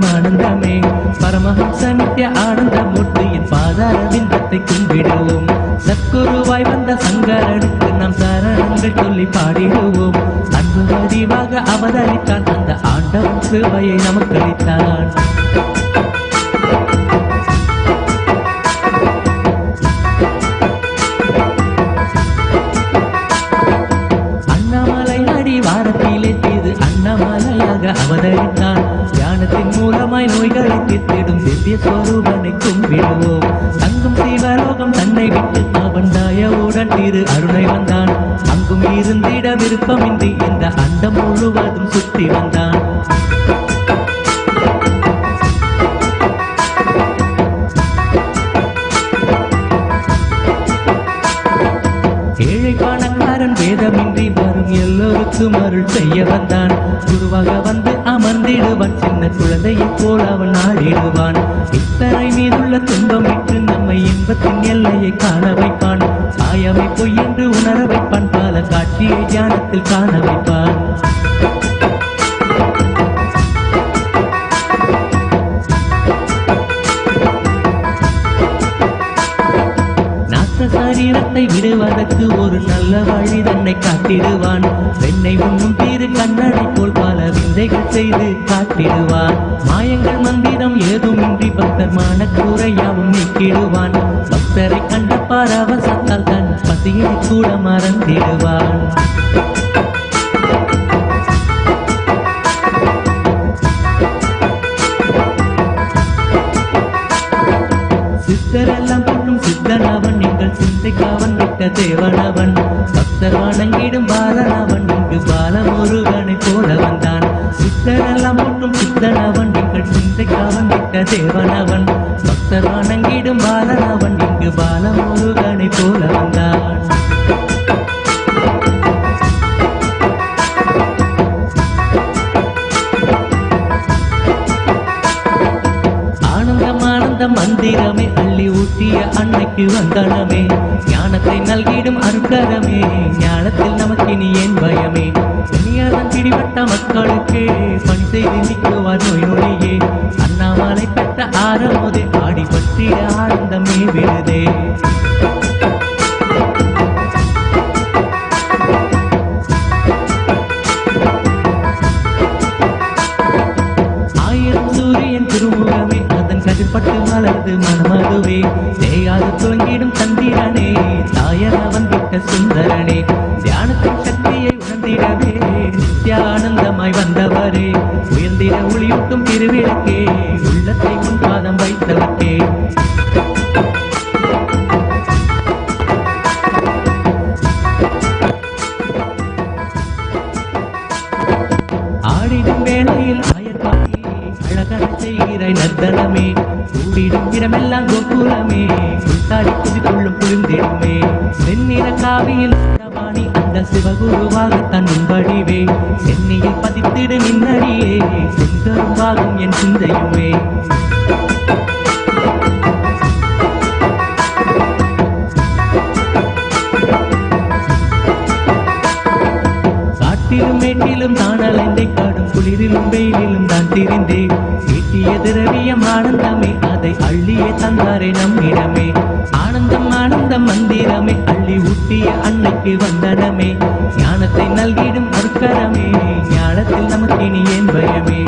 ஆனந்தமே பரமஹம்ச நித்ய ஆனந்த மூர்த்தியின் பாதார விந்தத்தை கும்பிடுவோம். சத்குருவாய் வந்த சங்கரனுக்கு நாம் சரணங்கள் சொல்லி பாடிடுவோம். அன்பு வடிவாக அவதரித்தான் அந்த ஆண்டவன் கிருபையை நமக்கு அளித்தான். அண்ணாமலை அடிவாரத்திலே தீது அண்ணாமலையாக அவதரித்தான். தியானத்தின் மூலமாய் நோய்களை தீர்த்திடும் திவ்ய ஸ்வரூபனை கும்பிடுவோம். தங்கும் சிவலோகம் தன்னை விட்டு அவன் தயவுடன் திரு அருணை வந்தான். அங்கும் இருந்திட விருப்பமின்றி இந்த அண்டம் முழுவதும் சுற்றி வந்தான். ஏழை பணக்காரன் வேதமின்றி வரும் எல்லோருக்கும் அருள் செய்ய வந்தான். குருவாக வந்து அமர்ந்திடுவான். சின்ன குழந்தையை போல் அவன் ஆடிடுவான். இத்தனை மீதுள்ள துன்பம் விட்டு நம்மை இன்பத்தின் எல்லையை காண வைப்பான். காயமை பொய் என்று உணர வைப்பான். பல காட்சியை தியானத்தில் காண வைப்பான். சரீரத்தை விடுவதற்கு ஒரு நல்ல வழி தன்னை காட்டிடுவான். பெண்ணை உண்ணும் தீரு கண்ணனை போல் பல விந்தைகள் செய்து காட்டிடுவான். மாயங்கள் மந்திரம் ஏதுமின்றி பக்தர் மனக்கூரையாவும் நீக்கிடுவான். பக்தரை கண்ட பரவசத்தால் தன் பசியை கூட மறந்திடுவான். சித்தரெல்லாம் போற்றும் சித்தனவன் எங்கள் சிந்தைக்காவன் விட்ட தேவனவன். பக்தர் வணங்கிடும் பாலனவன் இங்கு பாலமுருகனை போல வந்தான். சித்தரெல்லாம் போற்றும் சித்தனவன் எங்கள் சிந்தைக்காவன் விட்ட தேவனவன். பக்தர் வணங்கிடும் பாலனவன் இங்கு பாலமுருகனை போல வந்தான். மந்திரமே அள்ளி ஊட்டிய அன்னைக்கு வந்தனமே. ஞானத்தை நல்கிடும் அருக்கரமே. ஞானத்தில் நமக்கு இனி ஏன் பயமே. பெண்ணியாதன் பிடிபட்ட மக்களுக்கே பணி செய்து நிற்குவார் நோய் நொடியே. அண்ணாமலை பெற்ற ஆரமுதே ஆடி பற்றிய ஆனந்தமே விழுதே. ஆயிரம் சூரியன் திருமுகமே அதன் கதிர்பட்டு மலர்ந்து மனமதுவே. தேயாது துவங்கிடும் சந்திரனே தாயரா வந்திட்ட சுந்தரனே. தியானத்தின் சக்தியை உணர்ந்திடவே நித்யானந்தமாய் வந்தவரே. உயர்ந்திட ஒளியூட்டும் திருவிளக்கே உள்ளத்தை உன் பாதம் வைத்தவர்க்கே. ஆடிடும் வேளையில் ஆயர்பாடி அழகர செய்கிறாய் நர்த்தனமே. கூடிடும் இடமெல்லாம் கோகுலமே. குத்தாடி குதித்துள்ளும் குளிர்ந்திடுமே. செந்நிற காவியில் வாணி அந்த சிவகுருவாக தன் வடிவே. சென்னியில் பதித்திடும் மின்னடியே செங்கரும்பாகும் என் சிந்தையுமே. காட்டிலும் மேட்டிலும் தான் அலைந்தை காடும் குளிரிலும் வெயிலிலும் தான் திரிந்தே. ஈட்டிய திரவியம் ஆனந்தமே அதை அள்ளியே தந்தாரே நம்மிடமே. ஆனந்தம் ஆனந்தம் மந்திரமே அள்ளி ஊட்டிய அன்னைக்கு வந்தனமே. ஞானத்தை நல்கிடும் அருக்கரமே. ஞானத்தில் நமக்கு இனி ஏன் பயமே.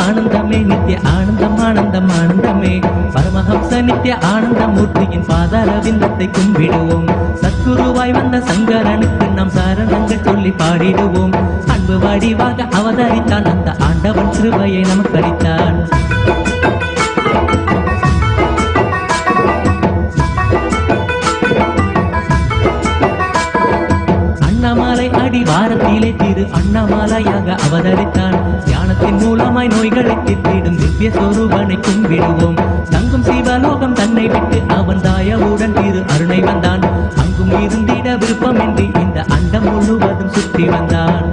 ஆனந்தமே நித்ய ஆனந்தம் ஆனந்தம் ஆனந்தமே பரமஹம்ச நித்ய ஆனந்த மூர்த்தியின் பாதார விந்தத்தை கும்பிடுவோம். சத்குருவாய் வந்த சங்கரனுக்கு நாம் சரணங்கள் சொல்லி பாடிடுவோம். அன்பு வடிவாக அவதரித்தான் அந்த ஆண்டவன் கிருபையை நமக்கு அளித்தான். அண்ணாமலை அடிவாரத்திலே திரு அண்ணாமலையாக அவதரித்தான். தியானத்தின் மூலமாய் நோய்களை தீர்த்திடும் திவ்ய சொரூபனை கும்பிடுவோம். தங்கும் சிவலோகம் தன்னை விட்டு அவன் தாயவுடன் திரு அருணை வந்தான். அங்கும் இருந்திட விருப்பமின்றி இந்த அண்டம் முழுவதும் சுற்றி வந்தான்.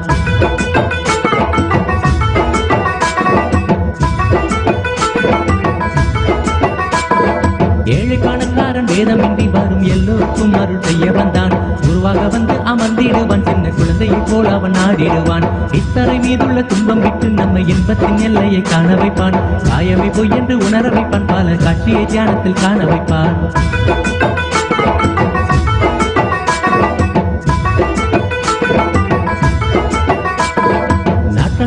ஏழை பணக்காரன் வேதமின்றி வரும் எல்லோருக்கும் அருள் செய்ய வந்தான். குருவாக வந்து அமர்ந்திடுவான். சின்ன குழந்தையை போல் அவன் ஆடிடுவான். இத்தரை மீதுள்ள துன்பம் விட்டு நம்மை இன்பத்தின் எல்லையை காண வைப்பான். காயமை பொய் என்று உணர வைப்பான். பல காட்சியை தியானத்தில் காண வைப்பான்.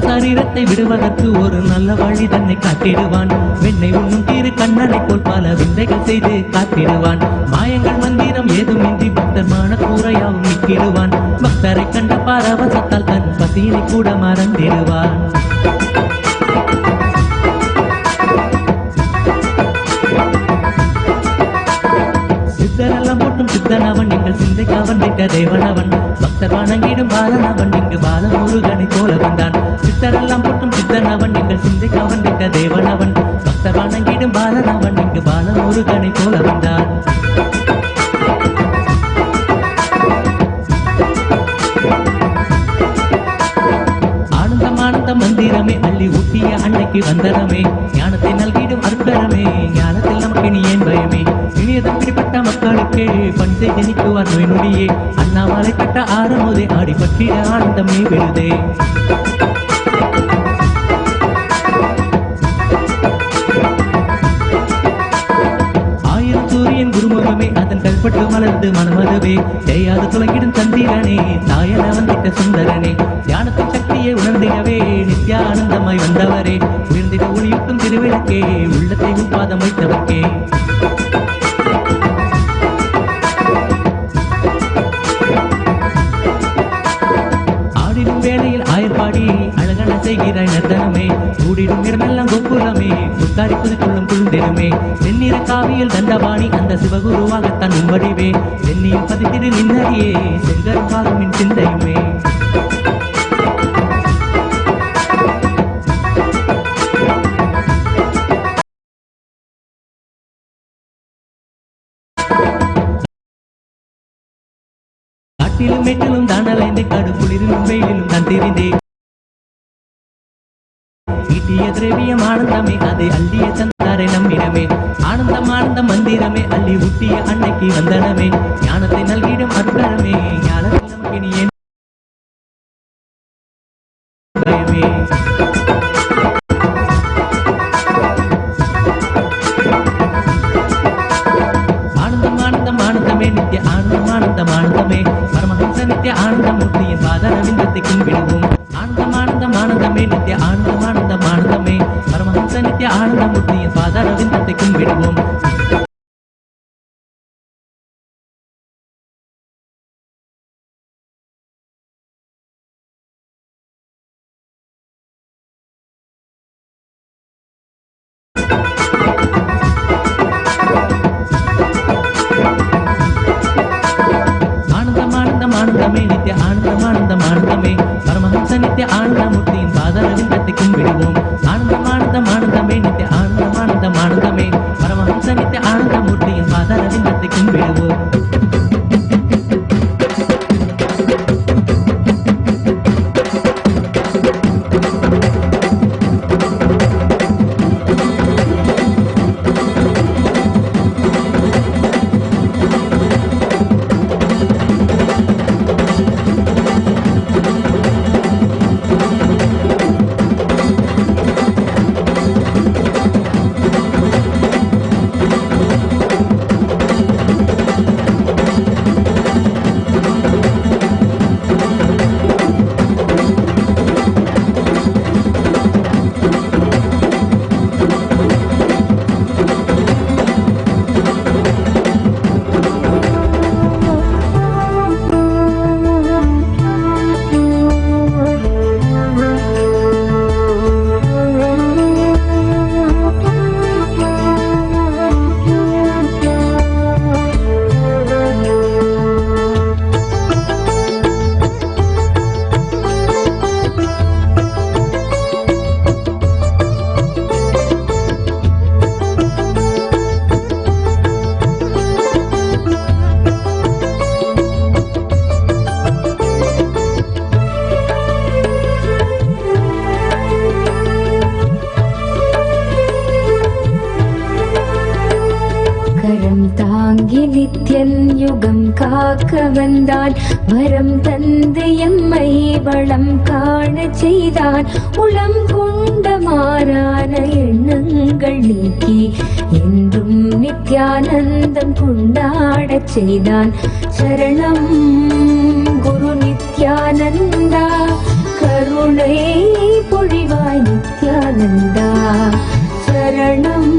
சரீரத்தை விடுவதற்கு ஒரு நல்ல வழி தன்னை காட்டிடுவான். வெண்ணை உண்ணும் திரு கண்ணனை போல் பல விந்தைகள் செய்து காத்திடுவான். மாயங்கள் மந்திரம் ஏதுமின்றி பக்தர் மான கூரையாவும் நிற்கிடுவான். பக்தரை கண்ட பரவசத்தால் தன் பசியினை கூட மறந்திடுவான். சித்தரெல்லாம் போட்டும் சித்தனவன் எங்கள் சிந்தைக்கு அவன் விட்ட தேவனவன். பக்தர் வணங்கிடும் பாலனவன் இங்கு பாலமுருகனை போல வந்தான். சித்தரெல்லாம் போட்டும் சித்தனவன் எங்கள் சிந்தைக்கு அவன் விட்ட தேவனவன். பக்தர் வணங்கிடும் பாலனவன் இங்கு பாலமுருகனை போல வந்தான். ஆனந்த மந்திரமே அள்ளி ஊட்டிய அன்னைக்கு வந்தனமே. ஞானத்தை நல்கிடும் அற்பரமே. ஞானத்தில் நமக்கு நீ ஏன் பயமே. இனியதம் பிடிப்பட்ட மக்களுக்கு பணிசை ஜனிக்குவார் நோய் நொடியே. அண்ணாமலை கட்ட ஆரம்போதே ஆடி பற்றிட ஆனந்தமே விழுதே. சூரியன் குருமுகமே அதன் கல்பட்டு மலர்ந்து மனமதுவே. செய்யாது துளங்கிடும் சந்திரனே தாயன வந்திட்ட சுந்தரனே. தியானத்தின் சக்தியை உணர்ந்திடவே நித்யா ஆனந்தமாய் வந்தவரே. உயர்ந்திட ஒளியூட்டும் திருவிளக்கே உள்ளத்தை உட்பாதம் வைத்தவர்க்கே. ஆடிடும் வேளையில் ஆயர்பாடி அழகன செய்கிறாய் நர்த்தனமே. கூடிடும் இடமெல்லாம் கோகுலமே. புத்தாடி புதுக்குள்ளம் குழுந்திடுமே. செந்நிற காவியில் தண்டபாணி அந்த சிவகுருவாகத்தான் உம்படிவே. சென்னியில் பதித்திடு நின்னறியே செங்கரும் பாகமின் சிந்தையுமே. காட்டிலும் மேட்டிலும் தான் அலைந்தே காடு குளிரிலும் வெயிலிலும் தான் தெரிந்தே. ஈட்டிய திரவியம் ஆனந்தமே அதை அள்ளிய சந்தாரை நம்மிடமே. ஆனந்தம் ஆனந்த மந்திரமே அள்ளி ஊட்டிய அன்னைக்கு வந்தனமே. ஞானத்தை நல்கிடும் அற்பரமே. ஞானத்தில் நமக்கு நீ ஏன் பயமே. ஆனந்தம் ஆனந்தம் ஆனந்தமே நித்திய ஆனந்தம் ஆனந்தம் ஆனந்தமே. பரமஹம்ச நித்திய ஆனந்தம் மூர்த்தியின் பாதார விந்தத்தை கும்பிடுவோம். ஆனந்தம் ஆனந்தம் ஆனந்தமே நித்திய ஆனந்தம் ஆனந்தம் ஆனந்தமே. பரமஹம்ச நித்திய ஆனந்த மூர்த்தியின் பாதார விந்தத்தை கும்பிடுவோம். ஆனந்தமே நித்திய ஆனந்தம் ஆனந்தம் ஆனந்தமே. பரமஹம்ச நித்திய ஆனந்த மூர்த்தியின் பாதார விந்தத்தை கும்பிடுவோம். ஆனந்தம் ஆனந்தம் ஆனந்தமே நித்திய ஆனந்தம் ஆனந்தம் ஆனந்தமே. பரமஹம்ச காக்க வந்தான். வரம் தந்து எம்மை வளம் காண செய்தான். உளம் கொண்ட மாறான எண்ணங்கள் நீக்கி என்றும் நித்யானந்தம் கொண்டாடச் செய்தான். சரணம் குரு நித்யானந்தா, கருணை பொழிவாய் நித்யானந்தா. சரணம்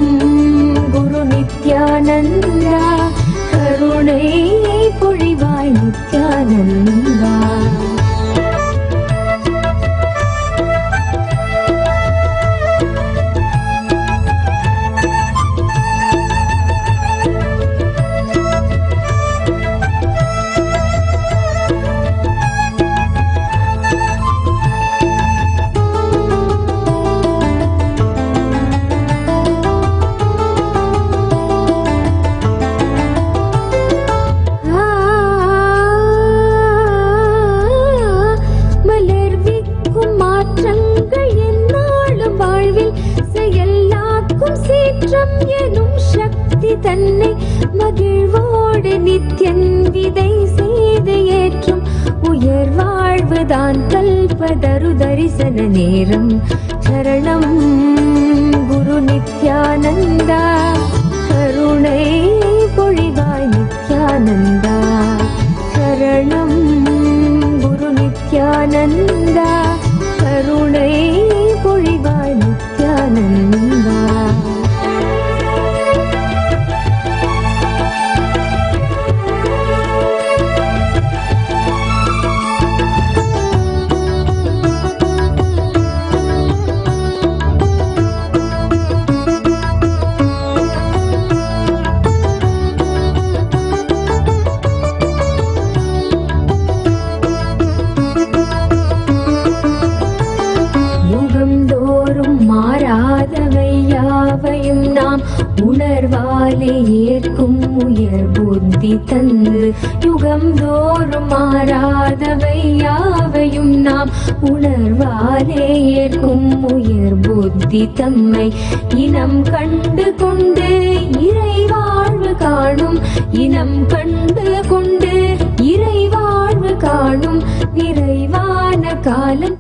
குரு நித்யானந்தா, கருணை பொழிவாய் நித்யானந்தா. தன்னை மகிழ்வோடு நித்யன் விதை செய்து ஏற்றும் உயர் வாழ்வுதான் கல்பதரு தரிசன நேரம். சரணம் குரு நித்யானந்தா, கருணை பொழிவாய் நித்யானந்தா. சரணம் குரு நித்யானந்தா, கருணை பொழிவாய் நித்யானந்தா. உணர்வாலே ஏற்கும் உயர் புத்தி தந்து யுகம் தோறும் மாறாதவை யாவையும் நாம் உணர்வாலே ஏற்கும் உயர் புத்தி தம்மை இனம் கண்டு கொண்டு இறை வாழ்வு காணும். இனம் கண்டு கொண்டு இறை வாழ்வு காணும் நிறைவான காலம்.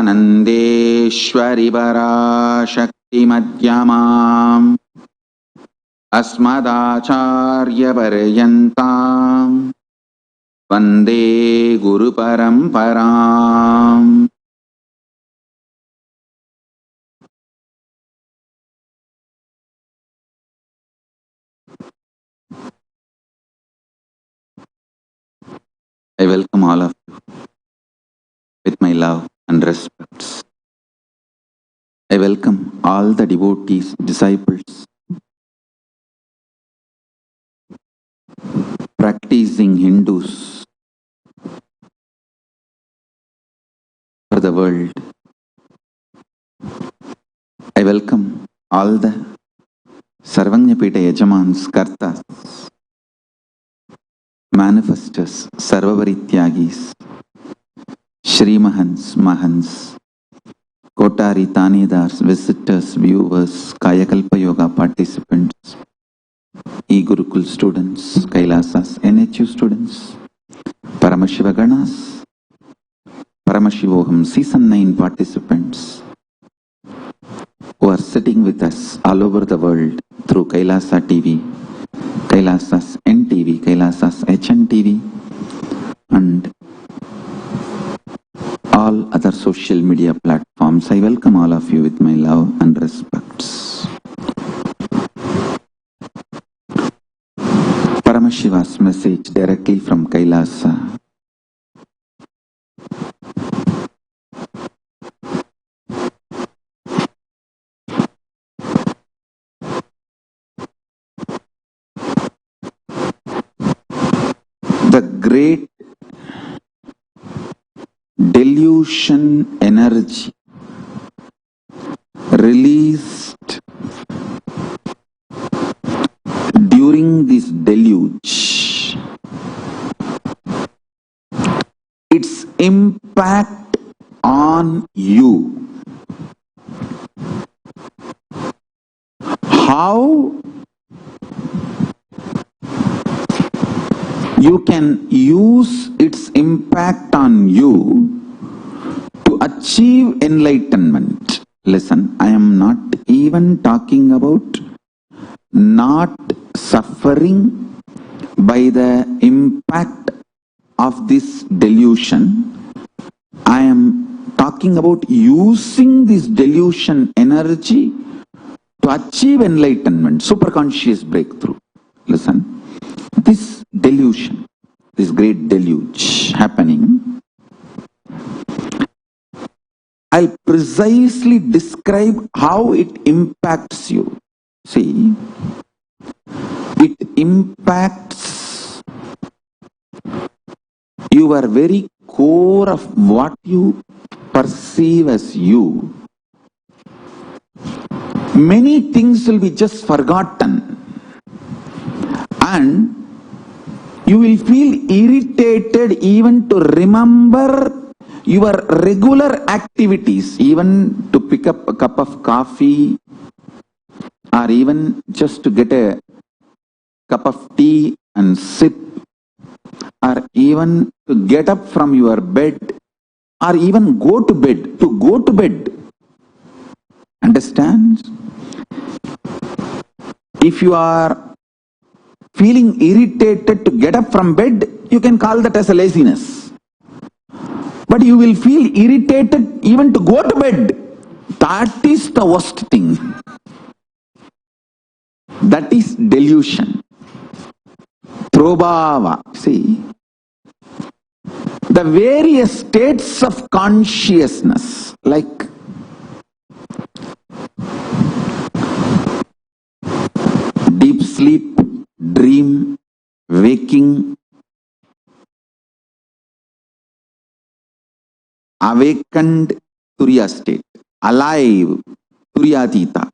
नित्यानन्देश्वरि पराशक्ति मध्यमाम् अस्मदाचार्यपर्यन्ताम् वन्दे गुरुपरम्पराम्. I welcome all of you with my love and respects. I welcome all the devotees, disciples, practicing Hindus for the world. I welcome all the Sarvanyapita Yajamans, Kartas, manifestors, Sarvavarityagis, Shri Mahans, Mahans, Kotari Tanidars, visitors, viewers, Kayakalpa Yoga participants, E-Gurukul students, Kailasas, NHU students, Paramashivoganas, Paramashivoham Season 9 participants who are sitting with us all over the world through Kailasa TV, Kailasas NTV, Kailasas HNTV, and all other social media platforms. I welcome all of you with my love and respects. Paramashiva's message directly from Kailasa. The great delusion energy released during this deluge, its impact on you. How you can use its impact on you to achieve enlightenment. Listen, I am not even talking about not suffering by the impact of this delusion. I am talking about using this delusion energy to achieve enlightenment, superconscious breakthrough. Listen, this delusion, this great deluge happening, I'll precisely describe how it impacts you. See, it impacts your very core of what you perceive as you. Many things will be just forgotten, and you will feel irritated even to remember your regular activities, even to pick up a cup of coffee, or even just to get a cup of tea and sip, or even to get up from your bed, or even go to bed, Understand? If you are feeling irritated to get up from bed, you can call that as a laziness. But you will feel irritated even to go to bed. That is the worst thing. That is delusion. Prabhava. See, the various states of consciousness, like deep sleep, dream, waking, awakened, turiya state, alive, turiyatita.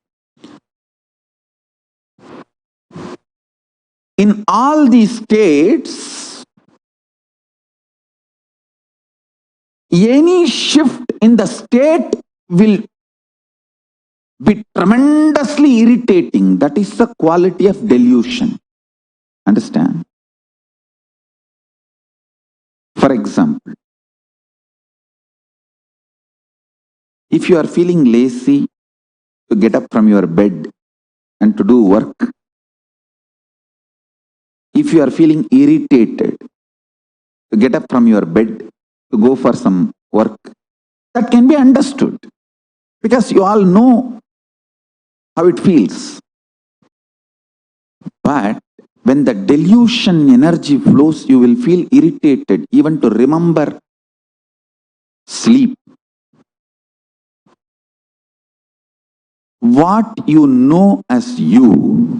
In all these states, any shift in the state will be tremendously irritating. That is the quality of delusion. Understand? For example, if you are feeling lazy to get up from your bed and to do work, if you are feeling irritated to get up from your bed to go for some work, that can be understood, because you all know how it feels. But when the delusion energy flows, you will feel irritated even to remember sleep. What you know as you,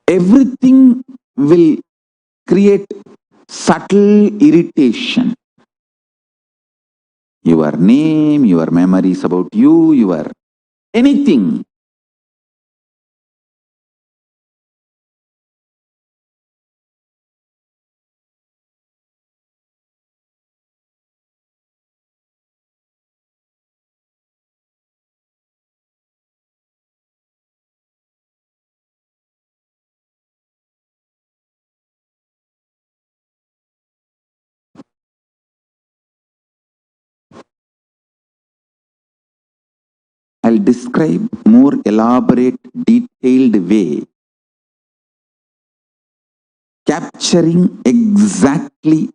everything will create subtle irritation. Your name, your memories about you, your anything. I'll describe more elaborate, detailed way, capturing exactly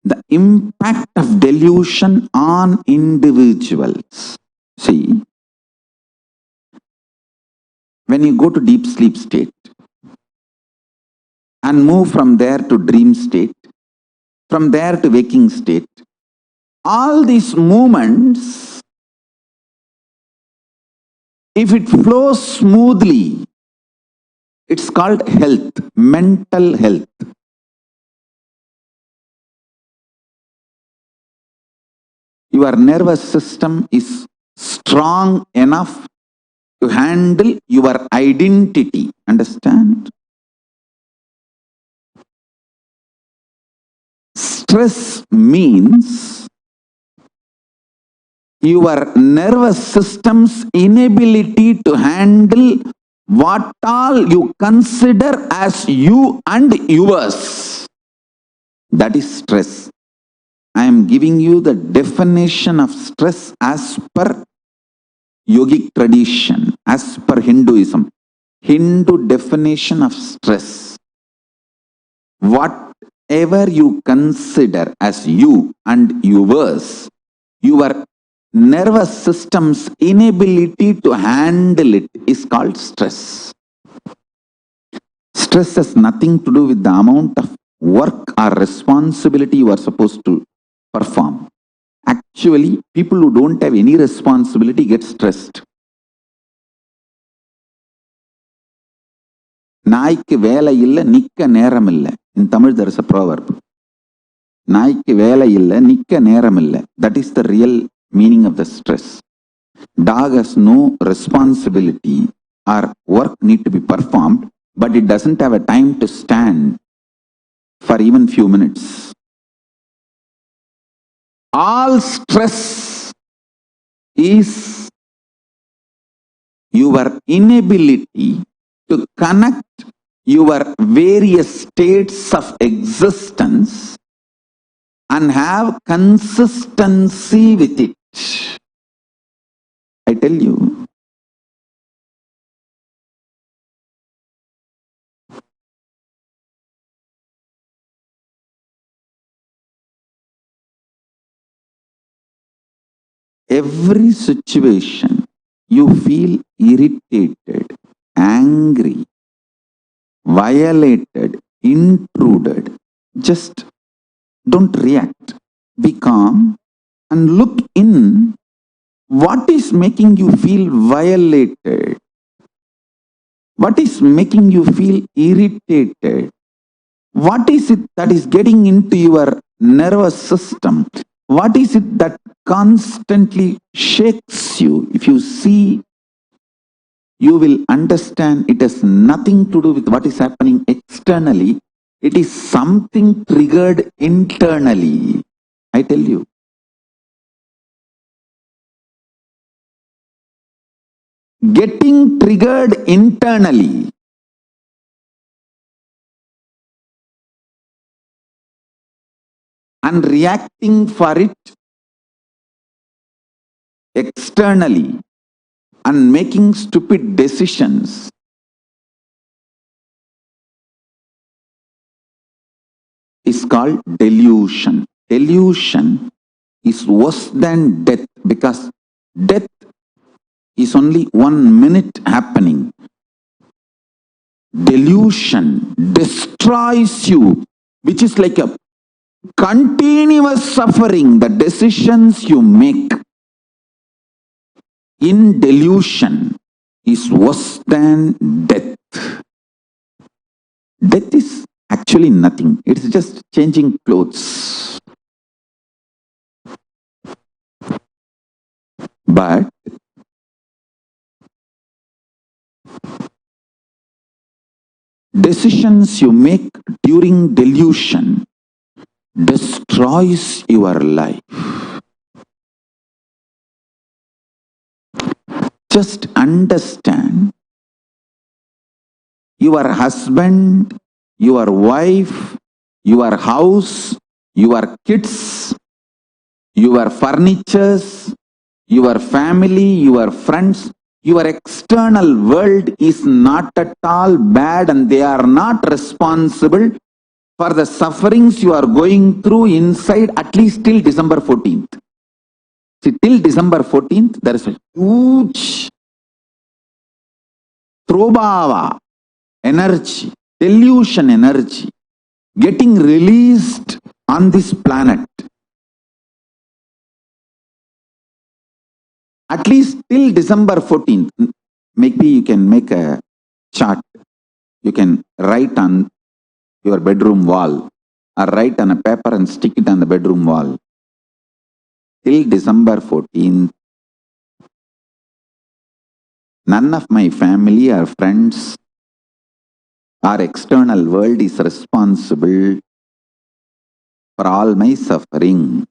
the impact of delusion on individuals. See, when you go to deep sleep state and move from there to dream state, from there to waking state, all these movements, if it flows smoothly, it's called health, mental health. Your nervous system is strong enough to handle your identity. Understand? stress means your nervous system's inability to handle what all you consider as you and yours. That is stress. I am giving you the definition of stress as per yogic tradition, as per Hinduism. Hindu definition of stress. Whatever you consider as you and yours, your nervous system's inability to handle it is called stress. Stress has nothing to do with the amount of work or responsibility you are supposed to perform. Actually, people who don't have any responsibility get stressed. நாய்க்கு வேலை இல்லை நிக்க நேரம் இல்லை. In Tamil there is a proverb. நாய்க்கு வேலை இல்லை நிக்க நேரம் இல்லை. That is the real meaning of the stress. Dog has no responsibility or work need to be performed, but it doesn't have a time to stand for even few minutes. All stress is your inability to connect your various states of existence and have consistency with it. I tell you, every situation you feel irritated, angry, violated, intruded, just don't react. Be calm and look in. What is making you feel violated? What is making you feel irritated? What is it that is getting into your nervous system? What is it that constantly shakes you? If you see, you will understand it has nothing to do with what is happening externally. It is something triggered internally. I tell you. Getting triggered internally. And reacting for it externally and making stupid decisions is called delusion. Delusion is worse than death, because death is only 1 minute happening. Delusion destroys you, which is like a continuous suffering. The decisions you make in delusion is worse than death. Death is actually nothing. It's just changing clothes. But decisions you make during delusion destroys your life. Just understand, your husband, your wife, your house, your kids, your furnitures, your family, your friends, your external world is not at all bad, and they are not responsible for the sufferings you are going through inside, at least till December 14th. See, till December 14th, there is a huge Prabhava energy, delusion energy getting released on this planet. At least till December 14th. Maybe you can make a chart. You can write on your bedroom wall, or write on a paper and stick it on the bedroom wall. Till December 14th, none of my family or friends or external world is responsible for all my suffering.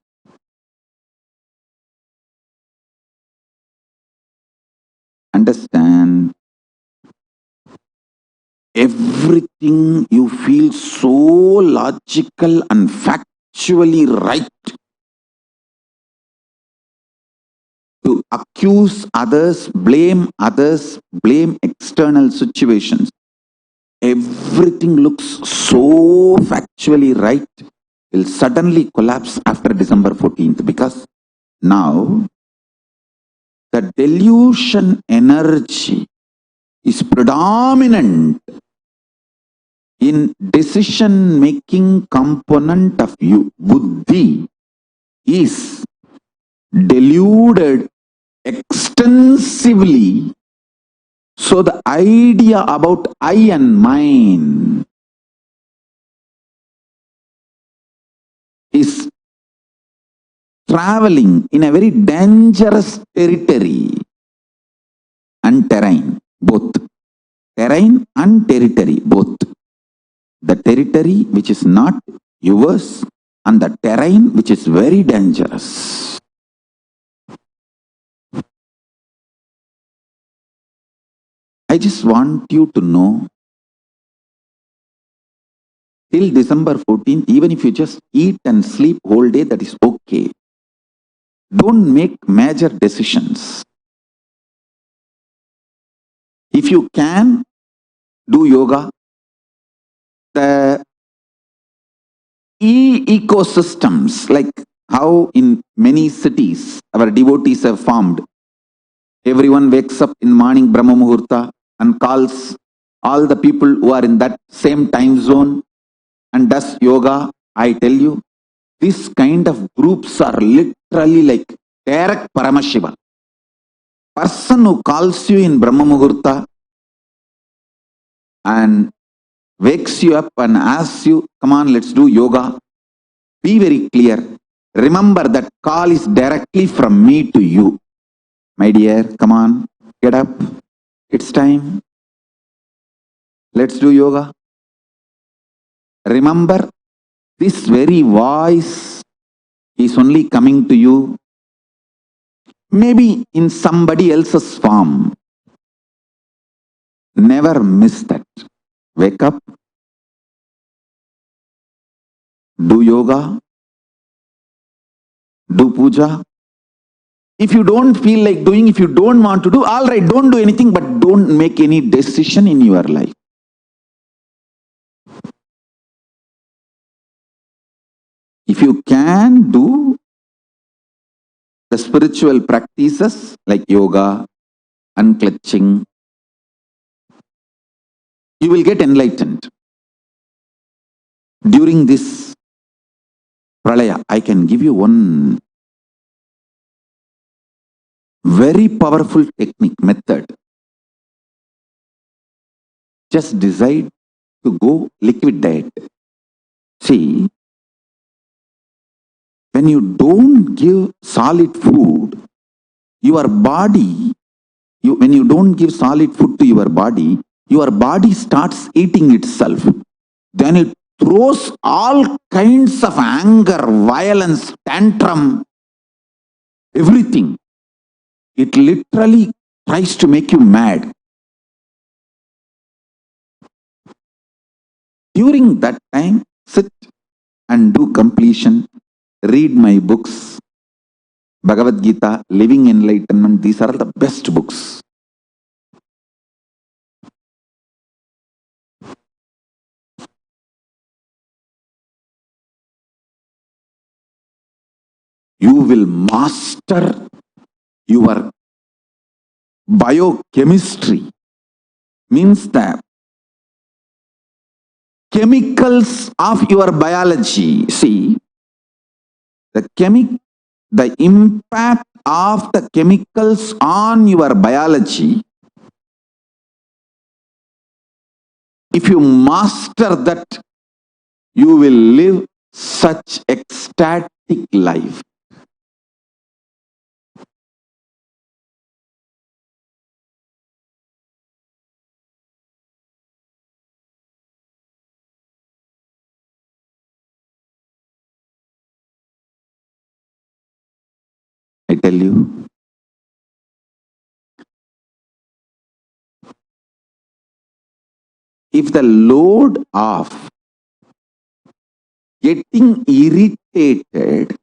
Understand, everything you feel so logical and factually right to accuse others, blame external situations. Everything looks so factually right will suddenly collapse after December 14th, because now the delusion energy is predominant in decision making component of you. Buddhi is deluded extensively, so the idea about I and mine is traveling in a very dangerous territory and terrain, both. Terrain and territory, both. The territory which is not yours and the terrain which is very dangerous. I just want you to know, till December 14th, even if you just eat and sleep whole day, that is okay. Don't make major decisions. If you can, do yoga. The ecosystems, like how in many cities our devotees have formed. Everyone wakes up in morning Brahma Muhurta and calls all the people who are in that same time zone and does yoga. I tell you, this kind of groups are literally like direct Paramashiva. Person who calls you in Brahma Muhurta and wakes you up and asks you, come on, let's do yoga. Be very clear. Remember that call is directly from me to you. My dear, come on, get up. It's time. Let's do yoga. Remember, this very voice is only coming to you, maybe in somebody else's form. Never miss that. Wake up, do yoga, do puja. If you don't feel like doing, if you don't want to do, all right, don't do anything, but don't make any decision in your life. If you can do the spiritual practices like yoga, unclutching, you will get enlightened. During this Pralaya, I can give you one very powerful technique, method. Just decide to go liquid diet. See, when you don't give solid food, your body, when you don't give solid food to your body starts eating itself. Then it throws all kinds of anger, violence, tantrum, everything. It literally tries to make you mad. During that time, sit and do completion. Read my books. Bhagavad Gita, Living Enlightenment, these are the best books. You will master your biochemistry. Means the chemicals of your biology. See, the impact of the chemicals on your biology, if you master that, you will live such ecstatic life. tell you. If the load of getting irritated,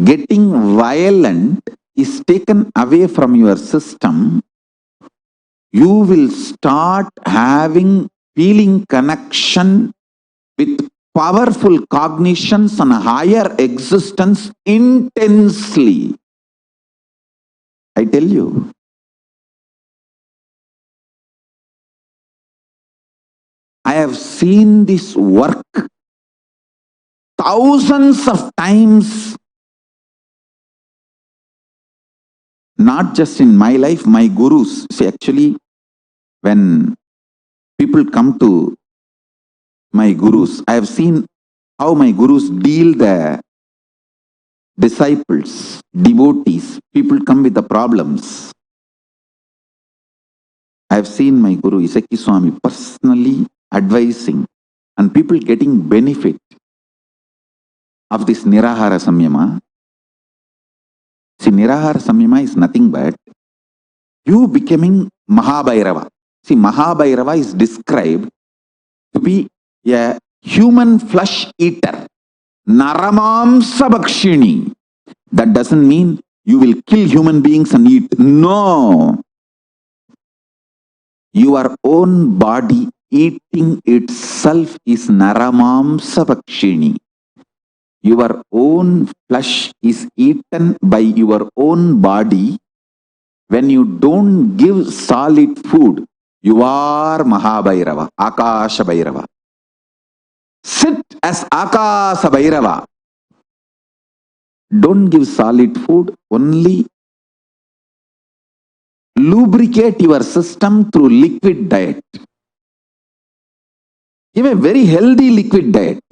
getting violent is taken away from your system, you will start feeling connection with powerful cognitions and higher existence intensely. I tell you. I have seen this work thousands of times, not just in my life, my gurus. See, actually, when people come to my gurus, I have seen how my gurus deal the disciples, devotees. People come with the problems. I have seen my Guru Isaki Swami personally advising and people getting benefit of this Nirahara Samyama. See, Nirahara Samyama is nothing but you becoming Mahabhairava. See, Mahabhairava is described to be a human flesh eater. Naramamsa Bhakshini. That doesn't mean you will kill human beings and eat. No. Your own body eating itself is Naramamsa Bhakshini. Your own flesh is eaten by your own body. When you don't give solid food, you are Mahabhairava, Akasha Bhairava. Sit as Akasha Bhairava. Don't give solid food, only lubricate your system through liquid diet. Give a very healthy liquid diet.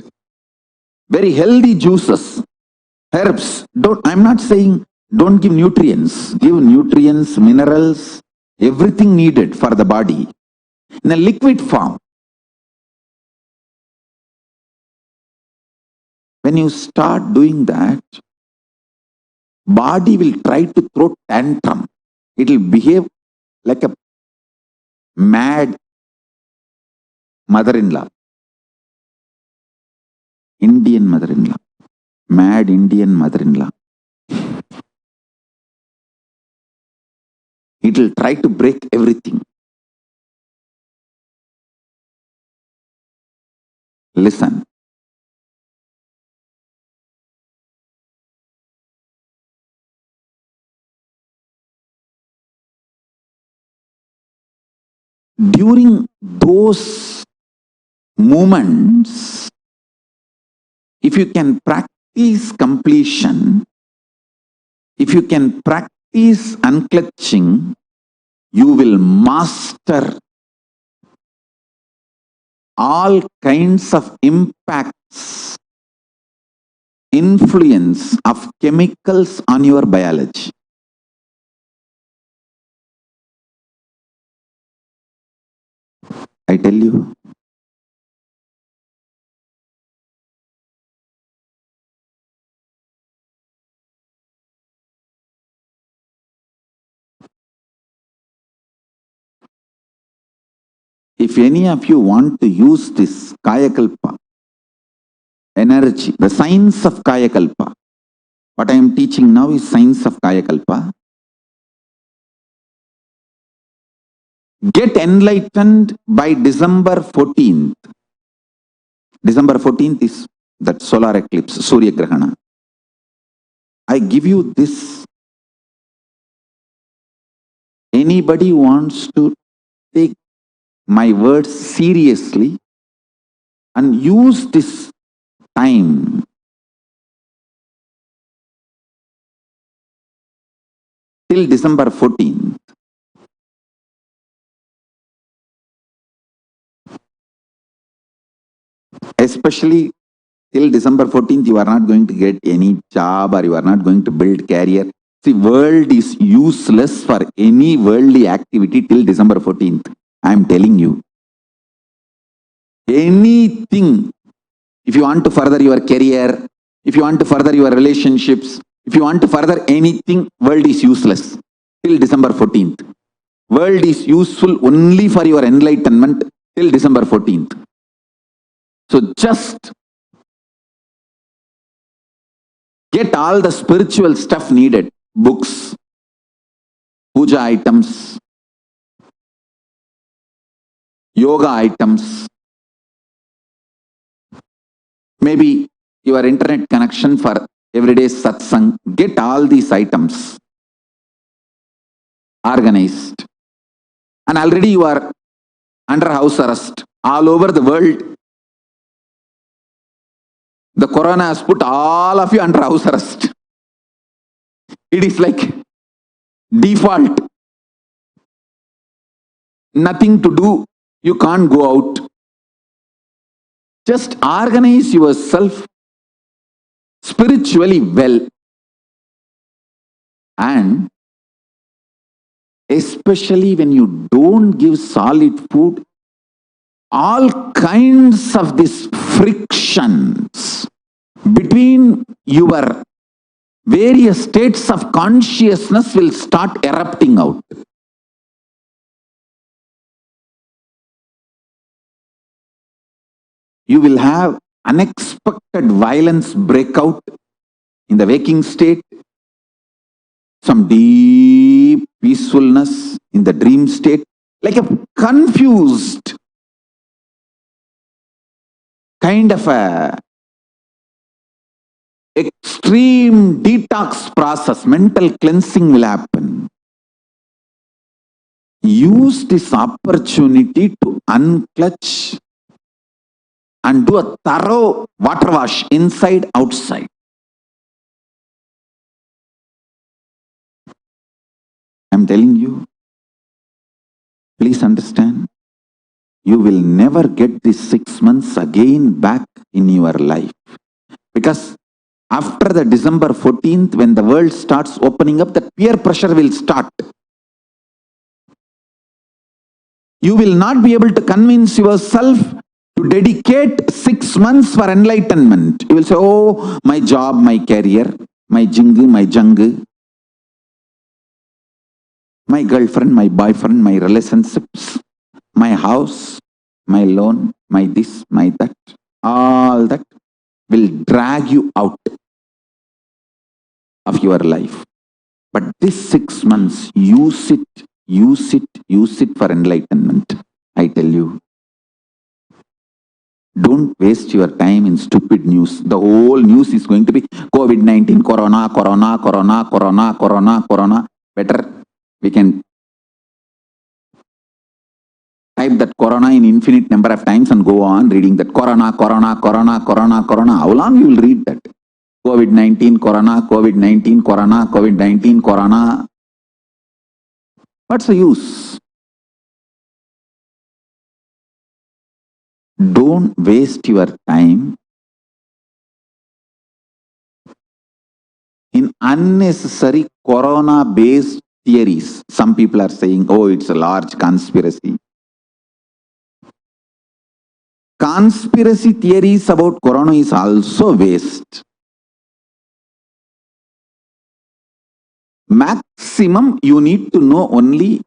Very healthy juices, herbs. I'm not saying don't give nutrients. Give nutrients, minerals, everything needed for the body in a liquid form. When you start doing that, body will try to throw tantrum. It will behave like a mad mother-in-law. Indian mother-in-law. Mad Indian mother-in-law. It will try to break everything. Listen. During those moments, if you can practice completion, if you can practice unclutching, you will master all kinds of impacts, influence of chemicals on your biology. I tell you. If any of you want to use this Kayakalpa energy, the science of Kayakalpa, what I am teaching now is science of Kayakalpa. Get enlightened by December 14th. December 14th is that solar eclipse, Surya Grahana. I give you this. Anybody wants to take my words seriously and use this time till December 14th. Especially till December 14th, you are not going to get any job or you are not going to build career. See, world is useless for any worldly activity till December 14th. I am telling you. Anything, if you want to further your career, if you want to further your relationships, If you want to further anything, world is useless till December 14th. World is useful only for your enlightenment till December 14th. So just get all the spiritual stuff needed, books, puja items, yoga items, maybe your internet connection for everyday satsang. Get all these items organized. And already you are under house arrest all over the world. The corona has put all of you under house arrest. It is like default. Nothing to do. You can't go out. Just organize yourself spiritually well. And especially when you don't give solid food, all kinds of these frictions between your various states of consciousness will start erupting out. You will have unexpected violence break out in the waking state, some deep peacefulness in the dream state, like a confused kind of a extreme detox process, mental cleansing will happen. Use this opportunity to unclutch and do a thorough water wash inside, outside. I'm telling you, please understand, you will never get these 6 months again back in your life. Because after the December 14th, when the world starts opening up, the peer pressure will start. You will not be able to convince yourself to dedicate 6 months for enlightenment. You will say, oh, my job, my career, my jingu, my jungu, my girlfriend, my boyfriend, my relationships, my house, my loan, my this, my that, all that will drag you out of your life. But this 6 months, use it for enlightenment. I tell you. Don't waste your time in stupid news. The whole news is going to be COVID-19, corona, corona, corona, corona, corona, corona. Better we can type that corona in infinite number of times and go on reading that corona, corona, corona, corona, corona. How long you will read that? COVID-19, corona, COVID-19, corona, COVID-19, corona. What's the use? Don't waste your time in unnecessary corona-based theories. Some people are saying, oh, it's a large conspiracy. Conspiracy theories about corona is also waste. Maximum, you need to know only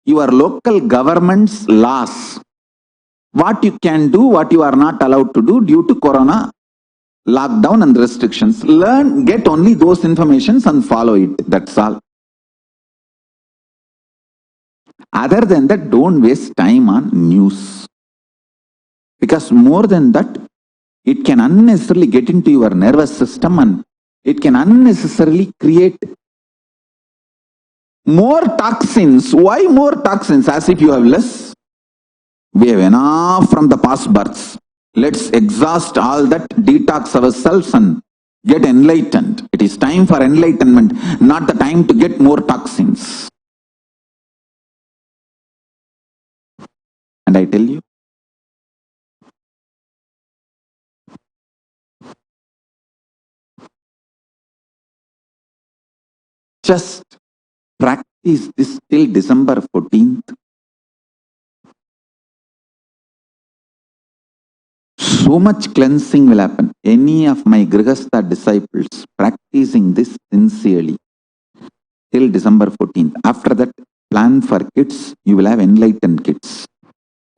your local government's laws. What you can do, what you are not allowed to do due to corona, lockdown and restrictions. Learn, get only those informations and follow it. That's all. Other than that, don't waste time on news. Because more than that, it can unnecessarily get into your nervous system and it can unnecessarily create more toxins. Why more toxins? As if you have less. We have enough from the past births. Let's exhaust all that, detox ourselves and get enlightened. It is time for enlightenment, not the time to get more toxins. And I tell you, just practice this till December 14th. so much cleansing will happen. Any of my Grihastha disciples practicing this sincerely till December 14th. After that, plan for kids. You will have enlightened kids.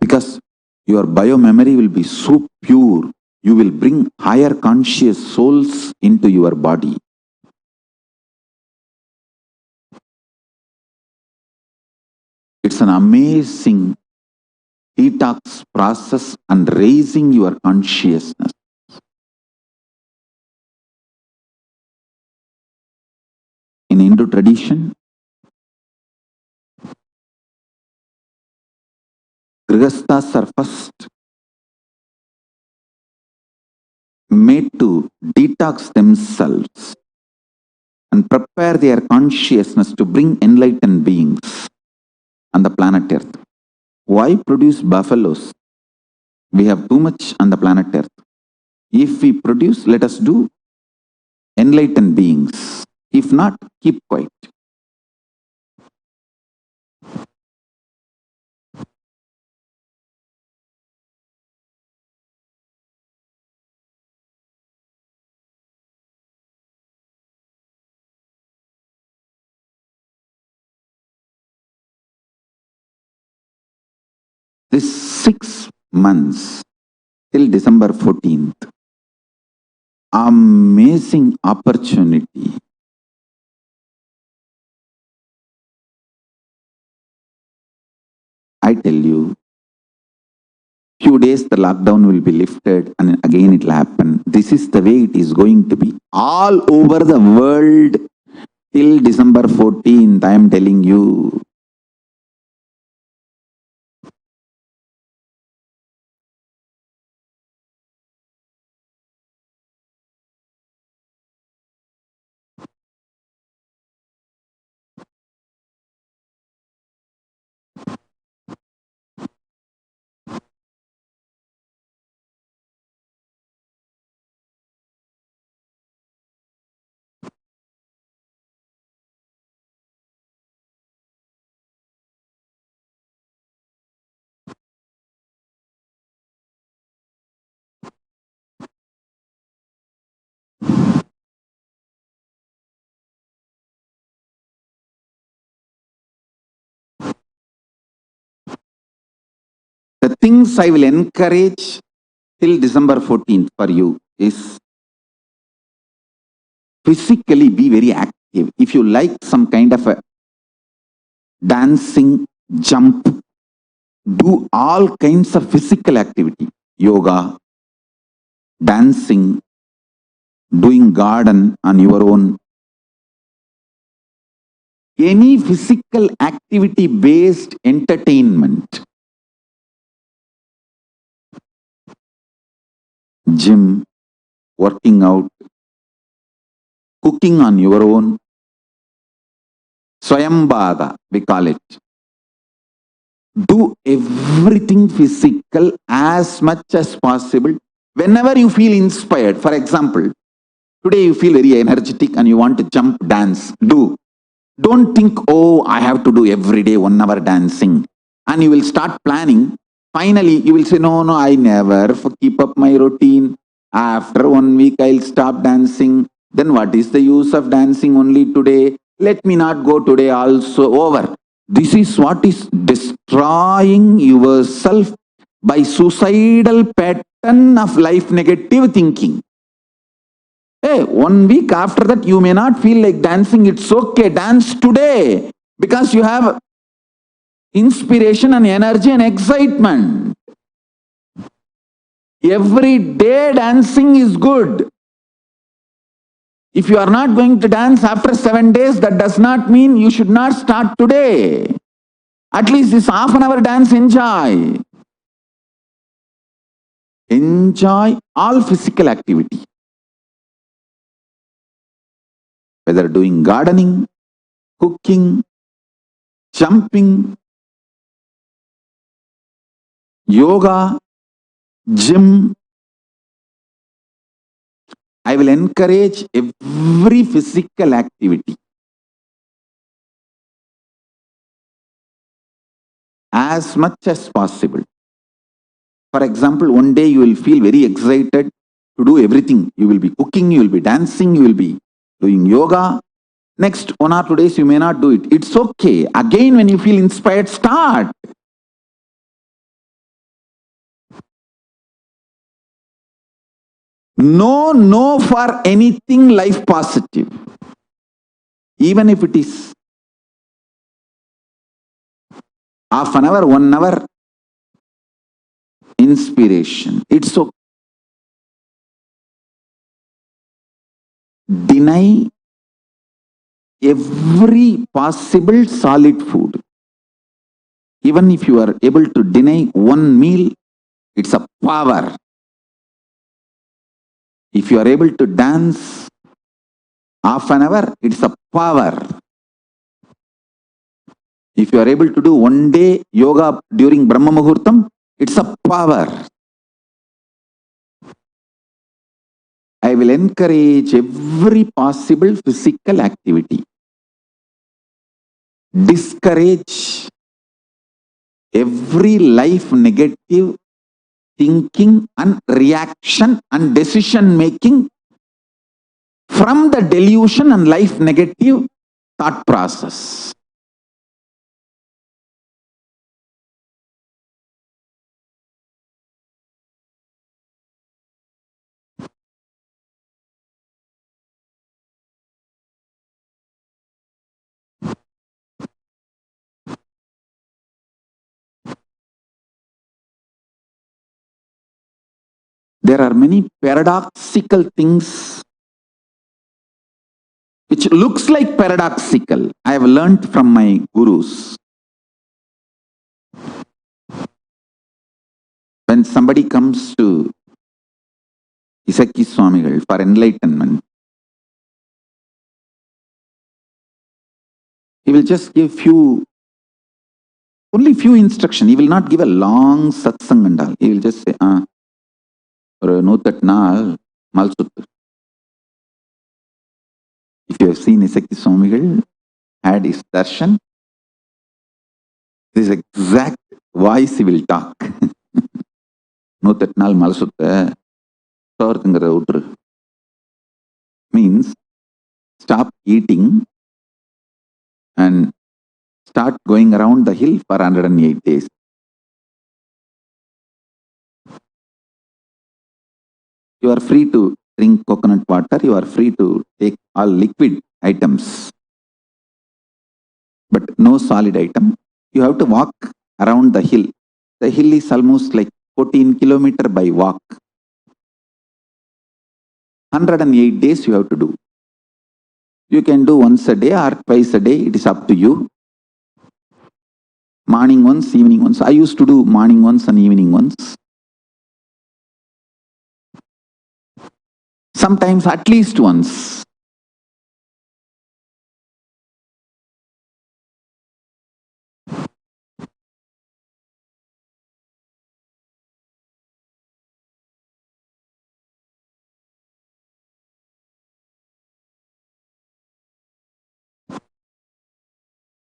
Because your bio-memory will be so pure. You will bring higher conscious souls into your body. It's an amazing detox process and raising your consciousness. In Hindu tradition, Grihasthas are first made to detox themselves and prepare their consciousness to bring enlightened beings on the planet Earth. Why produce buffaloes? We have too much on the planet Earth. If we produce, let us do enlightened beings. If not, keep quiet. This 6 months till December 14th, amazing opportunity. I tell you, few days the lockdown will be lifted and again it will happen. This is the way it is going to be. All over the world till December 14th, I am telling you. The things I will encourage till December 14th for you is physically be very active. If you like some kind of a dancing, jump, do all kinds of physical activity. Yoga, dancing, doing garden on your own. Any physical activity based entertainment. Gym, working out, cooking on your own. Swayambhada, we call it. Do everything physical as much as possible. Whenever you feel inspired, for example, today you feel very energetic and you want to jump, dance, do. Don't think, oh, I have to do every day 1 hour dancing. And you will start planning. Finally, you will say, no, I never keep up my routine. After 1 week, I'll stop dancing. Then what is the use of dancing only today? Let me not go today also. Over. This is what is destroying yourself by suicidal pattern of life negative thinking. Hey, 1 week after that, you may not feel like dancing. It's okay. Dance today because you have inspiration and energy and excitement. Every day dancing is good. If you are not going to dance after 7 days, that does not mean you should not start today. At least this half an hour dance, enjoy. Enjoy all physical activity. Whether doing gardening, cooking, jumping, yoga, gym. I will encourage every physical activity as much as possible. For example, one day you will feel very excited to do everything. You will be cooking, you will be dancing, you will be doing yoga. Next 1 or 2 days you may not do it. It's okay. Again, when you feel inspired, start. No for anything life positive. Even if it is half an hour, 1 hour inspiration. It's okay. Deny every possible solid food. Even if you are able to deny one meal, it's a power. If you are able to dance half an hour, it's a power. If you are able to do one day yoga during Brahma Muhurtam, it's a power. I will encourage every possible physical activity. Discourage every life negative thinking and reaction and decision making from the delusion and life negative thought process. There are many paradoxical things which looks like paradoxical. I have learnt from my gurus. When somebody comes to Isaki Swamigal for enlightenment, he will just give only few instructions. He will not give a long satsang and all. He will just say, ஒரு 108 நாள் மல்சுத்து. If you have seen Isaki Swamigal had his darshan, this exact voice he will talk. 108 நாள் மல்சுத்த சோறுங்கிற விட்டுரு. Means stop eating and start going around the hill for 108 days. You are free to drink coconut water. You are free to take all liquid items, but no solid item. You have to walk around the hill. The hill is almost like 14 kilometers by walk. 108 days you have to do. You can do once a day or twice a day. It is up to you. Morning once, evening once. I used to do morning once and evening once. Sometimes at least once.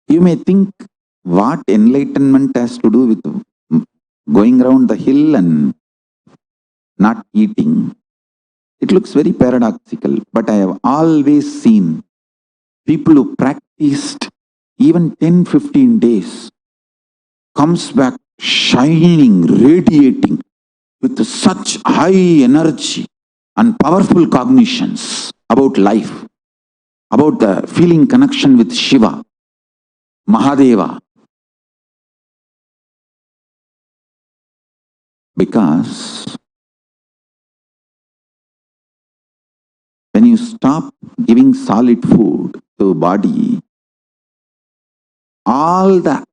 You may think what enlightenment has to do with going around the hill and not eating. It looks very paradoxical, but I have always seen people who practiced even 10-15 days comes back shining, radiating with such high energy and powerful cognitions about life, about the feeling connection with Shiva, Mahadeva. Because when you stop giving solid food to body, all the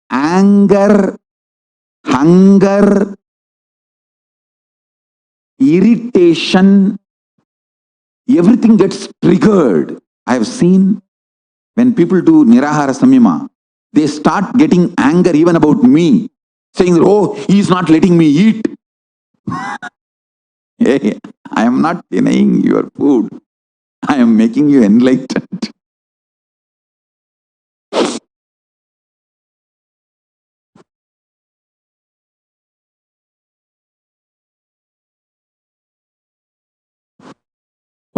anger, hunger, irritation, everything gets triggered. I have seen when people do Nirahara Samyama, they start getting anger even about me, saying, oh, he is not letting me eat. Hey, I am not denying your food. I am making you enlightened.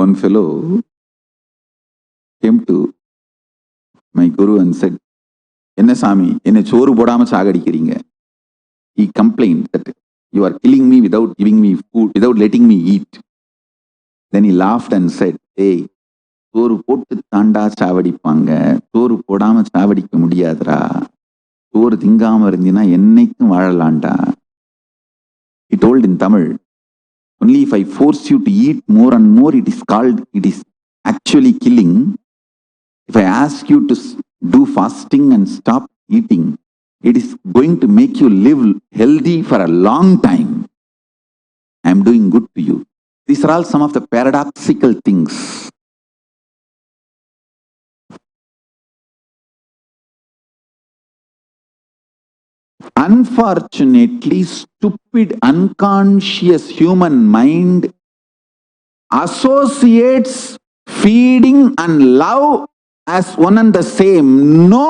One fellow came to my guru and said, "Enna Sami, enna choru podama sagadikkiringa." He complained that you are killing me without giving me food, without letting me eat. Then he laughed and said, "Hey, சோறு போட்டு தாண்டா சாவடிப்பாங்க, சோறு போடாம சாவடிக்க முடியாதுடா. சோறு திங்காம இருந்தீன்னா என்னைக்கும் வாழலாண்டா." He told in Tamil, "Only if I force you to eat more and more, it is actually killing. If I ask you to do fasting and stop eating, it is going to make you live healthy for a long time. I am doing good to you." These are all some of the paradoxical things. Unfortunately, stupid, unconscious human mind associates feeding and love as one and the same. No!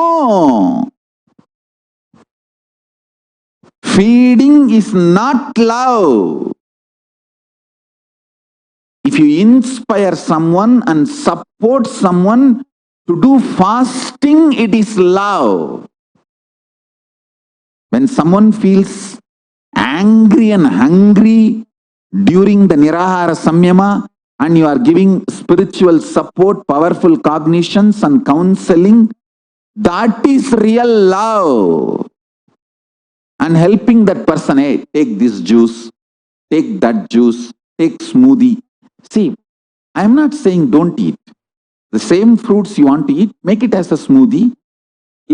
Feeding is not love. If you inspire someone and support someone to do fasting, it is love. When someone feels angry and hungry during the Nirahara Samyama and you are giving spiritual support, powerful cognitions and counseling, that is real love. And helping that person, hey, take this juice, take that juice, take smoothie. See, I am not saying don't eat. The same fruits you want to eat, make it as a smoothie,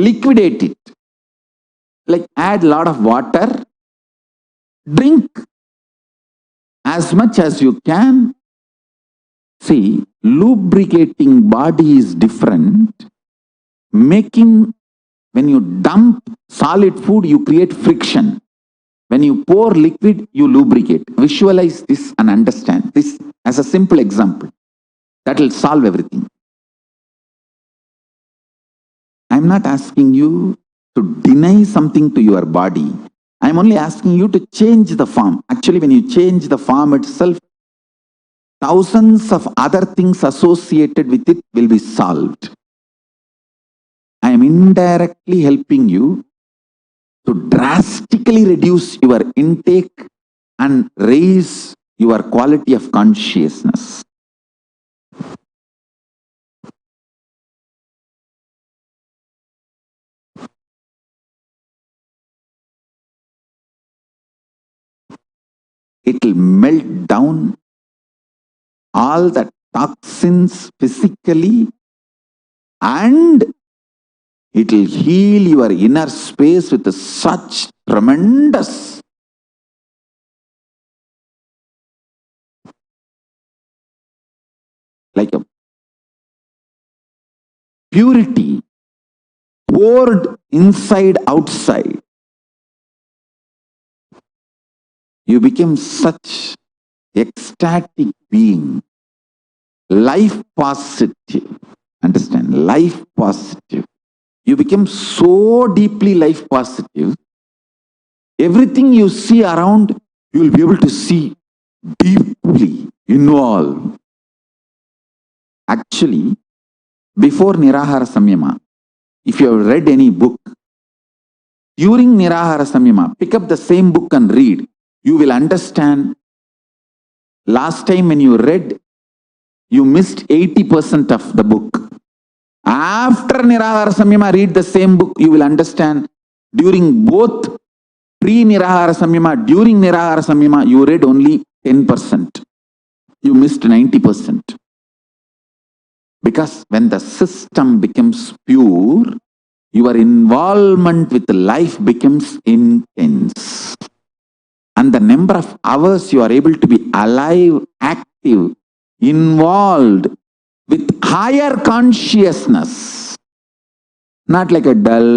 liquidate it. Like add a lot of water, drink as much as you can. See, lubricating body is different. When you dump solid food, you create friction. When you pour liquid, you lubricate. Visualize this and understand this as a simple example. That will solve everything. I'm not asking you to deny something to your body. I'm only asking you to change the form. Actually, when you change the form itself, thousands of other things associated with it will be solved. I am indirectly helping you to drastically reduce your intake and raise your quality of consciousness. It will melt down all the toxins physically and it will heal your inner space with such tremendous like a purity poured inside outside. You become such ecstatic being, life positive. Understand? Life positive. You become so deeply life positive. Everything you see around, you will be able to see deeply involved. Actually, before Nirahara Samyama, if you have read any book, during Nirahara Samyama, pick up the same book and read. You will understand. Last time when you read, you missed 80% of the book. After Nirahara Samyama, read the same book, you will understand. During both pre-Nirahara Samyama, during Nirahara Samyama, you read only 10%. You missed 90%. Because when the system becomes pure, your involvement with life becomes intense. And the number of hours you are able to be alive, active, involved with higher consciousness. Not like a dull,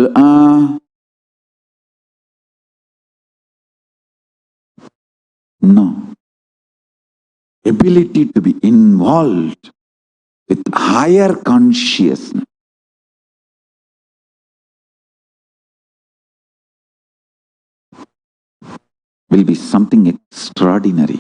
no. Ability to be involved with higher consciousness. Will be something extraordinary.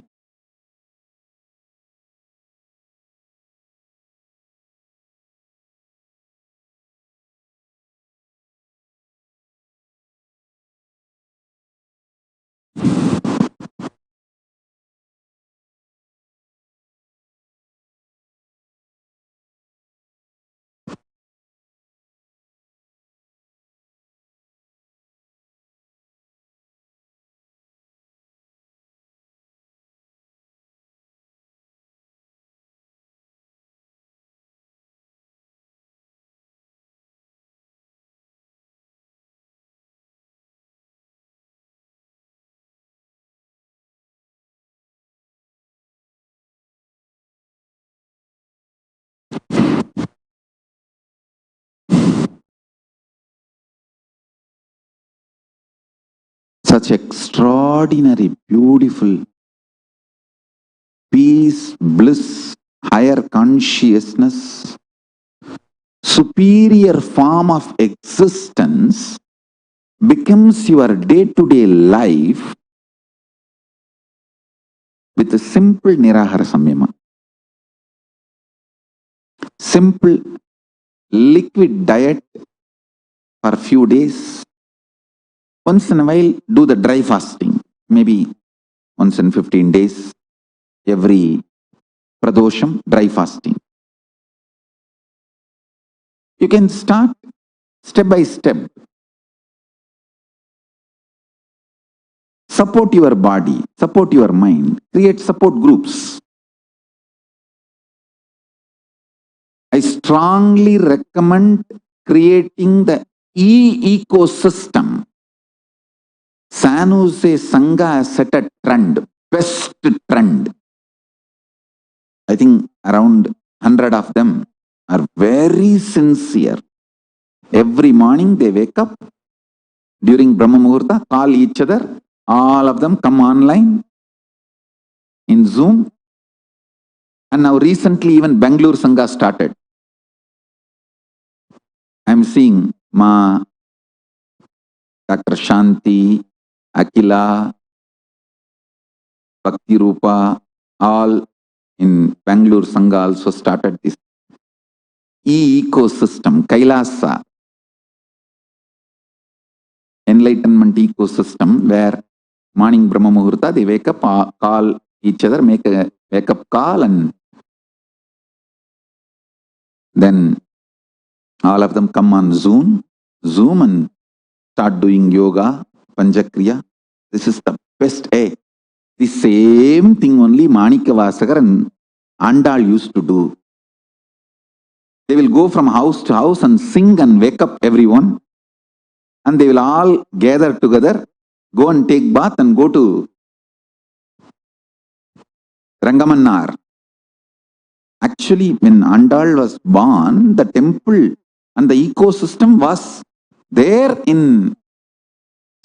such extraordinary, beautiful peace, bliss, higher consciousness, superior form of existence becomes your day-to-day life with a simple Nirahara Samyama. Simple liquid diet for a few days. Once in a while, do the dry fasting. Maybe once in 15 days, every pradosham, dry fasting. You can start step by step. Support your body, support your mind, create support groups. I strongly recommend creating the ecosystem. San Jose Sangha has set a trend, best trend. I think around 100 of them are very sincere. Every morning they wake up during Brahma Muhurta, call each other, all of them come online in Zoom. And now recently even Bangalore Sangha started. I'm seeing Ma, Dr. Shanti, Akila, Bhakti Rupa, all in Bangalore Sangha also started this ecosystem, Kailasa, enlightenment ecosystem, where morning Brahma Muhurta, they wake up, call each other, make a wake up call, and then all of them come on Zoom and start doing yoga, Panchakriya. This is the best. The same thing only Manika Vasagar and Andal used to do. They will go from house to house and sing and wake up everyone. And they will all gather together, go and take bath and go to Rangamannar. Actually, when Andal was born, the temple and the ecosystem was there in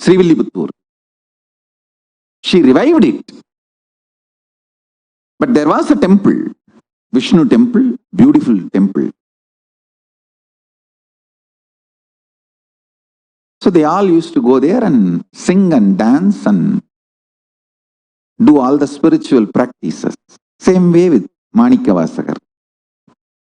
Srivilliputtur. She revived it. But there was a temple, Vishnu temple, beautiful temple. So they all used to go there and sing and dance and do all the spiritual practices. Same way with Manika Vasagar.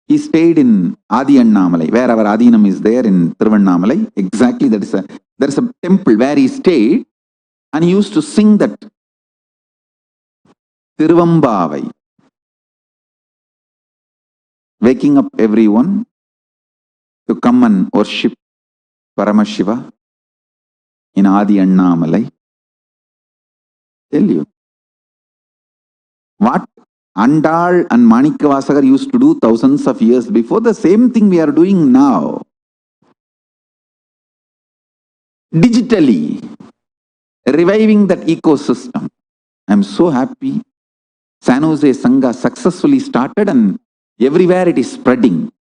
He stayed in Adi Annamalai, wherever Adinam is there in Thiruvannamalai. Exactly, there is a temple where he stayed, and he used to sing that Tiruvambavai, waking up everyone to come and worship Paramashiva in Adi Annamalai. Tell you, what Andal and Manikavasagar used to do thousands of years before, the same thing we are doing now. Digitally, reviving that ecosystem. I'm so happy. San Jose Sangha successfully started and everywhere it is spreading.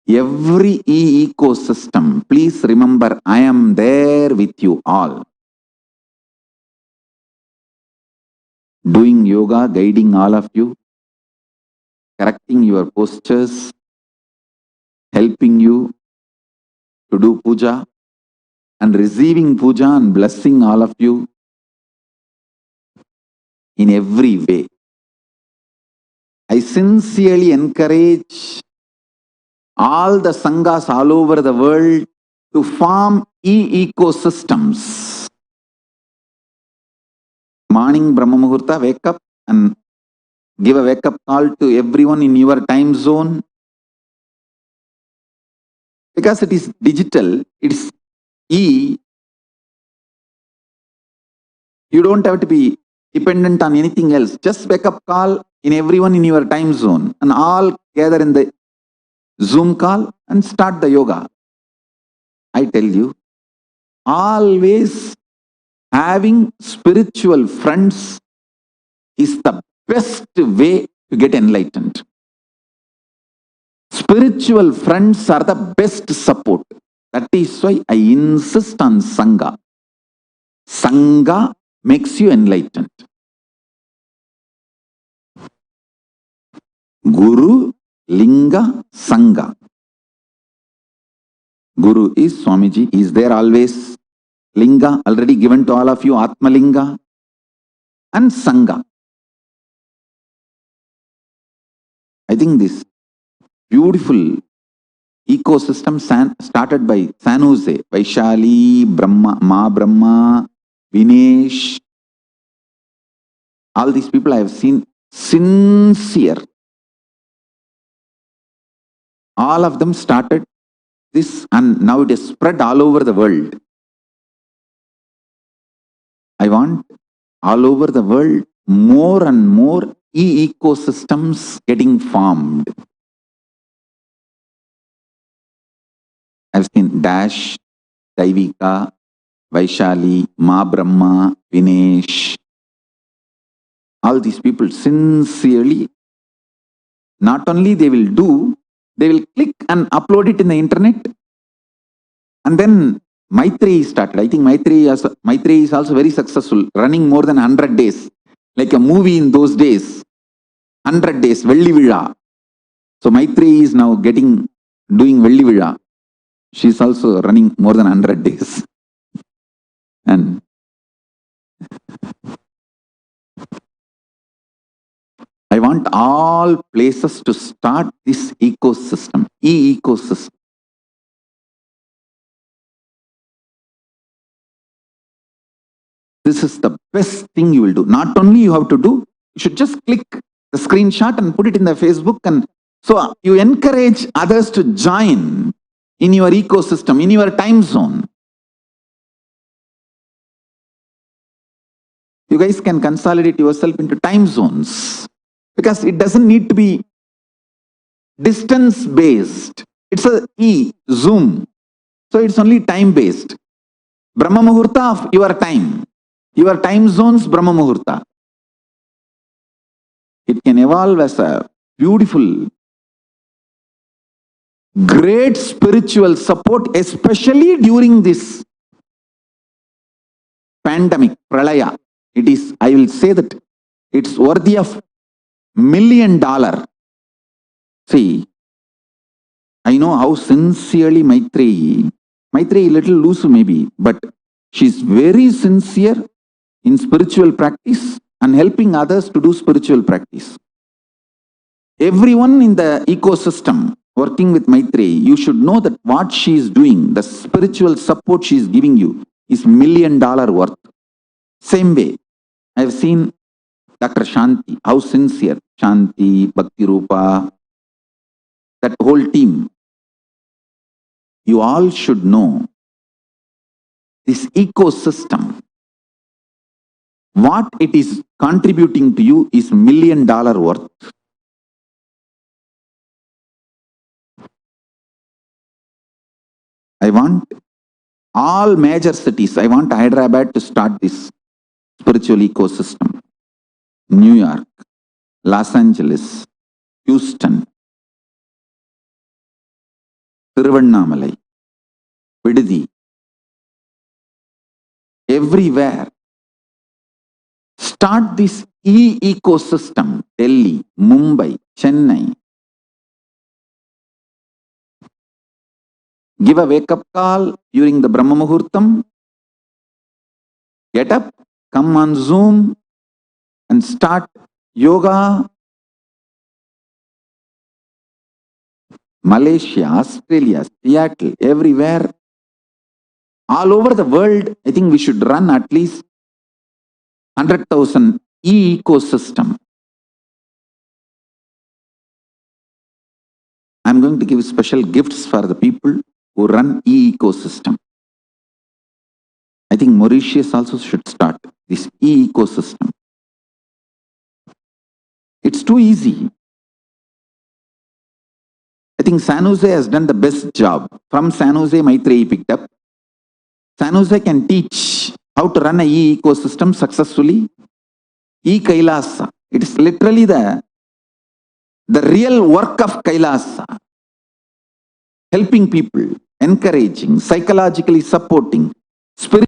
Every ecosystem, please remember, I am there with you all. Doing yoga, guiding all of you, correcting your postures, helping you to do puja, and receiving puja and blessing all of you in every way. I sincerely encourage all the sanghas all over the world to form ecosystems. Morning Brahma Muhurta, wake up and give a wake up call to everyone in your time zone. Because it is digital, it's you don't have to be dependent on anything else. Just wake up call in everyone in your time zone and all gather in the Zoom call and start the yoga. I tell you, always having spiritual friends is the best way to get enlightened. Spiritual friends are the best support. That is why I insist on Sangha. Sangha makes you enlightened. Guru, Linga, Sangha. Guru is Swamiji, he is there always. Linga, already given to all of you, Atma Linga. And Sangha. I think this beautiful ecosystem started by San Jose, Vaishali, Brahma, Ma Brahma, Vinesh. All these people I have seen sincere. All of them started this and now it is spread all over the world. I want all over the world more and more ecosystems getting formed. I've seen Dash, Daivika, Vaishali, Ma Brahma, Vinesh. All these people sincerely, not only they will do, they will click and upload it in the internet. And then Maitri started. I think Maitri is also very successful, running more than 100 days. Like a movie in those days. 100 days, Velli Villa. So Maitri is now doing Velli Villa. She is also running more than 100 days. And I want all places to start this ecosystem, ecosystem. This is the best thing you will do. Not only you have to do, you should just click the screenshot and put it in the Facebook. And so you encourage others to join in your ecosystem, in your time zone. You guys can consolidate yourself into time zones because it doesn't need to be distance based. It's a Zoom. So it's only time based. Brahma Muhurta of your time. Your time zones, Brahma Muhurta. It can evolve as a beautiful, great spiritual support, especially during this pandemic, Pralaya. It is, I will say that it's worthy of $1 million. See, I know how sincerely Maitri little loose maybe, but she's very sincere in spiritual practice and helping others to do spiritual practice. Everyone in the ecosystem working with Maitri, you should know that what she is doing, the spiritual support she is giving you is $1 million worth. Same way, I have seen Dr. Shanti, how sincere, Shanti, Bhakti Rupa, that whole team. You all should know this ecosystem, what it is contributing to you is $1 million worth. I want all major cities, I want Hyderabad to start this spiritual ecosystem. New York, Los Angeles, Houston, Tiruvannamalai, Vididi, everywhere. Start this ecosystem. Delhi, Mumbai, Chennai. Give a wake-up call during the Brahma Muhurtam. Get up, come on Zoom and start yoga. Malaysia, Australia, Seattle, everywhere. All over the world, I think we should run at least 100,000 ecosystem. I'm going to give special gifts for the people who run ecosystem. I think Mauritius also should start this ecosystem. It's too easy. I think San Jose has done the best job. From San Jose, Maitreyi picked up. San Jose can teach how to run a ecosystem successfully. Kailasa. It is literally the real work of Kailasa. Helping people, encouraging, psychologically supporting, spiritually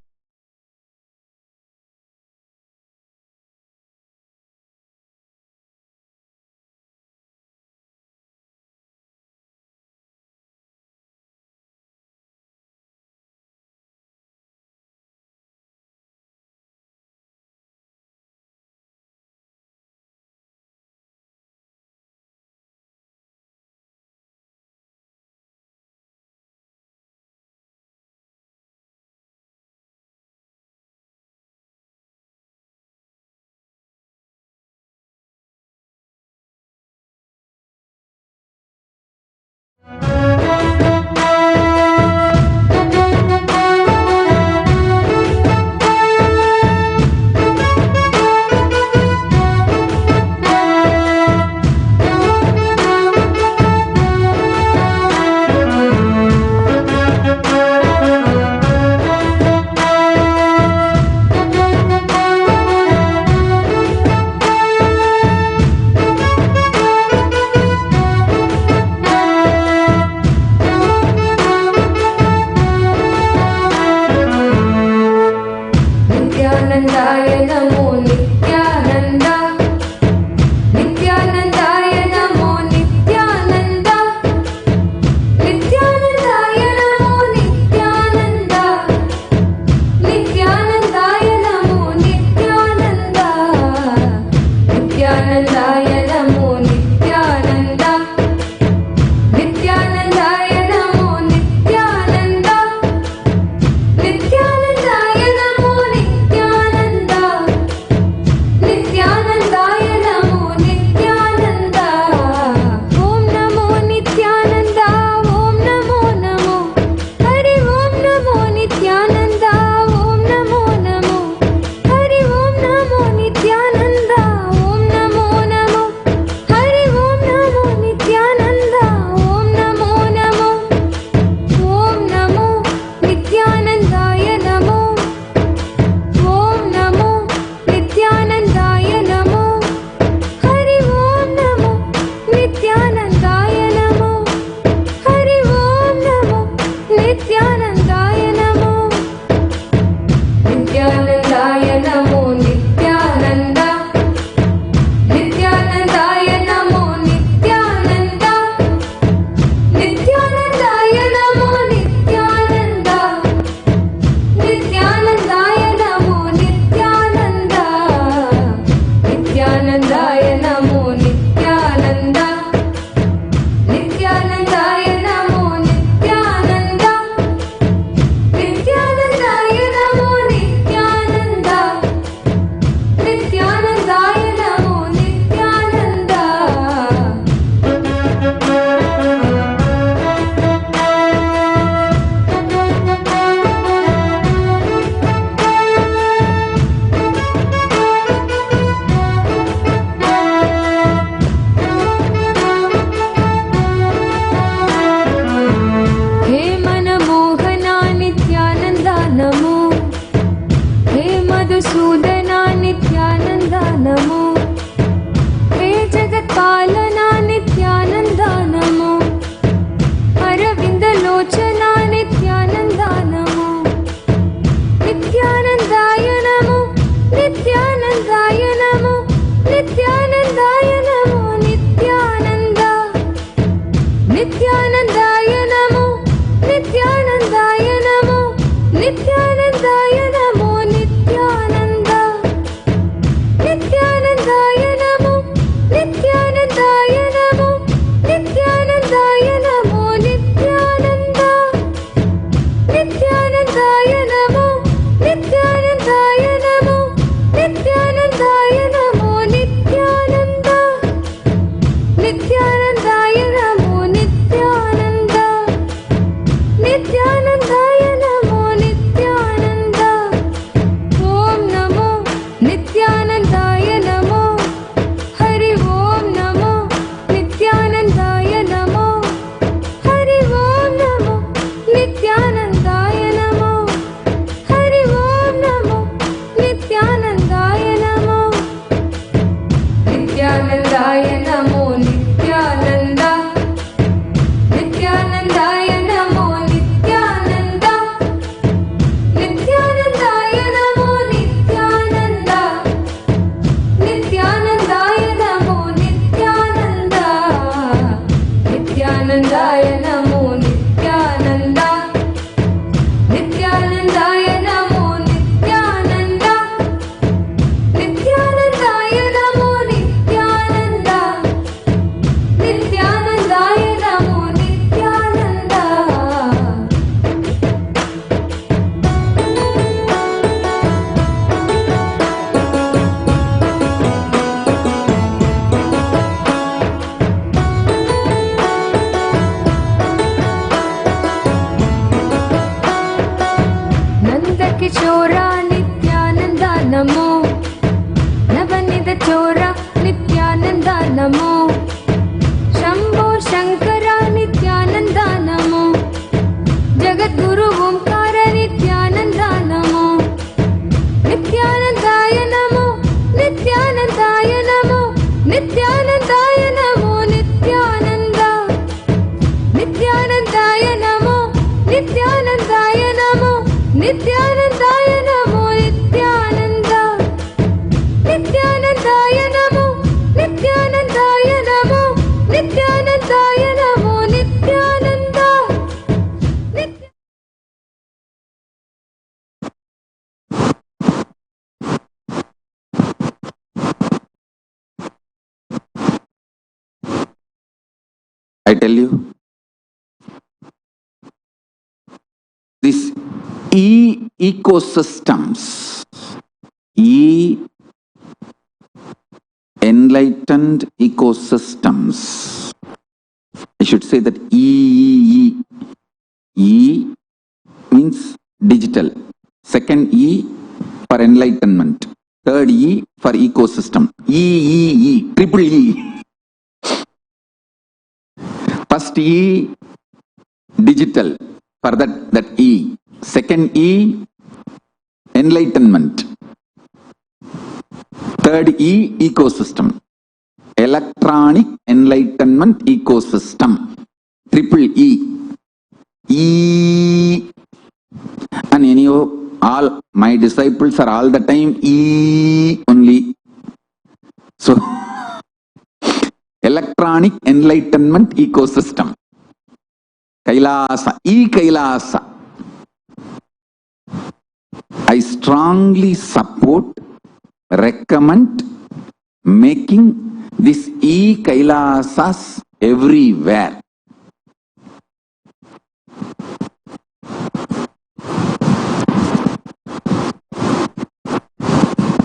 Nithyanandaya Namo Nithyananda. Nithyanandaya Namo Nithyanandaya Namo Nithyanandaya Namo Nithyananda. Nithyanandaya Namo Nithyanandaya Namo Nithyanandaya Namo Nithyananda. Nithyanandaya Namo Nithyananda. Nithyanandaya Namo Nithyananda. Om Namo Nithyanandaya Namo. Hari Om Namo Nithyanandaya Namo. Hari Om Namo Nithyanandaya Namo. Hari Om Namo Nithyanandaya Namo. Nithyanandaya Namo Nithyananda. Nithyanandaya Namo Nithyananda. Nithyanandaya Namo Nithyananda. Nithyanandaya Namo Nithyananda. Nithyanandaya Namo Nithyananda. Nithyanandaya Namo Nithyananda. Nithyanandaya Namo Nithyananda. Nithyanandaya Namo Nithyananda. Nanda Kishora Nithyananda Namo. Navanida Chora Nithyananda Namo. Shambho Shankara Nithyananda Namo. Jagadguru Omkara Nithyananda Namo. Nithyanandaya Namo Nithyanandaya Namo Nithyanandaya Namo Nithyananda. Nithyanandaya Namo Nithyanandaya Namo Nithyanandaya Namo Nithyananda. Nithyanandaya Namo Nithyanandaya Namo Nithyanandaya Namo Nithyananda. I tell you, this ecosystems, enlightened ecosystems. I should say that E means digital. Second E for enlightenment. Third E for ecosystem. Triple E. First E, digital, for that E. Second E, enlightenment. Third E, ecosystem. Electronic enlightenment ecosystem. Triple E. And all my disciples are all the time E only. So, electronic enlightenment ecosystem. Kailasa, Kailasa. I strongly support, recommend making this Kailasas everywhere.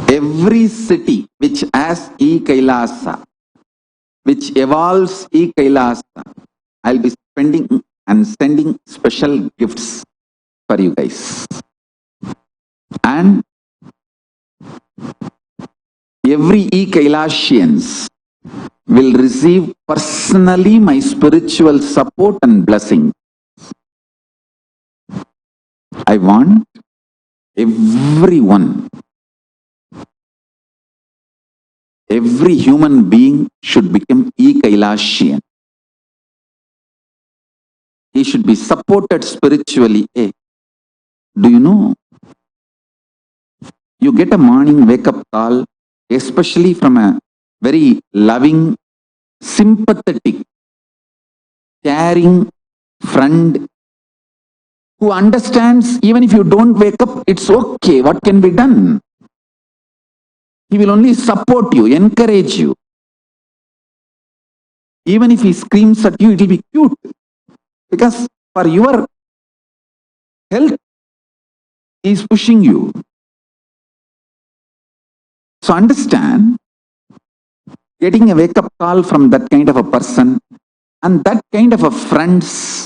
Every city which has Kailasa, which evolves Kailasa, I'll be spending and sending special gifts for you guys. And every Kailasians will receive personally my spiritual support and blessing. I want everyone, every human being should become Kailasian. He should be supported spiritually. Do you know? You get a morning wake-up call, especially from a very loving, sympathetic, caring friend who understands even if you don't wake up, it's okay, what can be done? He will only support you, encourage you. Even if he screams at you, it will be cute. Because for your health, he is pushing you. So understand, getting a wake-up call from that kind of a person and that kind of a friends,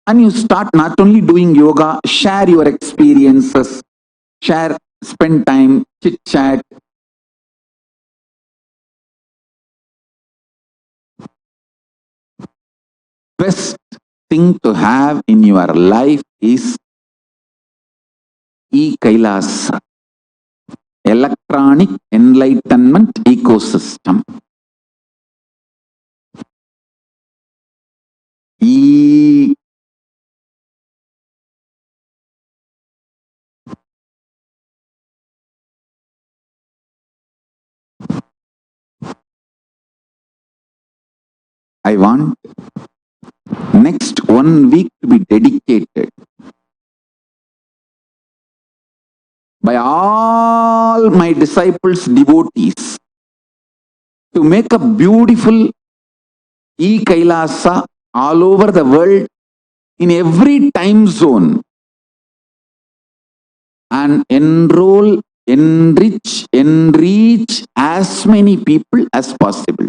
and you start not only doing yoga, share your experiences, spend time, chit-chat. Best thing to have in your life is Kailasa, electronic enlightenment ecosystem. I want next 1 week to be dedicated by all my disciples, devotees, to make a beautiful Kailasa all over the world in every time zone, and enroll, enrich as many people as possible.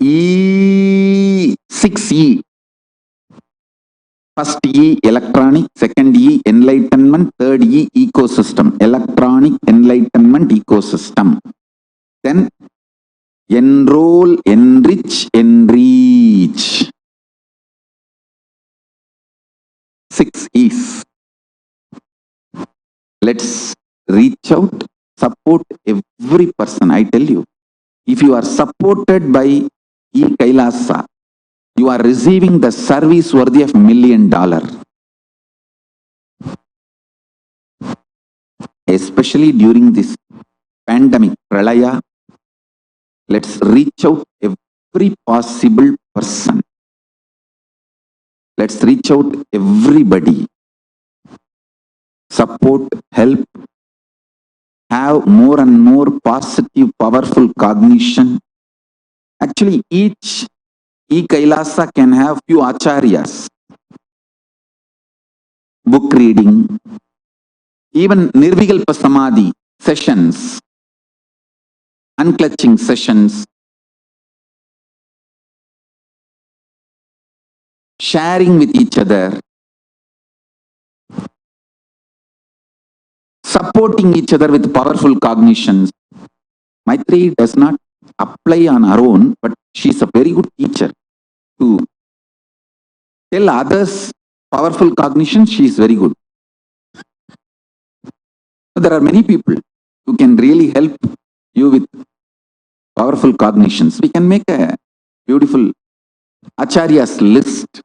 E 6E. First E, electronic. Second E, enlightenment. Third E, ecosystem. Electronic enlightenment ecosystem. Then enroll, enrich, enrich. 6 E's. Let's reach out, support every person. I tell you, if you are supported by Kailasa, you are receiving the service worthy of $1 million. Especially during this pandemic, Pralaya, let's reach out every possible person. Let's reach out everybody. Support, help, have more and more positive, powerful cognition. Actually, each Kailasa can have few acharyas, book reading, even Nirvikalpa Samadhi sessions, unclutching sessions, sharing with each other, supporting each other with powerful cognitions. Maitri does not apply on her own, but she is a very good teacher. To tell others powerful cognition, she is very good. There are many people who can really help you with powerful cognitions. We can make a beautiful Acharya's list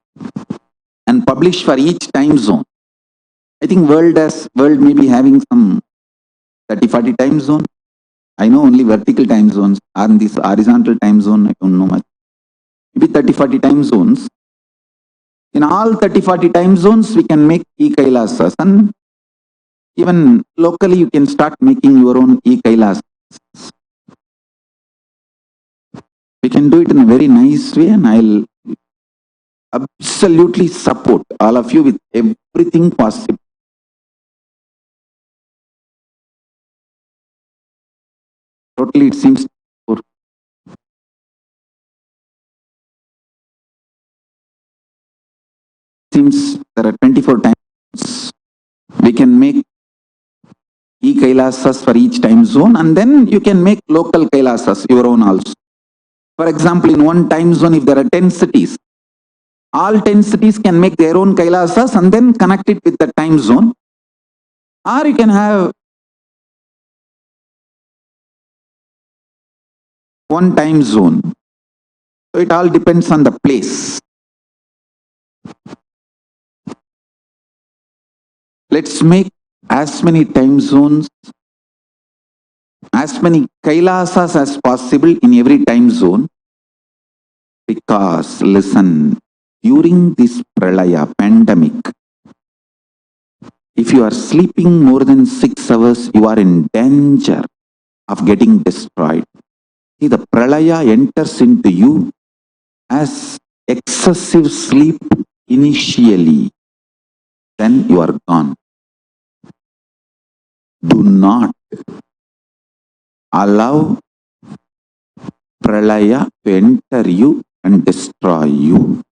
and publish for each time zone. I think world may be having some 30-40 time zone. I know only vertical time zones. On this horizontal time zone, I don't know much. Maybe 30-40 time zones. In all 30-40 time zones, we can make Kailasas, and even locally you can start making your own Kailasas. We can do it in a very nice way, and I'll absolutely support all of you with everything possible. Totally, it seems there are 24 times we can make Kailasas for each time zone, and then you can make local Kailasas your own also. For example, in one time zone, if there are 10 cities, all 10 cities can make their own Kailasas and then connect it with the time zone. Or you can have one time zone. So it all depends on the place. Let's make as many time zones, as many Kailasas as possible in every time zone. Because, listen, during this Pralaya pandemic, if you are sleeping more than 6 hours, you are in danger of getting destroyed. See, the Pralaya enters into you as excessive sleep initially, then you are gone. Do not allow Pralaya to enter you and destroy you.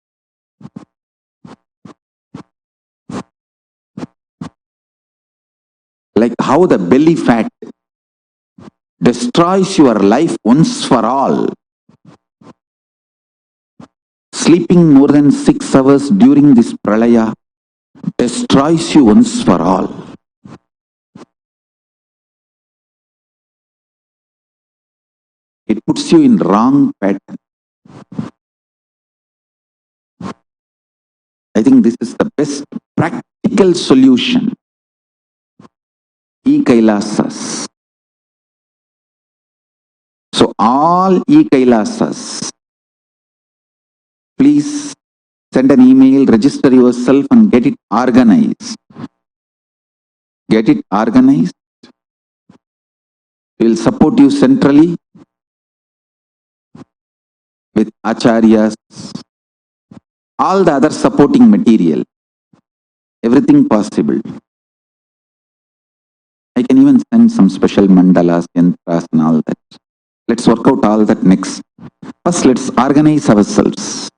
Like how the belly fat destroys your life once for all. Sleeping more than 6 hours during this Pralaya destroys you once for all. It puts you in wrong pattern. I think this is the best practical solution. E-Kailasas. So all E-Kailasas, please send an email, register yourself and get it organized. Get it organized. We will support you centrally with acharyas, all the other supporting material, everything possible. I can even send some special mandalas, yantras and all that. Let's work out all that next. First, let's organize ourselves.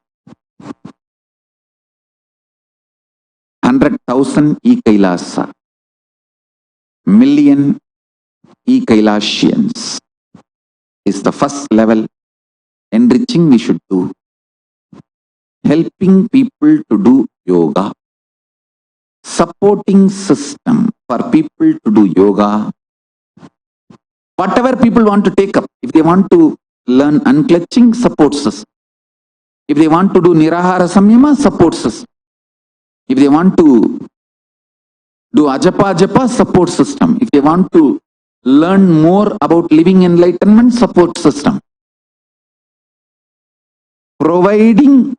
100,000 E-Kailasa, million E-Kailasians is the first level. Enriching we should do. Helping people to do yoga. Supporting system for people to do yoga. Whatever people want to take up. If they want to learn unclutching, support system. If they want to do Nirahara Samyama, support system. If they want to do Ajapa Japa, support system. If they want to learn more about living enlightenment, support system. Providing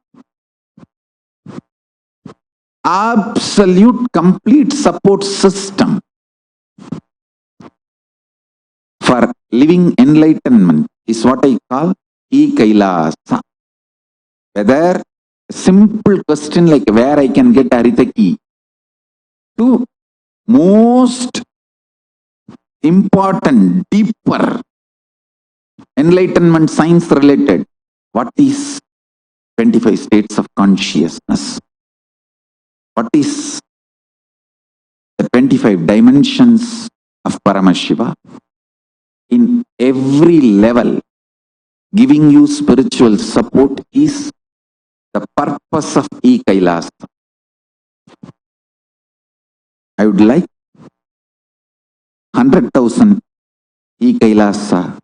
absolute complete support system for living enlightenment is what I call E-Kailasa. Whether a simple question like where I can get Aritaki to most important, deeper enlightenment science related. What is 25 states of consciousness? What is the 25 dimensions of Paramashiva? In every level, giving you spiritual support is the purpose of E-Kailasa. I would like 100,000 E-Kailasa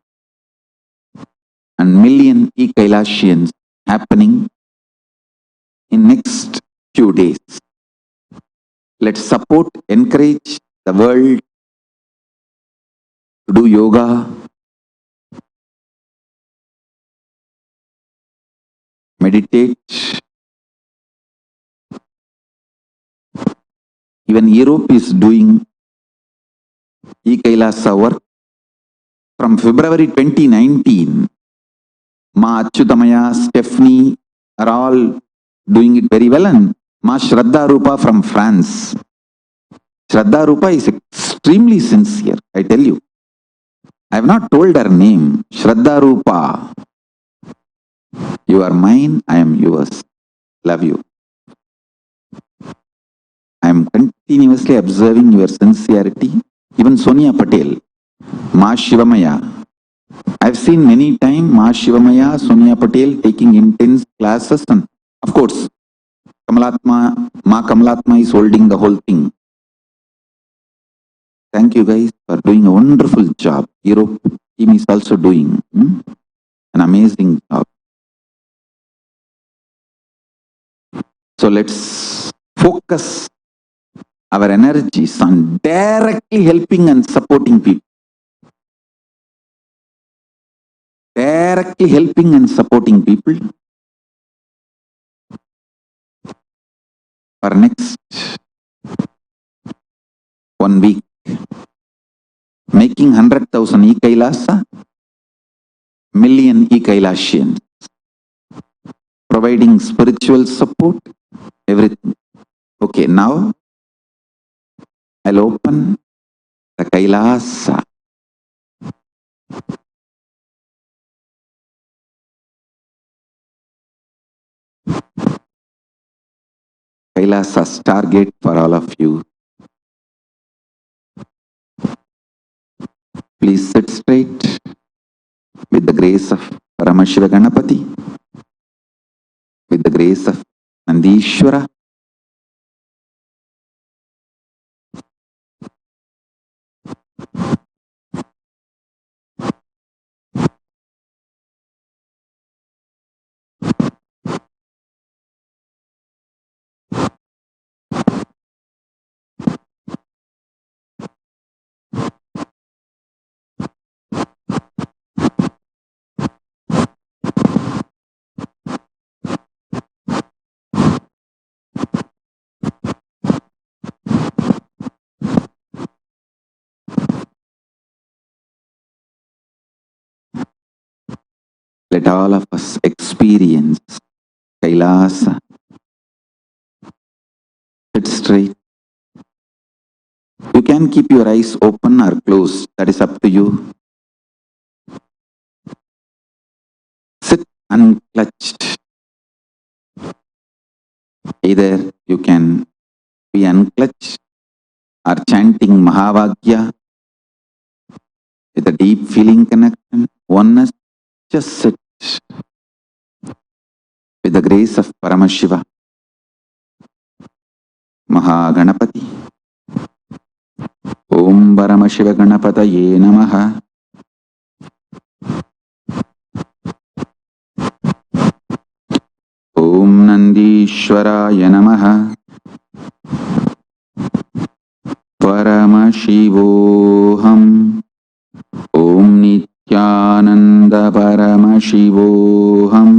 and million E-Kailasians happening in next few days. Let's support, encourage the world to do yoga, meditate. Even Europe is doing E-Kailasa work. From February 2019, Ma Achyutamaya, Stephanie are all doing it very well, and Ma Shraddha Rupa from France. Shraddha Rupa is extremely sincere, I tell you. I have not told her name. Shraddha Rupa. You are mine, I am yours. Love you. I am continuously observing your sincerity. Even Sonia Patel, Ma Shivamaya. I've seen many times Ma Shivamaya, Sonia Patel taking intense classes, and of course, Kamalatma, Ma Kamalatma is holding the whole thing. Thank you guys for doing a wonderful job. Europe team is also doing an amazing job. So let's focus our energies on directly helping and supporting people. Directly helping and supporting people for next 1 week. Making 100,000 e-Kailasa, million e-Kailasians. Providing spiritual support, everything. Okay, now I'll open the Kailasa. Kailasa's target for all of you. Please sit straight with the grace of Paramashiva Ganapati, with the grace of Nandishwara. Let all of us experience Kailasa. Sit straight. You can keep your eyes open or closed. That is up to you. Sit unclutched. Either you can be unclutched or chanting Mahavagya with a deep feeling connection, oneness. Just sit with the grace of Paramashiva, Mahaganapati. Om Paramashiva Ganapataye Namaha. Om Nandishwaraya Namaha. Paramashivoham. Om Nithyananda Paramashivoham.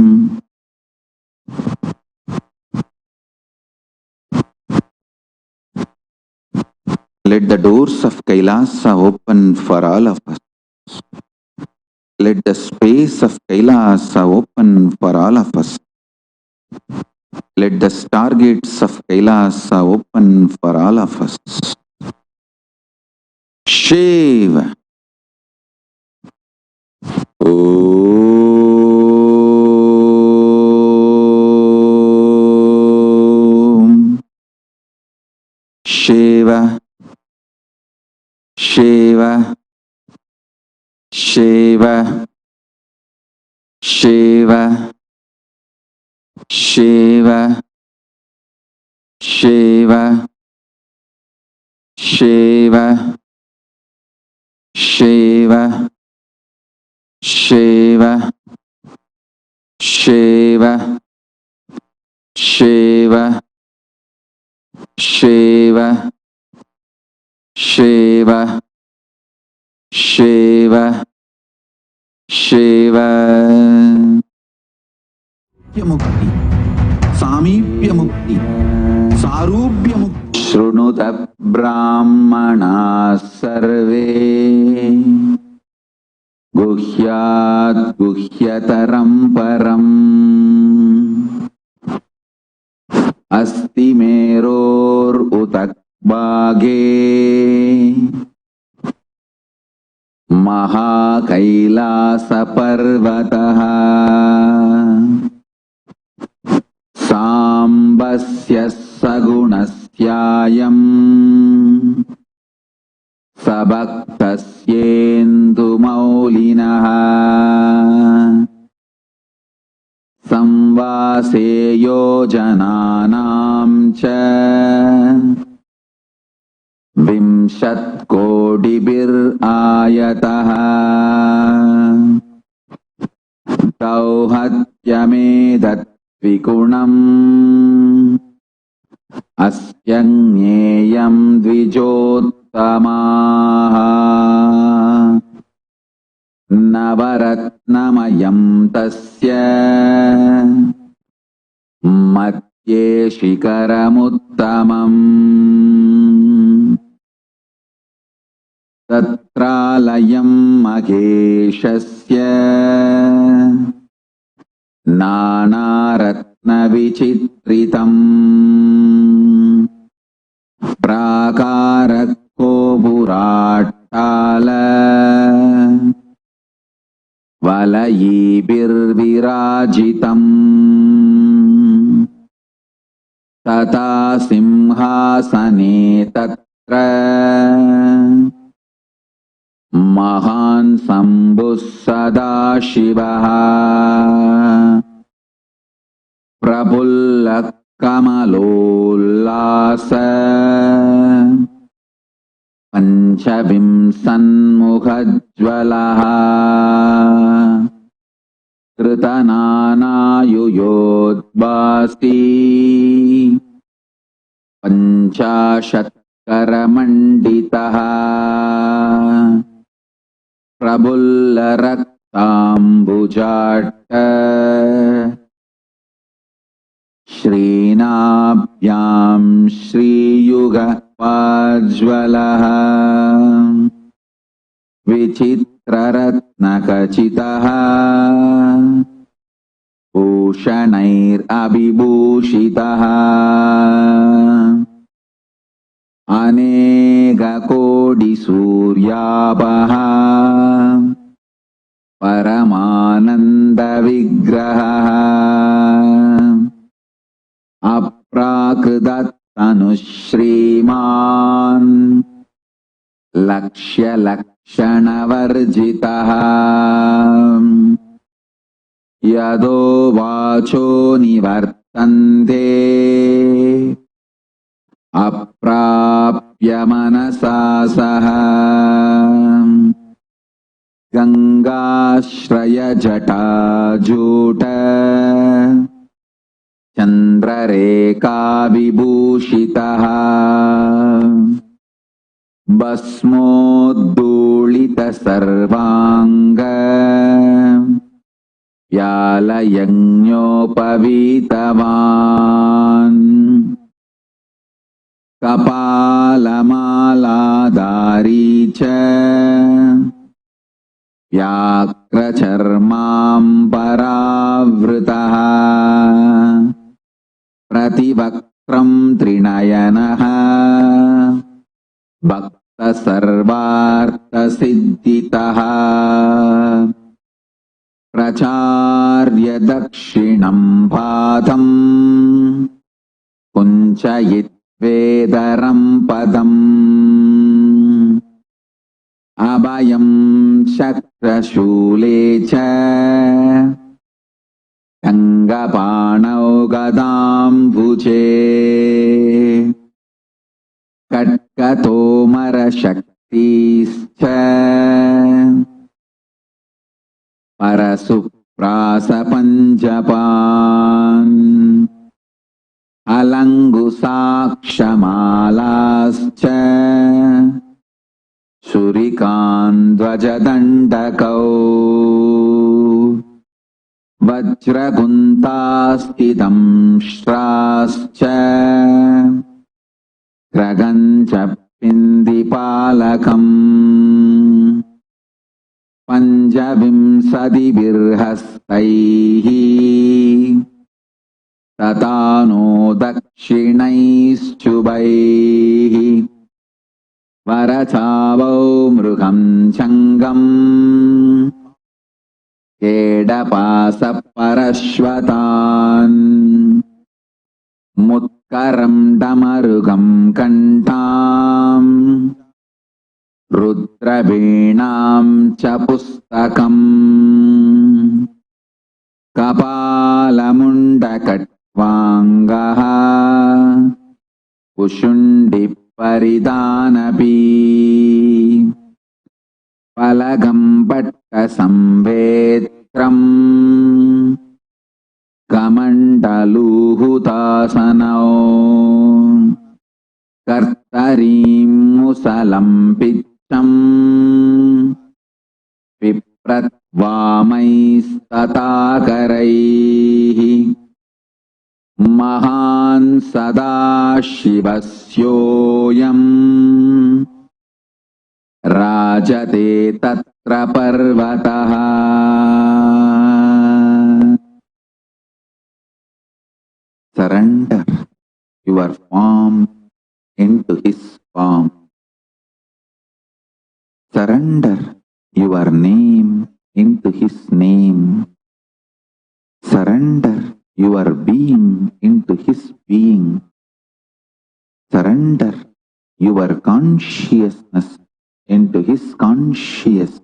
Let the doors of Kailasa open for all of us. Let the space of Kailasa open for all of us. Let the stargates of Kailasa open for all of us. Shiva. Om. Shiva. Shiva. Shiva. Shiva. Shiva. Shiva. Shiva. Shiva. Shiva. Shiva. Shiva. Shiva. Shiva. Shiva. Shiva. Mukti. Samipya Mukti. Sarupya Mukti. Shrunuta Brahmana Sarve. Guhyat Guhyataram Param. Asti Meror Utak Bhage. Maha Kailasa Parvataha. Sambasya Sagunasyayam. Sabaktasyendu Maulinaha. Samvaseyo Jananam cha. Vimshat Kodibir Ayataha. Tauhatyamedat Vikunam. Asya यज्ञेयं द्विजोत्तमाः नवरत्नमयं तस्य मध्ये शिखरमुत्तमम् तत्रालयं महेशस्य नानारत्नविचित्रितम् प्राकारकोपुराट्टाल वलयीभिर्विराजितम् तथा सिंहासने तत्र महान् शम्भुः सदाशिवः प्रफुल्लः कमलोल्लास पञ्चविंशन्मुखज्ज्वलः कृतनानायुयोद्भासी पञ्चाशत्करमण्डितः प्रफुल्लरक्ताम्बुजाट्ट श्रीनाभ्यां श्रीयुगपाज्ज्वलः विचित्ररत्नखचितः भूषणैरभिभूषितः अनेककोटिसूर्याभः परमानन्दविग्रहः अप्राकृततनुश्रीमान् लक्ष्यलक्षणवर्जितः यदो वाचो निवर्तन्ते अप्राप्य मनसा सह गङ्गाश्रयजटाजूट चन्द्ररेखाविभूषितः भस्मोद्धूलितसर्वाङ्ग व्यालयज्ञोपवीतवान् कपालमालाधारी च व्याघ्रचर्माम्बरावृतः प्रतिवक्त्रं त्रिनयनः भक्तसर्वार्थसिद्धितः प्रचार्य दक्षिणं पादम् कुञ्चयित्वेदरं पदम् अभयं शक्रशूले च गङ्गपाणौ गदाम्बुजे कट्कतोमरशक्तिश्च परशुप्रासपञ्जपान् अलङ्गुसाक्षमालाश्च छुरिकान्द्वजदण्डकौ वज्रकुन्तास्तिदंष्ट्राश्च क्रगञ्चपिन्दिपालकम् पञ्चविंशतिभिर्हस्तैः ततानो दक्षिणैश्चुभैः वरचावौ मृगं चङ्गम् केडपासपरश्वतान् मुत्करं डमरुगं कण्ठाम् रुद्रवीणां च पुस्तकम् कपालमुण्डकट्वाङ्गः कुशुण्डिपरिधानपि फलगं पट्टसंवेत्रम् कमण्डलूहुतासनौ कमलं पिच्छं पिप्रत्वामैस्तताकरैः महान् सदाशिवस्योऽयम् राजते तत्र पर्वतः। Surrender your form into his form. Surrender your name into his name. Surrender your being into his being. Surrender your consciousness into his consciousness.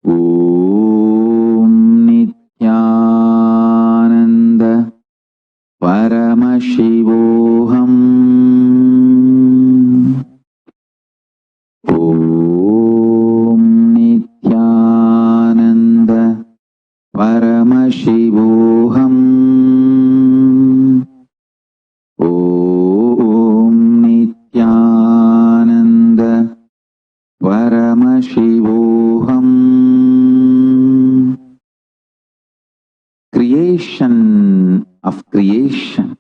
Om Nithyananda Paramashivoham. Om Nithyananda Paramashivoham. Om Nithyananda Paramashivoham. Creation of creation,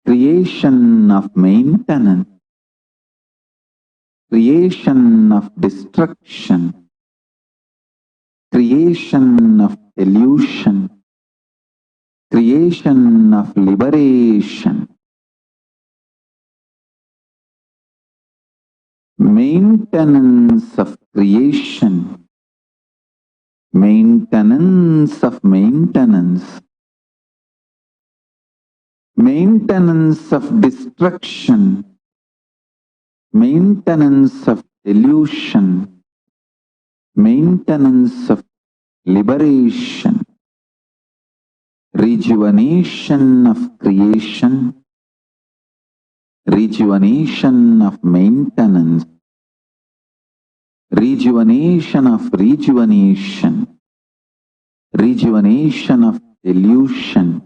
creation of maintenance, creation of destruction, creation of delusion, creation of liberation, maintenance of creation, maintenance of maintenance, maintenance of destruction, maintenance of delusion, maintenance of liberation, rejuvenation of creation, rejuvenation of maintenance, rejuvenation of rejuvenation, rejuvenation of delusion,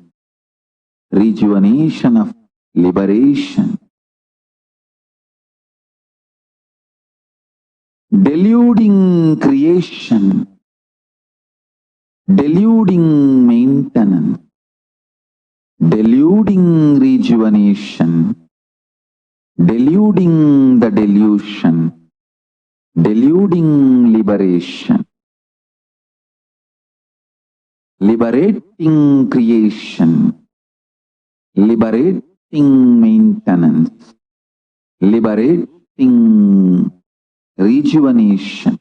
rejuvenation of liberation. Deluding creation, deluding maintenance, deluding rejuvenation, deluding the delusion, deluding liberation, liberating creation, liberating maintenance, liberating rejuvenation,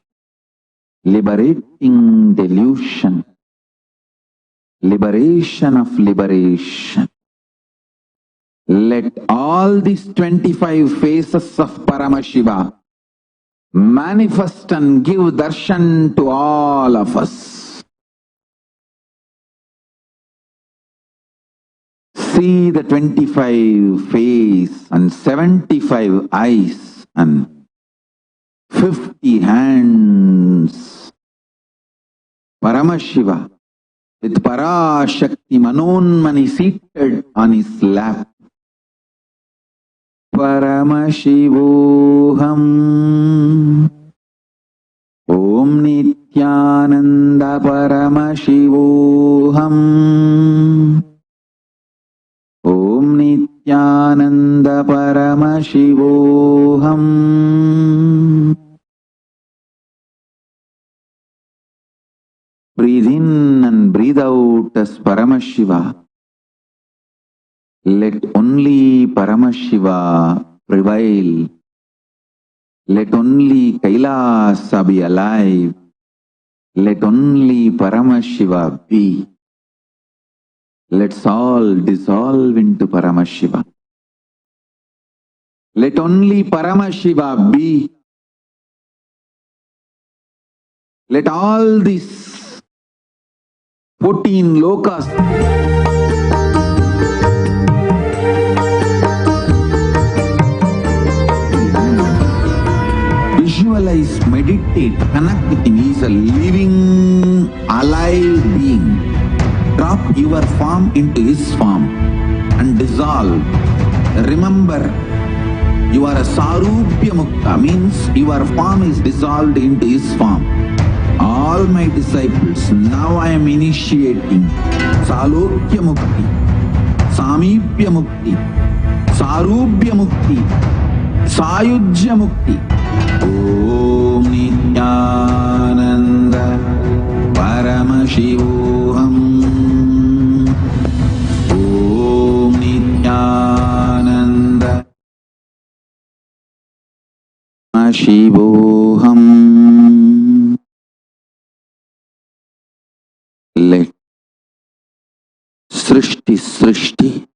liberating delusion, liberation of liberation. Let all these 25 faces of Paramashiva manifest and give darshan to all of us. See the 25 face and 75 eyes and 50 hands. Paramashiva with Parashakti Manonmani seated on his lap. Paramashivoham. Om Nithyananda Paramashivoham. Om Nithyananda Paramashivoham. Breathe in and breathe out as Paramashiva. Let only Paramashiva prevail. Let only Kailasa be alive. Let only Paramashiva be. Let's all dissolve into Paramashiva. Let only Paramashiva be. Let all these 14 lokas visualize, meditate, connect with him. He is a living, alive being. Drop your form into his form and dissolve. Remember, you are a Sarubhya Mukta, means your form is dissolved into his form. All my disciples, now I am initiating Salokya Mukti, Samipya Mukti, Sarubhya Mukti, Sayujya Mukti. Om Nithyananda Paramashivoham. Om Nithyananda Paramashivoham. Let Srishti Srishti,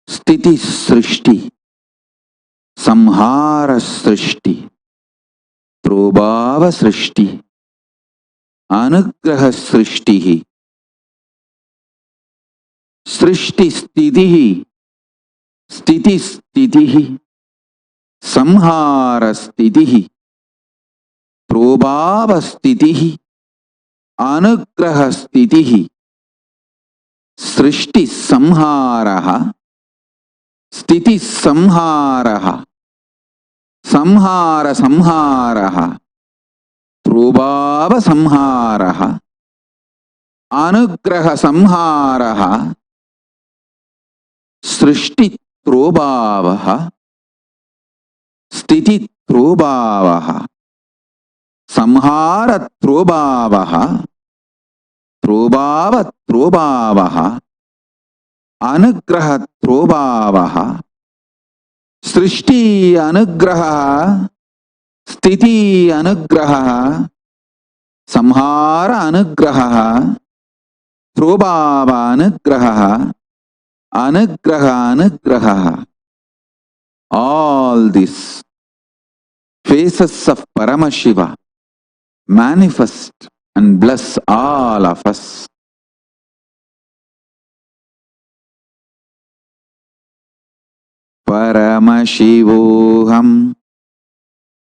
Sthiti Srishti, Samhara Srishti, Prabhava Srishti, Anugraha Srishti, Srishti Sthitihi, Sthiti Sthitihi, Samhara Sthitihi, Prabhava Sthitihi, Anugraha Sthitihi, Srishti Samharaha, Sthiti Samharaha, Samhara Samharaha, Prabhava Samharaha, Anugraha Samharaha, Srishti Prabhavaha, Sthiti Prabhavaha, Samhara Prabhavaha, Prabhava Prabhavaha, Anugraha Prabhavaha, Srishti Anugraha, Sthiti Anugraha, Samhara Anugraha, Prabhava Anugraha, Anugraha Anugraha. All these faces of Paramashiva manifest and bless all of us. Paramashivoham.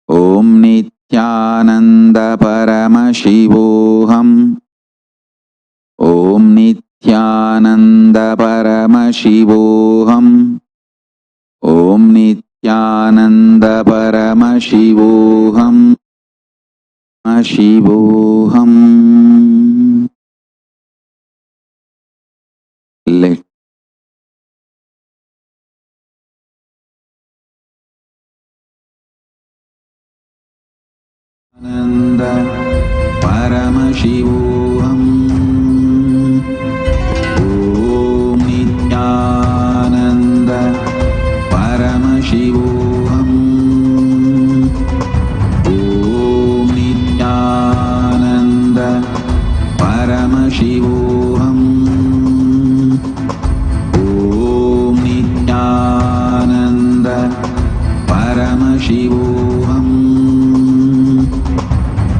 Om Nithyananda Paramashivoham. Om Nithyananda Paramashivoham. Om Nithyananda Paramashivoham. Paramashivoham. Let Nanda Paramashivoham. Om Nithyananda Paramashivoham. Om Nithyananda Paramashivoham. Om Nithyananda Paramashivoham.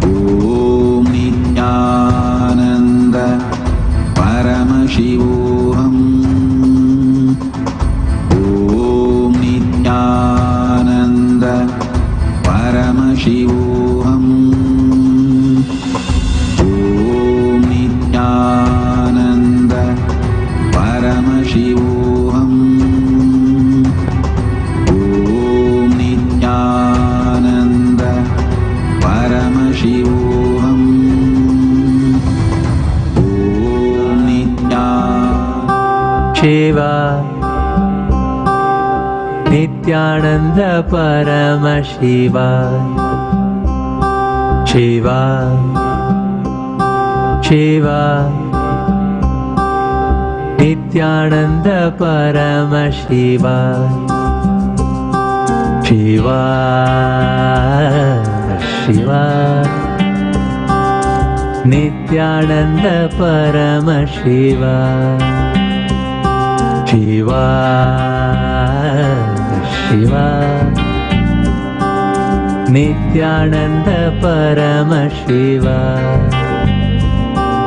Om Nithyananda Paramashivoham. Om Nithyananda Paramashivoham. Om Nithyananda Paramashivoham. Om Nithyananda Paramashivoham. Om Nithyananda Shiva Nithyananda Paramashiva. Shiva Shiva Nithyananda Paramashiva. Shiva Shiva Nithyananda Paramashiva. Shiva Shiva Nithyananda Paramashiva.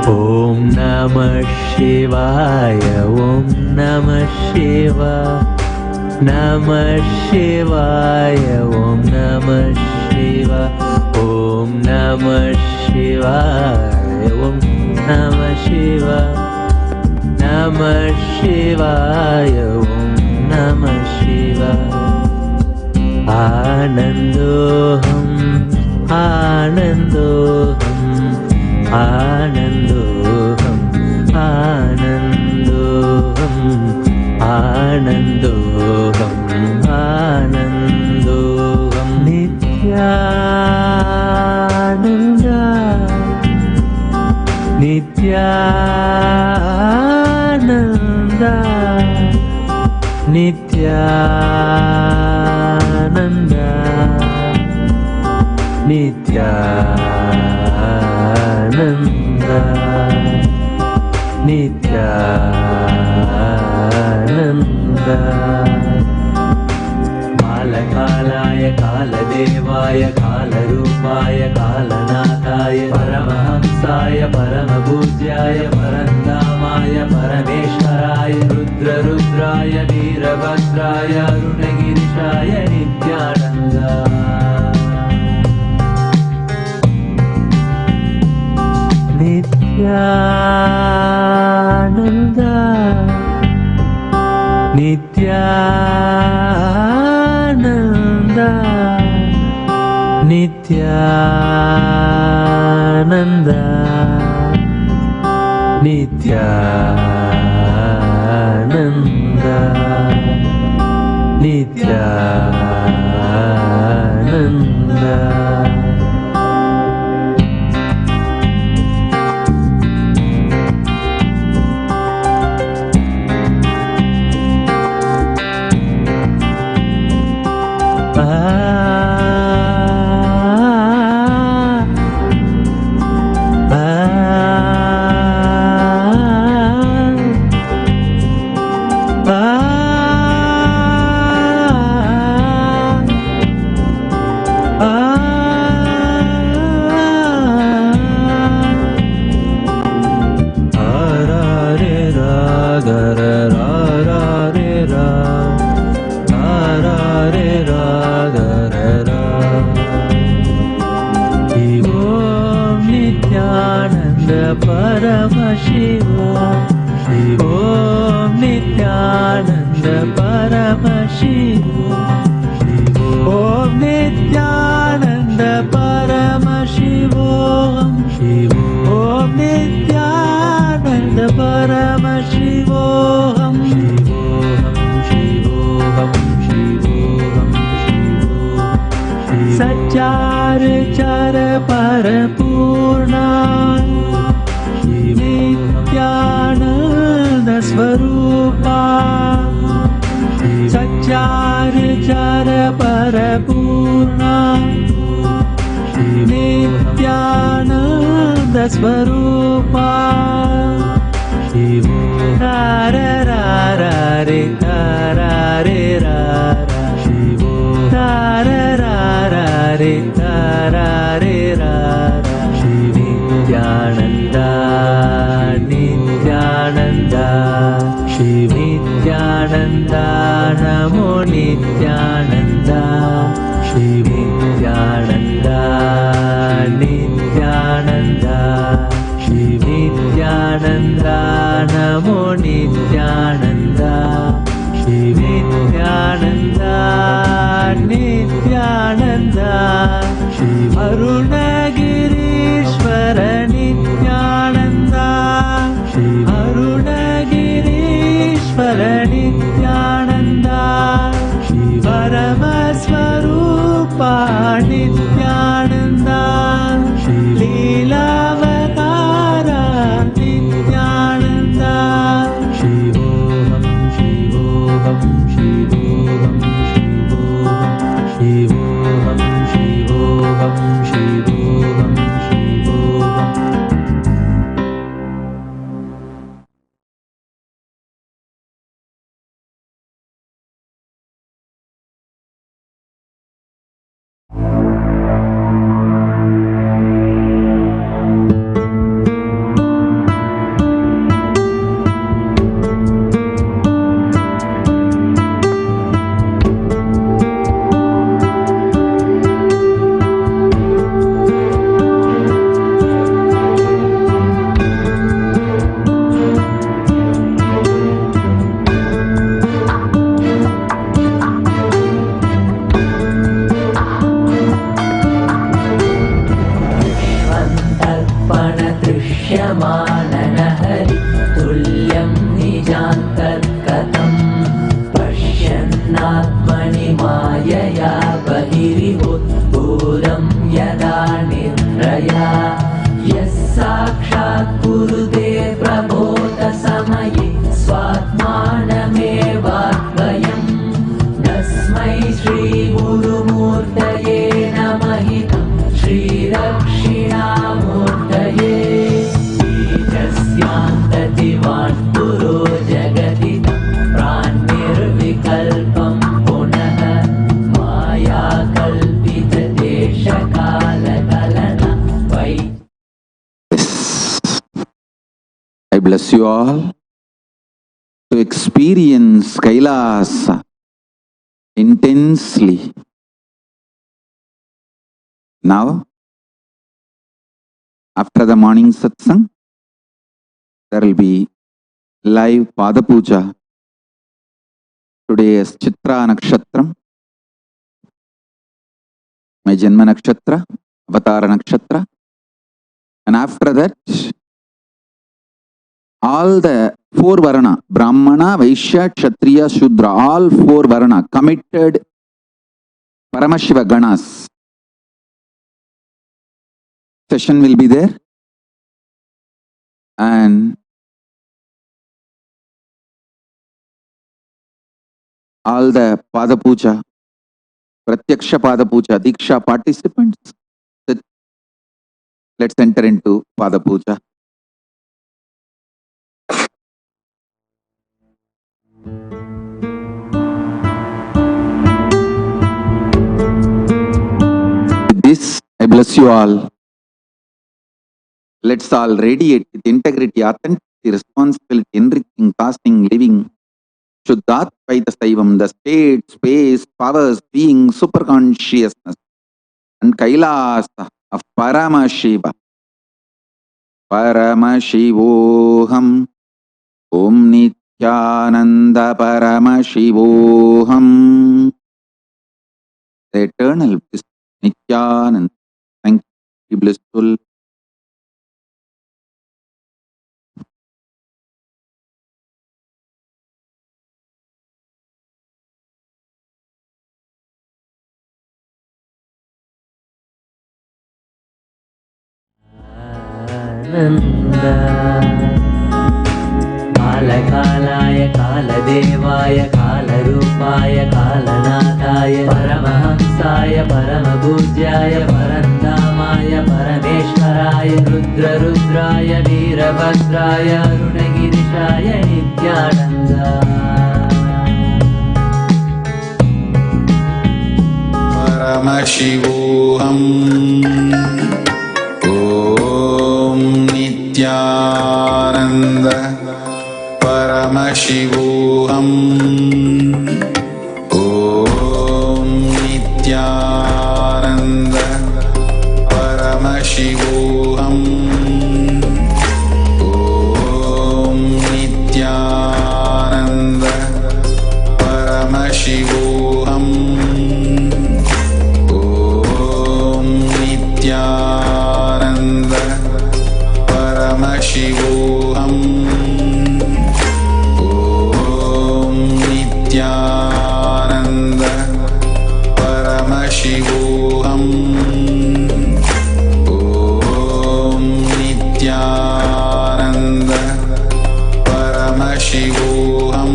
Om Namah Shivaya. Om Namah Shivaya. Namah Shivaya. Om Namah Shivaya. Om Namah Shivaya. Om Namah Shivaya. Namah Shivaya. Om नमः शिवाय। आनन्दोऽहम् आनन्दोऽहम् आनन्दोऽहम् आनन्दोऽहम् आनन्दोऽहम् आनन्दोऽहम् Nityanand Nityanand Nityanand Nityanand Nityanand. कालकालाय कालदेवाय कालरूपाय कालनाथाय परमहंसाय परमपूज्याय परन्दामाय परमेश्वराय रुद्ररुद्राय वीरभद्राय अरुणगिरिशाय Nityanand. Nityanand Nityanand Nityanand Nityanand Nityanand. Paramashivoham Om Nithyananda Paramashivoham Om Nithyananda Paramashivoham Om Nithyananda Paramashivoham Shivoham Shivoham Shivoham Satyar Chara Parapurna Nithyananda Swarupa Satyar Parapurna Nithyananda Swarupa Tara Rara Re Tara Re Rara Tara Rara Re Tara Re Rara Nithyananda Nithyananda Shiv Nithyananda Namo Nithyananda Shiv Nithyananda Nithyananda Shiv Nithyananda Namo Nithyananda Shiv Nithyananda Nithyananda Shiv Arunagirishwara Nithyananda Shiv Arunagirishwara Nithyananda Shiv Paramaswarupa Nithyananda Shiv Leelavatara Nithyananda Shivoham Shivoham Shivoham Shivoham Shivoham Shivoham Shivoham Shivoham गिरिवोद्भूतं यदा निद्रया यः साक्षात् कुरुते प्रबोधसमये स्वात्मानमेवाद्वयम् तस्मै श्रीगुरुमूर्तये नमः श्रीदक्षिणामूर्तये बीजस्यान्ततिवान् पुरो जगति प्राणिर्विकल्पं पुनः मायाकल्पितदेशकालकलना वै. I bless you all to experience Kailasa intensely. Now, after the morning satsang, there will be live Pada Puja. Today is Chitra Nakshatram, my Janma Nakshatra, Avatara Nakshatra. And after that, all the four Varana, Brahmana, Vaishya, Kshatriya, Shudra, all four Varana, committed Paramashiva Ganas. Session will be there. And all the Pada Puja, Pratyaksha Pada Puja, Diksha participants, let's enter into Pada Puja. With this, I bless you all. Let's all radiate with integrity, authenticity, responsibility, enriching, casting, living. Shuddhatvaita Saivam, the state, space, powers, being, superconsciousness, and Kailasa of Paramashiva. Paramashivoham, Om Nithyananda Paramashivoham. The eternal bliss, Nithyananda. Thank you, blissful. कालकालाय कालदेवाय कालरूपाय कालनाथाय परमहंसाय परमपूज्याय परन्धामाय परमेश्वराय रुद्ररुद्राय वीरभद्राय अरुणगिरिशाय नित्यानन्दाय Paramashivoham. Om Nithyananda Paramashivoham. Om Nithyananda Paramashivoham. Om Nithyananda Paramashivoham. Om Nithyananda Paramashivoham. Om Nithyananda Paramashivoham. Om Nithyananda Paramashivoham. Om Nithyananda Paramashivoham.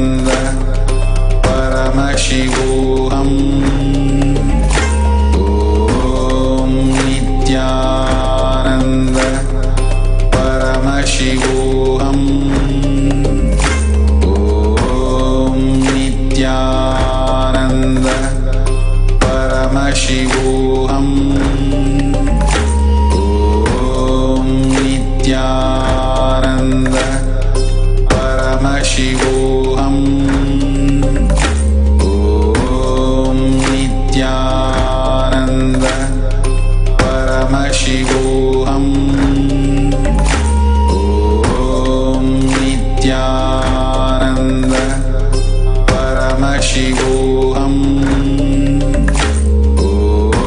Om Nithyananda Paramashivoham. Om Nithyananda Paramashivoham. Om Nithyananda Paramashivoham. Om Nithyananda Paramashivoham. Om Nithyananda Paramashivoham. Om Nithyananda Paramashivoham. Om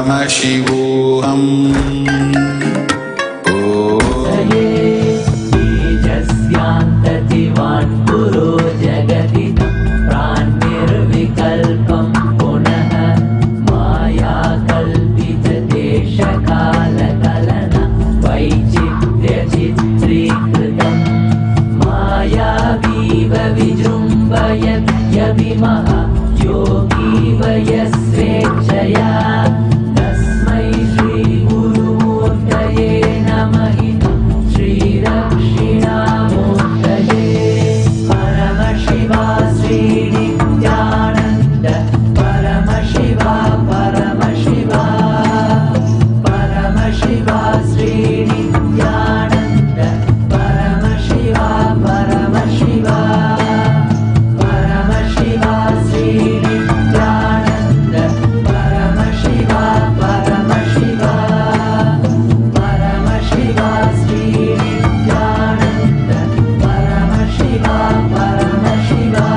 Paramashivoham. बीजस्यान्ततिवान् पुरो जगति प्राणिर्विकल्पं पुनः मायाकल्पितदेशकालकलन वैचित्र्यचित्रीकृतम् मायावीव विजृम्भयत्यभिमः योगीव यस्वेच्छया तस्मै श्रीगुरुमूर्तये नमः श्रीदक्षिणामूर्तये परमशिवा श्रीनित्यानन्द परमशिवा परमशिवा परमशिवा श्रीनित्यानन्द परमशिवा परमशिवा परमशिवा श्रीनित्यानन्द परमशिवा परमशिवा परमशिवा श्रीनित्यानन्द परमशिवा परमशिवा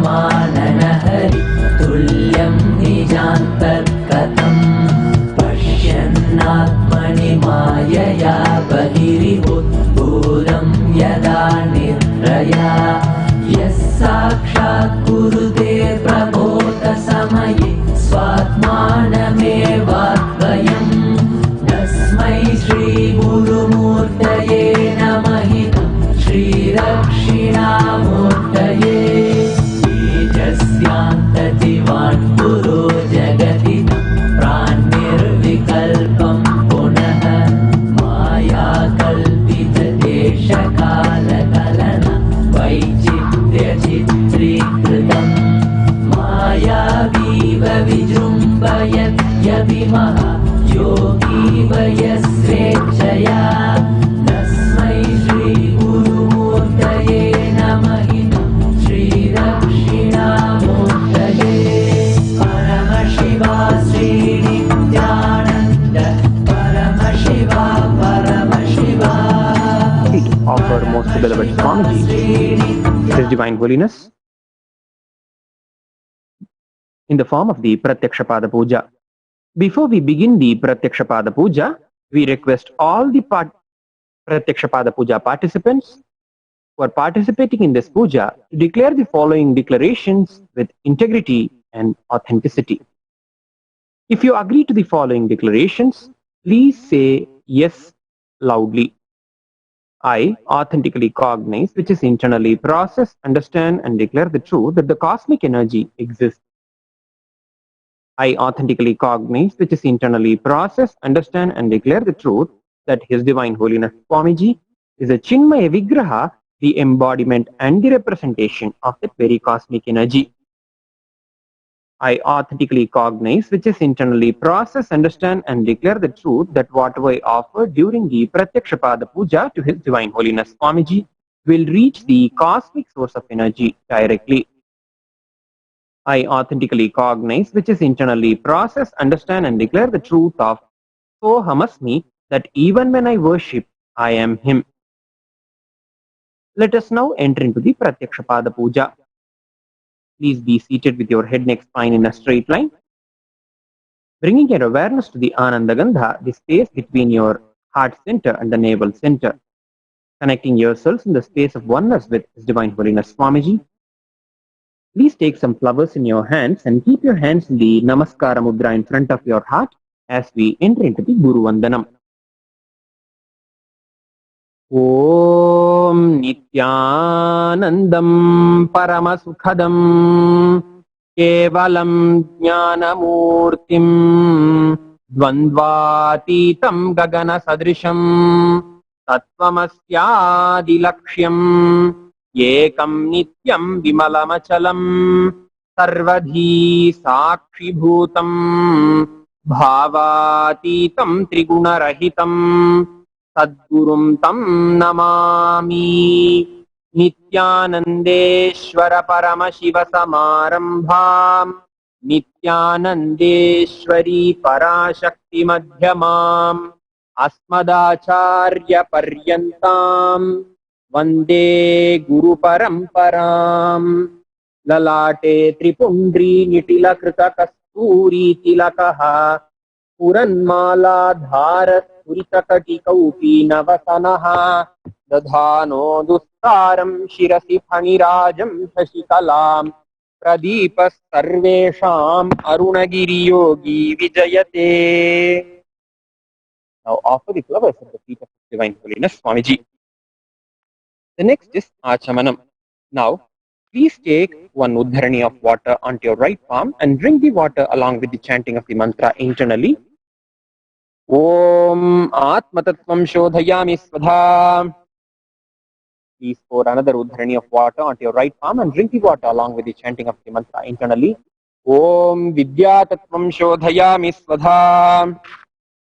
दृश्यमाननहरि तुल्यं निजान्तर्गतम् पश्यन्नात्मनि मायया बहिरिवुद्भूतं यदा निद्रया यः साक्षात् कुरुते प्रबोधसमये स्वात्मानमेवाद्वयम् तस्मै श्रीगुरुमूर्तये नमः श्रीदक्षिणामूर्तये बीजस्यान्ततिवान् पुरो जगति प्राणिर्विकल्पं पुनः मायाकल्पितदेशकालकलन वैचित्र्यचित्रीकृतम् मायावीव विजृम्भयत्यभिमः योगीव यस्वेच्छया तस्मै श्रीगुरुमूर्तये नमः श्रीदक्षिणामूर्तये Paramashiva Shri Nityananda Paramashiva Paramashiva Offer most beloved Swamiji, His Divine Holiness, in the form of the Pratyakshapada Puja. Before we begin the Pratyakshapada Puja, we request all the Pratyakshapada Puja participants who are participating in this puja to declare the following declarations with integrity and authenticity. If you agree to the following declarations, please say yes loudly. I authentically cognize, which is internally process, understand, and declare the truth that the cosmic energy exists. I authentically cognize, which is internally process, understand, and declare the truth that His Divine Holiness Swamiji is a Chinmaya Vigraha, the embodiment and the representation of that very cosmic energy. I authentically cognize, which is internally process, understand, and declare the truth that whatever I offer during the Pratyakshapada Puja to His Divine Holiness Swamiji will reach the cosmic source of energy directly. I authentically cognize, which is internally process, understand, and declare the truth of Sohamasmi, that even when I worship, I am Him. Let us now enter into the Pratyakshapada Puja. Please be seated with your head, neck, spine in a straight line. bringing your awareness to the Ananda Gandha, the space between your heart center and the navel center, connecting yourselves in the space of oneness with His Divine Holiness Swamiji. Please take some flowers in your hands and keep your hands in the Namaskara Mudra in front of your heart as we enter into the Guru Vandanam. ॐ नित्यानन्दं परमसुखदं केवलं ज्ञानमूर्तिं द्वन्द्वातीतं गगनसदृशं तत्त्वमस्यादिलक्ष्यम् एकं नित्यं विमलमचलं सर्वधी साक्षिभूतं भावातीतं त्रिगुणरहितं सद्गुरुं तं नमामि नित्यानन्देश्वर परमशिव समारम्भाम् नित्यानन्देश्वरी पराशक्ति मध्यमाम् अस्मदाचार्य पर्यन्ताम् वन्दे गुरुपरम्पराम् ललाटे त्रिपुण्ड्री निटिलकृतकस्तूरी तिलकः पुरन्मालाधारस्फुरितकटिकौपी नवसनः दधानो दुस्तारं शिरसि फणिराजं शशिकलाम् प्रदीपः सर्वेषाम् अरुणगिरियोगी विजयते. Now offer the flowers at the feet of His Divine Holiness Swamiji. The next is Achamanam. Now, please take one uddharani of water onto your right palm and drink the water along with the chanting of the mantra internally. Om Atmatattvam Shodhayami Svadha. Please pour another uddharani of water onto your right palm and drink the water along with the chanting of the mantra internally. Om Vidyatattvam Shodhayami Svadha.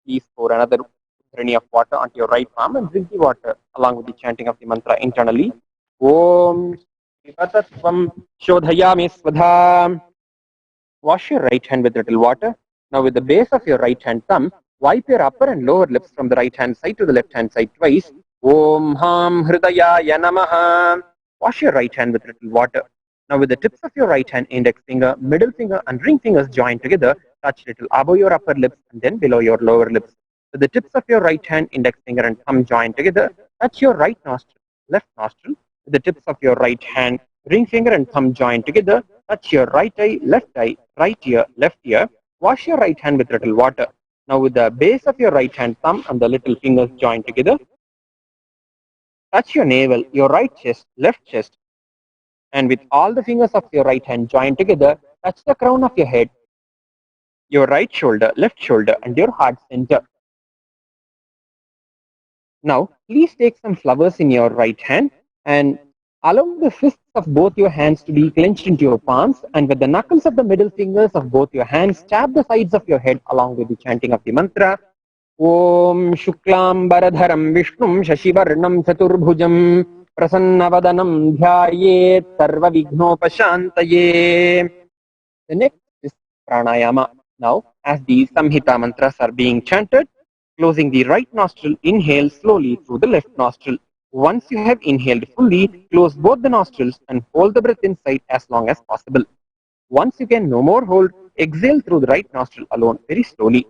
Please pour another uddharani of water onto your right palm and drink the water along with the chanting of the mantra internally. Om Shivatattvam Shodhayami Svadha. Wash your right hand with little water. Now with the base of your right hand thumb, wipe your upper and lower lips from the right hand side to the left hand side twice. Om Ham Hridayaya Namaha. Wash your right hand with little water. Now with the tips of your right hand, index finger, middle finger and ring fingers joined together, touch little above your upper lips and then below your lower lips. With the tips of your right hand, index finger and thumb joined together, touch your right nostril, left nostril. With the tips of your right hand, ring finger and thumb joined together, touch your right eye, right ear, left ear. Wash your right hand with little water. Now with the base of your right hand thumb and the little fingers joined together, touch your navel, your right chest, left chest, and with all the fingers of your right hand joined together, touch the crown of your head, your right shoulder, left shoulder, and your heart center. Now, please take some flowers in your right hand and allow the fists of both your hands to be clenched into your palms, and with the knuckles of the middle fingers of both your hands, tap the sides of your head along with the chanting of the mantra. Om Shuklam Baradharam Vishnum Shashivarnam Chaturbhujam Prasannavadanam Dhyayet Sarva Vignopashantaye. The next is Pranayama. Now, as the Samhita mantras are being chanted, closing the right nostril, inhale slowly through the left nostril. Once you have inhaled fully, close both the nostrils and hold the breath inside as long as possible. Once you can no more hold, exhale through the right nostril alone very slowly.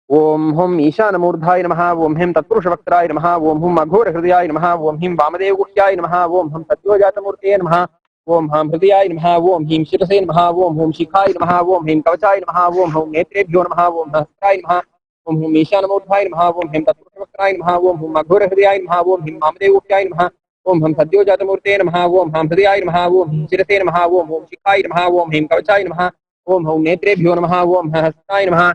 Om Hum Ishanamurdhaya Namaha, Om Him Tatpurushavaktaraaya Namaha, Om Hum Aghora Hridayaya Namaha, Om Him Vamadevuhyaya Namaha, Om Hum Satyvajatamurtaya Namaha, Om Ham Hridayaya Namaha, Om Him Shirase Namaha, Om Hum Shikhaya Namaha, Om Him Kavachaya Namaha, Om Hum Netrebhyo Namaha, Om Hastaya Namaha, Om Hum Ishanamurdhaya Namaha, Om Him Tatpurushavaktaraaya Namaha, Om Hum Aghora Hridayaya Namaha, Om Him Vamadevuhyaya Namaha, Om Hum Satyvajatamurtaya Namaha, Om Ham Hridayaya Namaha, Om Him Shirase Namaha, Om Hum Shikhaya Namaha, Om Him Kavachaya Namaha, Om Hum Netrebhyo Namaha, Om Hastaya Namaha,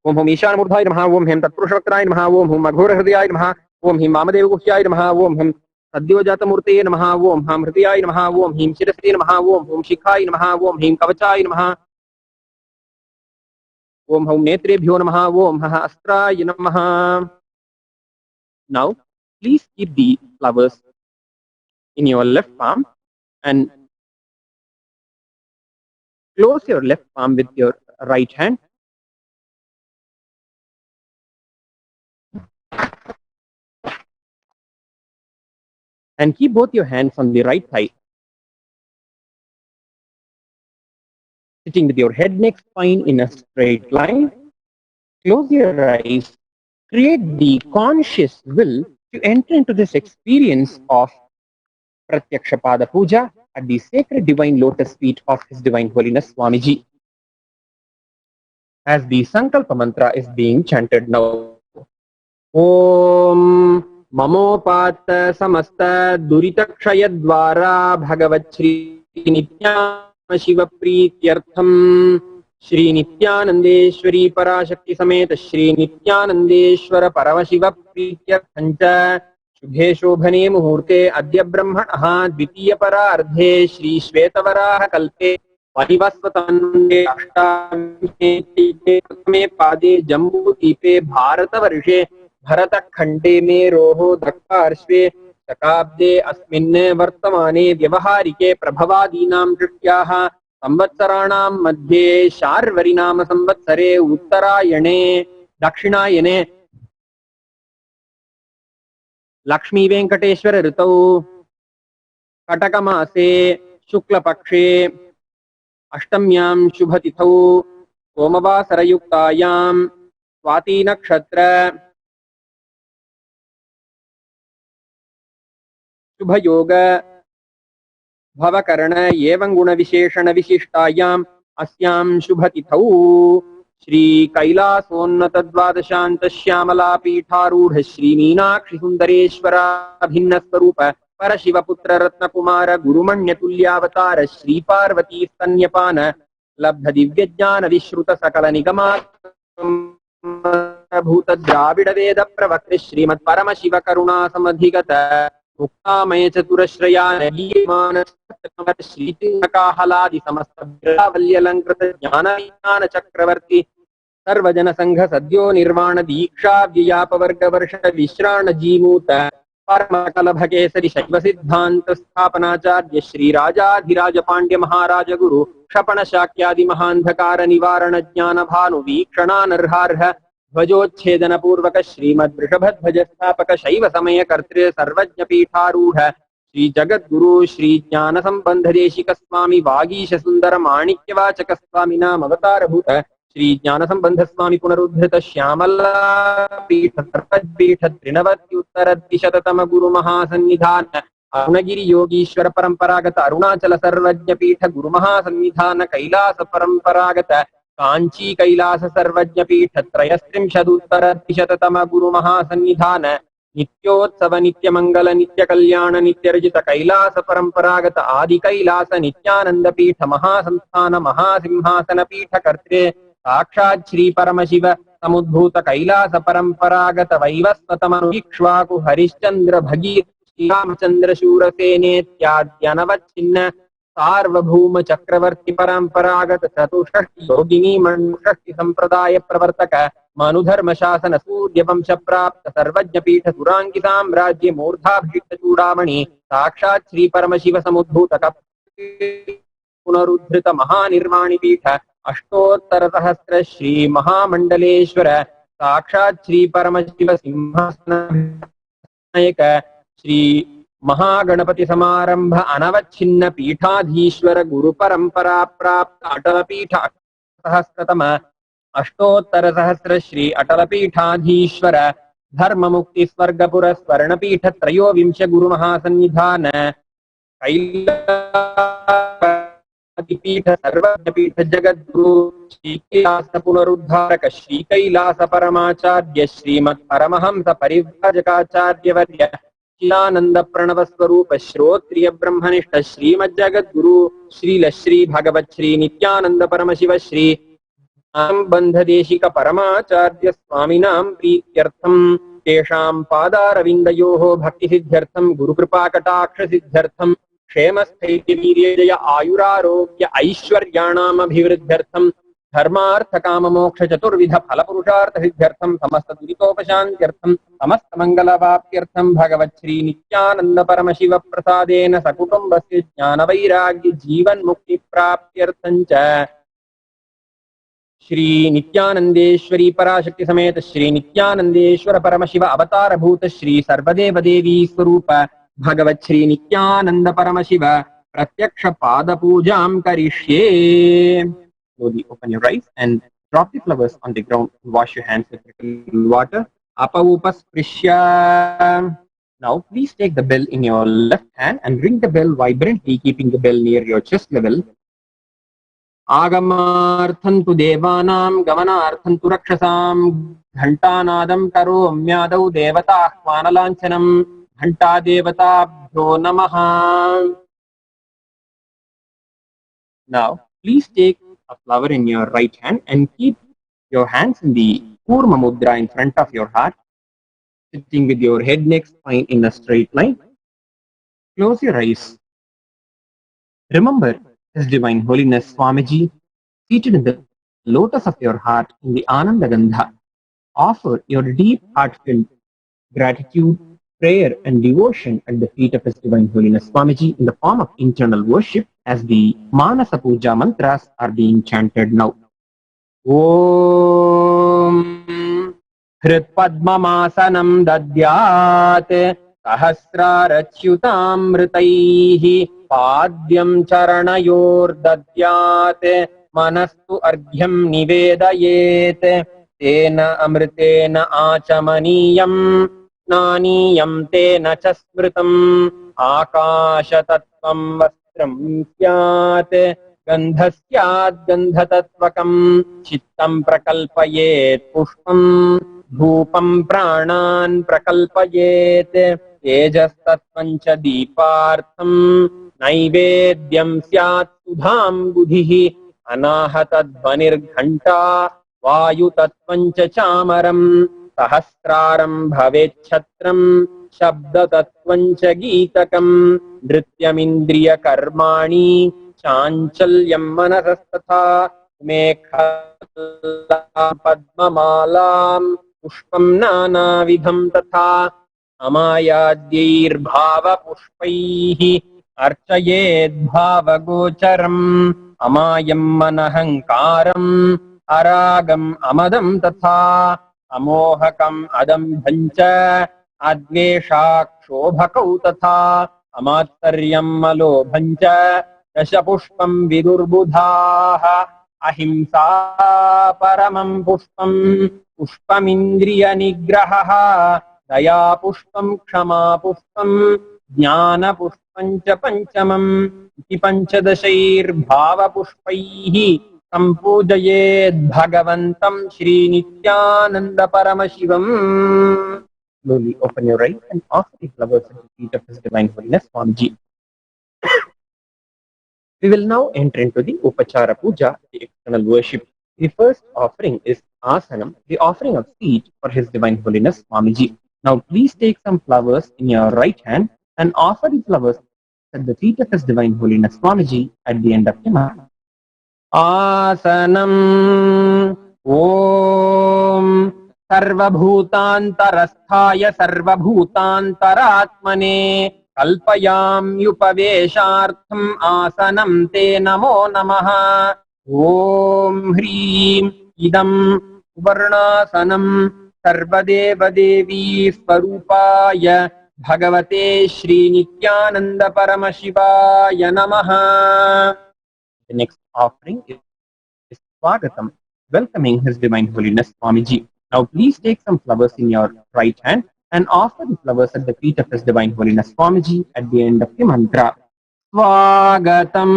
Om Hum Ishanamurdhaya Namaha, Om Him Tatpurushavaktaraaya Namaha, Om Hum Aghora Hridayaya Namaha, Om Him Vamadevuhyaya Namaha, Om Hum Sadyojatatamurteye Namaha, Om Ham Hridayaya Namaha, Om Him Shirase Namaha, Om Hum Shikhaya Namaha, Om Him Kavachaya Namaha, Om Hum Netrebhyo Namaha, Om Astraya Namaha. Now, please keep the flowers in your left palm and close your left palm with your right hand. And keep both your hands on the right thigh. Sitting with your head, neck, spine in a straight line. Close your eyes. Create the conscious will to enter into this experience of Pratyaksha Pada Puja at the sacred divine lotus feet of His Divine Holiness Swamiji. As the Sankalpa mantra is being chanted now. Om Mamopat Samasta Duritakshaya Dvara Bhagavat Shri Nithyananda Shiva Prityartham Shri Nithyanandeshwari Parashakti Sameta Shri Nithyanandeshwara Paramashiva Prityarthancha शुभे शोभने मुहूर्ते अद्य ब्रह्मणः द्वितीय परार्धे श्री श्वेतवराह कल्पे परिवस्वतन्वन्दे अष्टाविंशे प्रथमे पादे जम्बूद्वीपे भारतवर्षे भरतखण्डे मेरोः दक्षिणार्श्वे शकाब्दे अस्मिन् वर्तमाने व्यवहारिके प्रभवादीनां दृष्ट्याः संवत्सराणां मध्ये शार्वरीनाम संवत्सरे उत्तरायणे दक्षिणायने लक्ष्मी वेंकटेश्वर ऋतौ कटकमासे शुक्लपक्षे अष्टम्यां शुभतिथौ सोमवासरयुक्तायां स्वाति नक्षत्र शुभयोग भवकर्ण एवं गुण विशेषण विशिष्टायाम् अस्यां शुभतिथौ श्री कैलासोन्नत द्वादशांत श्यामला पीठारूढ़ श्री मीनाक्षि सुंदरेश्वरा भिन्न स्वरूप परशिव पुत्र रत्न कुमार गुरुमण्य तुल्यावतार श्री पार्वती स्तन्यपान लब्ध दिव्य ज्ञान विश्रुत सकल निगमा भूत द्राविड वेद प्रवक्त्र श्रीमत् परमशिव करुणा समधिगत मुक्तामय चतुरश्रया श्रीकाहलादि समस्त बिरलावल्यलंकृत ज्ञान विज्ञान चक्रवर्ती सर्वजन संघ सद्यो निर्वाण दीक्षा व्ययापवर्ग वर्ष विश्राण जीमूत परम कलभ केसरी शैव सिद्धांत स्थापनाचार्य श्री राजाधिराज पांड्य महाराज गुरु क्षपण शाक्यादि महांधकार निवारण ज्ञान भानु वीक्षणानर्हार्ह ध्वजोच्छेदन पूर्वक श्रीमद् वृषभध्वज स्थापक शैव समय कर्तृ सर्वज्ञ पीठारूढ़ श्री जगद्गुरु श्री ज्ञान संबंध देशिक स्वामी वागीश सुंदर माणिक्यवाचक स्वामी नाम अवतार भूत श्री ज्ञान संबंध स्वामी पुनरुद्धृत श्यामला पीठ सर्वपीठ त्रिनवत्युत्तर द्विशततम गुरु महासन्निधान अरुणगिरि योगीश्वर परंपरागत अरुणाचल सर्वज्ञ पीठ गुरु महासन्निधान कैलास परंपरागत कांची कैलास सर्वज्ञ पीठ त्रयस्त्रिंशदुत्तर द्विशततम गुरु महासन्निधान नित्योत्सव नित्य मंगल नित्य कल्याण नित्यर्जित कैलास परंपरागत आदि कैलास नित्यानंद पीठ महासंस्थान महासिंहासन पीठ कर्त्रे साक्षात् श्री परमशिव समुद्भूत कैलास परंपरागत वैवस्वतमनु इक्ष्वाकु हरिश्चंद्र भगीरथ श्रीरामचंद्र शूरसेनेत्याद्यनवच्छिन्न सार्वभौम चक्रवर्ती परंपरागत चतुष्षष्टि योगिनी मनुष्टि संप्रदाय प्रवर्तक मनुधर्म शासन सूर्य वंश प्राप्त सर्वज्ञ पीठ सुरांगी साम्राज्य मूर्धाभिषिक्त चूड़ामणि साक्षात् श्री परमशिव समुद्भूत पुनरुद्धृत महानिर्वाणी पीठ अष्टोत्तर सहस्र श्री महामंडलेश्वर साक्षात् श्री परमशिव सिंहासन श्री महागणपति समारंभ अनवच्छिन्न पीठाधीश्वर गुरु परंपरा प्राप्त अटल पीठ सहस्रतम अष्टोत्तर सहस्र श्री अटल पीठाधीश्वर धर्म मुक्ति स्वर्गपुर स्वर्ण पीठ त्रयोविंश गुरु महासन्निधान पीठ सर्वज्ञ पीठ जगद्गुरु श्री कैलास पुनरुद्धारक श्री कैलास परमाचार्य श्रीमत् परमहंस परिव्राजकाचार्य वर्य चिदानंद प्रणव स्वरूप श्रोत्रिय ब्रह्मनिष्ठ श्रीमज्जगद्गुरु श्रील श्री भगवत श्री नित्यानंद परमशिव श्री संबंध देशिक परमाचार्य स्वामिनां प्रीत्यर्थं तेषां पादारविन्दयोः भक्ति सिद्ध्यर्थं गुरुकृपा कटाक्ष सिद्ध्यर्थं क्षेम स्थैर्य वीर्य जय आयुरारोग्य ऐश्वर्याणाम् अभिवृद्ध्यर्थं धर्मार्थ काम मोक्ष चतुर्विध फल पुरुषार्थ सिद्ध्यर्थं समस्त दुरितोपशान्त्यर्थं समस्त मंगलवाप्त्यर्थं भगवत् श्री नित्यानंद परमशिव प्रसादेन सकुटुम्बस्य ज्ञान वैराग्य जीवन मुक्ति प्राप्त्यर्थं च श्री नित्यानंदेश्वरी पराशक्ति समेत श्री नित्यानंदेश्वर परमशिव अवतार भूत श्री सर्वदेव देवी स्वरूप भगवत् श्री नित्यानंद परमशिव प्रत्यक्ष पाद पूजां करिष्ये। Slowly open your eyes and drop the flowers on the ground. Wash your hands with little water. Apaupasprisya. Now, please take the bell in your left hand and ring the bell vibrantly, keeping the bell near your chest level. आगमार्थं तु देवानां गमनार्थं तु रक्षसां घण्टानादं करोम्यादौ देवताह्वानलाञ्छनं घण्टा देवताभ्यो नमः. Now, please take a flower in your right hand and keep your hands in the Kurma Mudra in front of your heart, sitting with your head, neck, spine in a straight line. Close your eyes. Remember His Divine Holiness Swamiji, seated in the lotus of your heart in the Ananda Gandha. Offer your deep heartfelt gratitude, prayer and devotion at the feet of His Divine Holiness Swamiji in the form of internal worship as the Manasa Puja mantras are being chanted now. Om Hritpadmamasanam Dadyat Sahasrarachyutamritaihi Padyam Charanayor Dadyat Manastu Argyam Nivedayet Tena Amritena Achamaniyam Naniyam Tena Chasmritam Akashatattvam Vastram Syat Gandhasyat Gandhatatvakam Chittam Prakalpayet Pushpam Dhupam Pranan Prakalpayet Tejastatvancha Deepartham Naivedyam Syat Sudham Budhihi Anahatadvanirghanta Vayutatvancha Chamaram Sahasraram Bhavetchatram Shabdatatvancha Geetakam Nrityamindriya Karmani Chanchalyam Manasastatha Mekhalam Padmamalam Pushpam Nanavidham Tatha Amayadyair Bhava Pushpaihi Archayed Bhava Gocharam Amayam Manahankaram Aragam Amadam Tatha Amohakam Adam Bhancha Adveshak Shobhakau Tatha Amatsaryam Malobhancha Dashapushpam Vidurbudhaha Ahimsa Paramam Pushpam Pushpamindriya Nigrahaha Daya Pushpam Kshama Pushpam Jnana Pushpancha Panchamam Iti Panchadashair Bhava Pushpaihi Sampujayed Bhagavantam Shri Nithyananda Paramashivam. Slowly open your eyes and offer the flowers at the feet of His Divine Holiness Swamiji. We will now enter into the Upachara Puja, the external worship. The first offering is Asanam, the offering of seat for His Divine Holiness Swamiji. Now please take some flowers in your right hand and offer the flowers at the feet of His Divine Holiness Swamiji at the end of the mantra. Asanam Om Sarvabhutantarasthaya Sarvabhutantaratmane Kalpayam Yupaveshartham Asanam Te Namo Namaha. Om Hrim Idam Varnasanam Sarvadeva Devi Swarupaya Bhagavate Shri Nithyananda Paramashivaya Namaha. The next offering is Swagatam, welcoming His Divine Holiness Swamiji. Now please take some flowers in your right hand and offer the flowers at the feet of His Divine Holiness Swamiji at the end of the mantra. Swagatam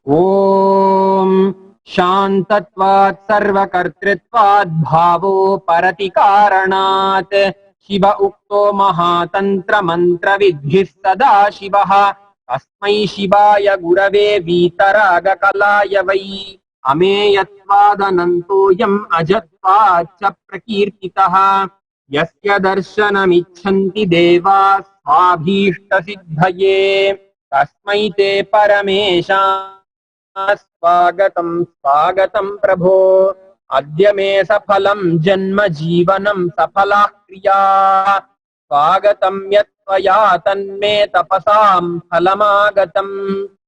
Om Shantatvat Sarvakartritvat Bhavo Paratikaranat Shiva Ukto Mahatantra Mantra Vidhis Sada Shivaha Tasmai Shivaya Gurave Vitaraga Kalaya Vai Ameyatvadanantoyam Ajatvacha Prakirtitaha Yasya Darshanamichanti Deva Swabhishta Siddhaye Tasmai Te Paramesha Swagatam Swagatam Prabho Adya Me Saphalam Janma Jivanam Saphala Kriya Swagatam Yatvaya Tanme Tapasam Phalamagatam.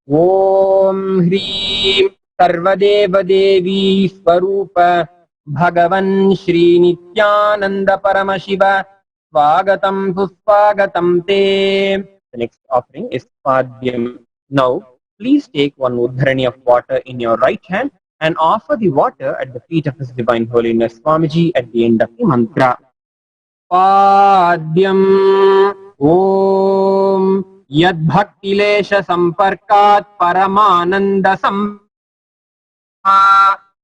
Om Hrim Sarvadeva Devi Swarupa Bhagavan Shri Nithyananda Paramashiva Swagatam Suswagatam Te. The next offering is Padhyam. Now, please take one Uddharani of water in your right hand and offer the water at the feet of His Divine Holiness Swamiji at the end of the mantra. Padyam Om Yadbhaktilesha Samparkat Paramananda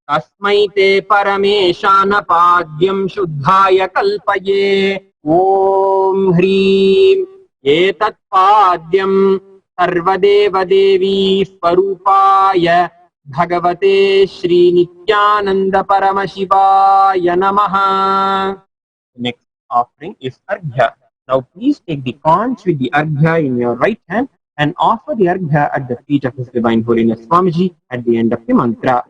Tasmai te parameshana padyam shuddhaya kalpaye. Om Hrim etat padyam sarvadeva devi swarupaya bhagavate Shri Nithyananda Paramashivaya namaha. The next offering is Arghya. Now please take the conch with the Arghya in your right hand and offer the Arghya at the feet of His Divine Holiness Swamiji at the end of the mantra.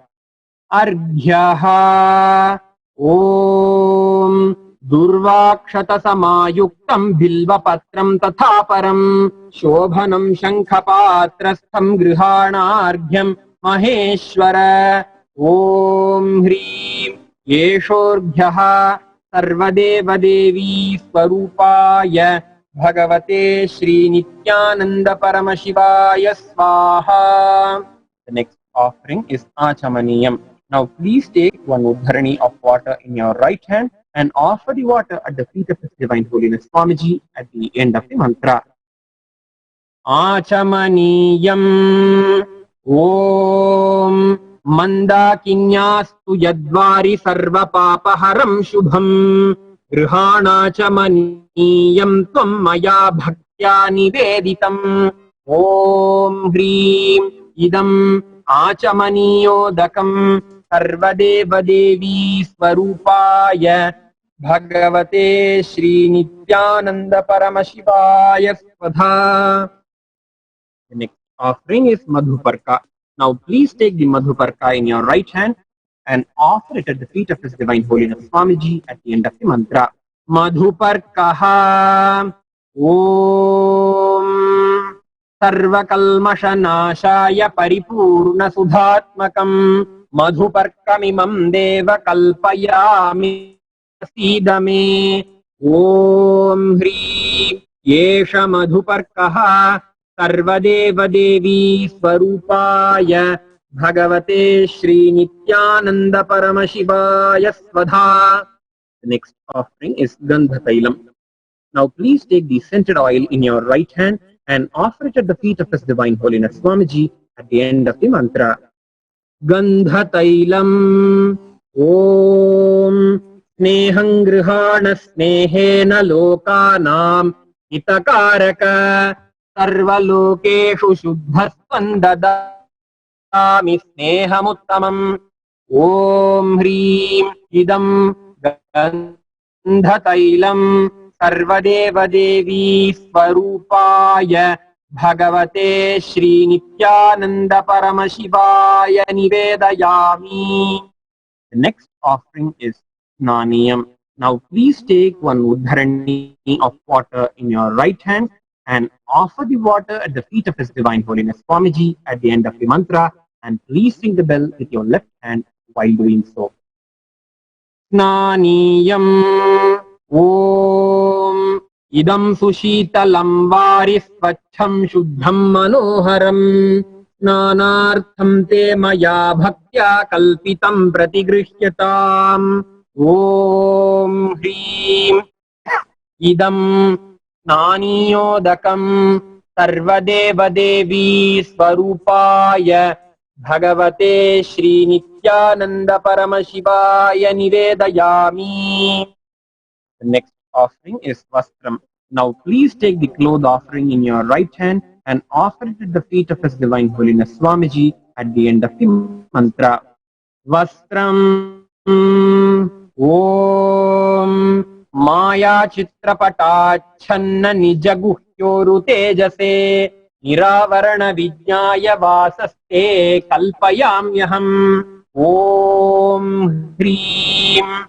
Arghyaha Om Durvakshata Samayuktam Bilvapatram Tathaparam Shobhanam Shankhapatrastham Grihanarghyam Maheshwara. Om Hrim Yeshorghyaha Sarvadeva Devi Swarupaya Bhagavate Shri Nithyananda Paramashivaya Swaha. The next offering is Achamaniyam. Now please take one uddharani of water in your right hand and offer the water at the feet of His Divine Holiness Swamiji at the end of the mantra. Achamaniyam Om Mandakinyastu Yadvari Sarva Papaharam Shubham Grihanachamaniyam Tvam Maya Bhaktya Niveditam. Om Hrim Idam Achamaniyodakam Sarvadeva Devi Swarupaya Bhagavate Shri Nithyananda Paramashivaya Svadha. The next offering is Madhuparka. Now please take the Madhuparka in your right hand and offer it at the feet of His Divine Holiness Swamiji at the end of the mantra. Madhuparkaha Om Sarvakalmashanashaya Paripurna Sudhatmakam Madhuparkamimam Deva Kalpayami Sidame. Om Hrim Yesha Madhuparkaha Sarvadeva Devi Swarupaya Bhagavate Shri Nithyananda Paramashivaya Svadha. The next offering is Gandha Tailam. Now please take the scented oil in your right hand and offer it at the feet of His Divine Holiness Swamiji at the end of the mantra. Gandha Tailam Om Snehang Grihana Snehena Lokanam Hitakaraka Sarvalokeshu Shuddhastvan Dadami Snehamuttamam. Om Hrim Idam Gandhatailam Sarvadeva Devi Swarupaya Bhagavate Shri Nithyananda Paramashivaya Nivedayami. The next offering is Naniyam. Now please take one uddharani of water in your right hand and offer the water at the feet of His Divine Holiness Swamiji at the end of the mantra, and please ring the bell with your left hand while doing so. Snaniyam Om Idam Sushitalam Vari Svachham Shuddham Manoharam Snanartham Te Maya Bhaktya Kalpitam Pratigrihyatam. Om Hrim Idam Snaniyodakam Sarvadeva Devi Swarupaya Bhagavate Shri Nithyananda Paramashivaya Nivedayami. The next offering is Vastram. Now please take the cloth offering in your right hand and offer it at the feet of His Divine Holiness Swamiji at the end of the mantra. Vastram Om Maya Chitrapatachanna Nijaguhyoru Tejase Niravarana Vijnaya Vasaste Kalpayamyaham. Om Hrim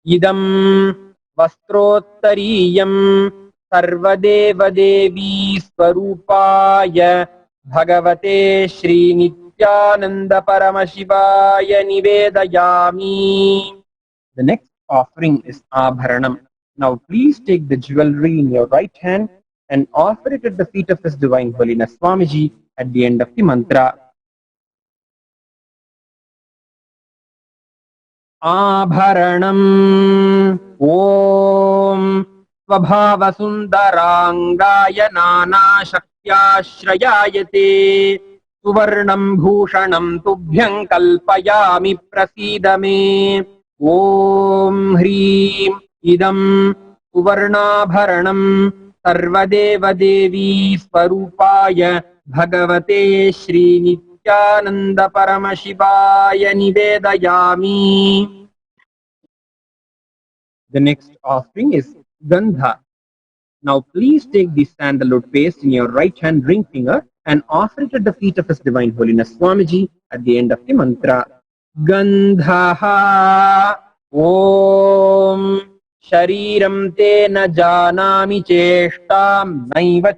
Idam Vastrottariyam Sarvadeva Devi Swarupaya Bhagavate Shri Nithyananda Paramashivaya Nivedayami. The next offering is Abharanam. Now please take the jewelry in your right hand and offer it at the feet of His Divine Holiness Swamiji at the end of the mantra. आभरणम् ॐ स्वभावसुन्दराङ्गाय नानाशक्त्याश्रयाय ते सुवर्णं भूषणं तुभ्यं कल्पयामि प्रसीद मे ॐ ह्रीं इदं सुवर्णाभरणं सर्वदेवदेवी स्वरूपाय भगवते श्रीनित्यानन्द परमशिवाय निवेदयामि. The next offering is Gandha. Now please take the sandalwood paste in your right hand ring finger and offer it at the feet of His Divine Holiness Swamiji at the end of the mantra. Gandhaha Om Shariram te na janami cheshtam naiva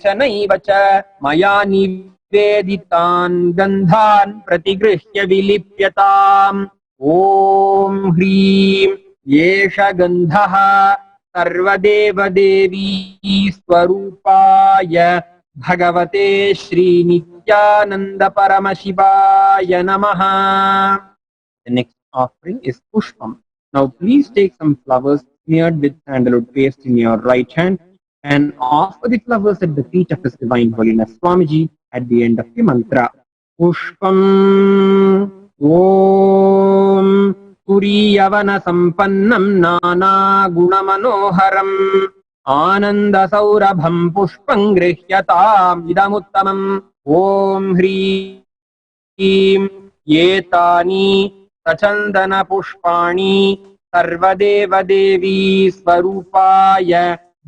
cha maya niveditan gandhan pratigrihya vilipyatam. Om Hrim Yesha Gandhaha सर्वदेवदेवी स्वरूपाय भगवते श्रीनित्यानन्द परमशिवाय नमः. The next offering is Pushpam. Now please take some flowers smeared with sandalwood paste in your right hand and offer the flowers at the feet of His Divine Holiness Swamiji at the end of the mantra. Pushpam Om तुरीयवन संपन्नं नाना गुणमनोहरम् आनंद सौरभं पुष्पं गृह्यताम् इदमुत्तमम्. ॐ ह्रीं एतानि सचन्दन पुष्पाणि सर्वदेवदेवी स्वरूपाय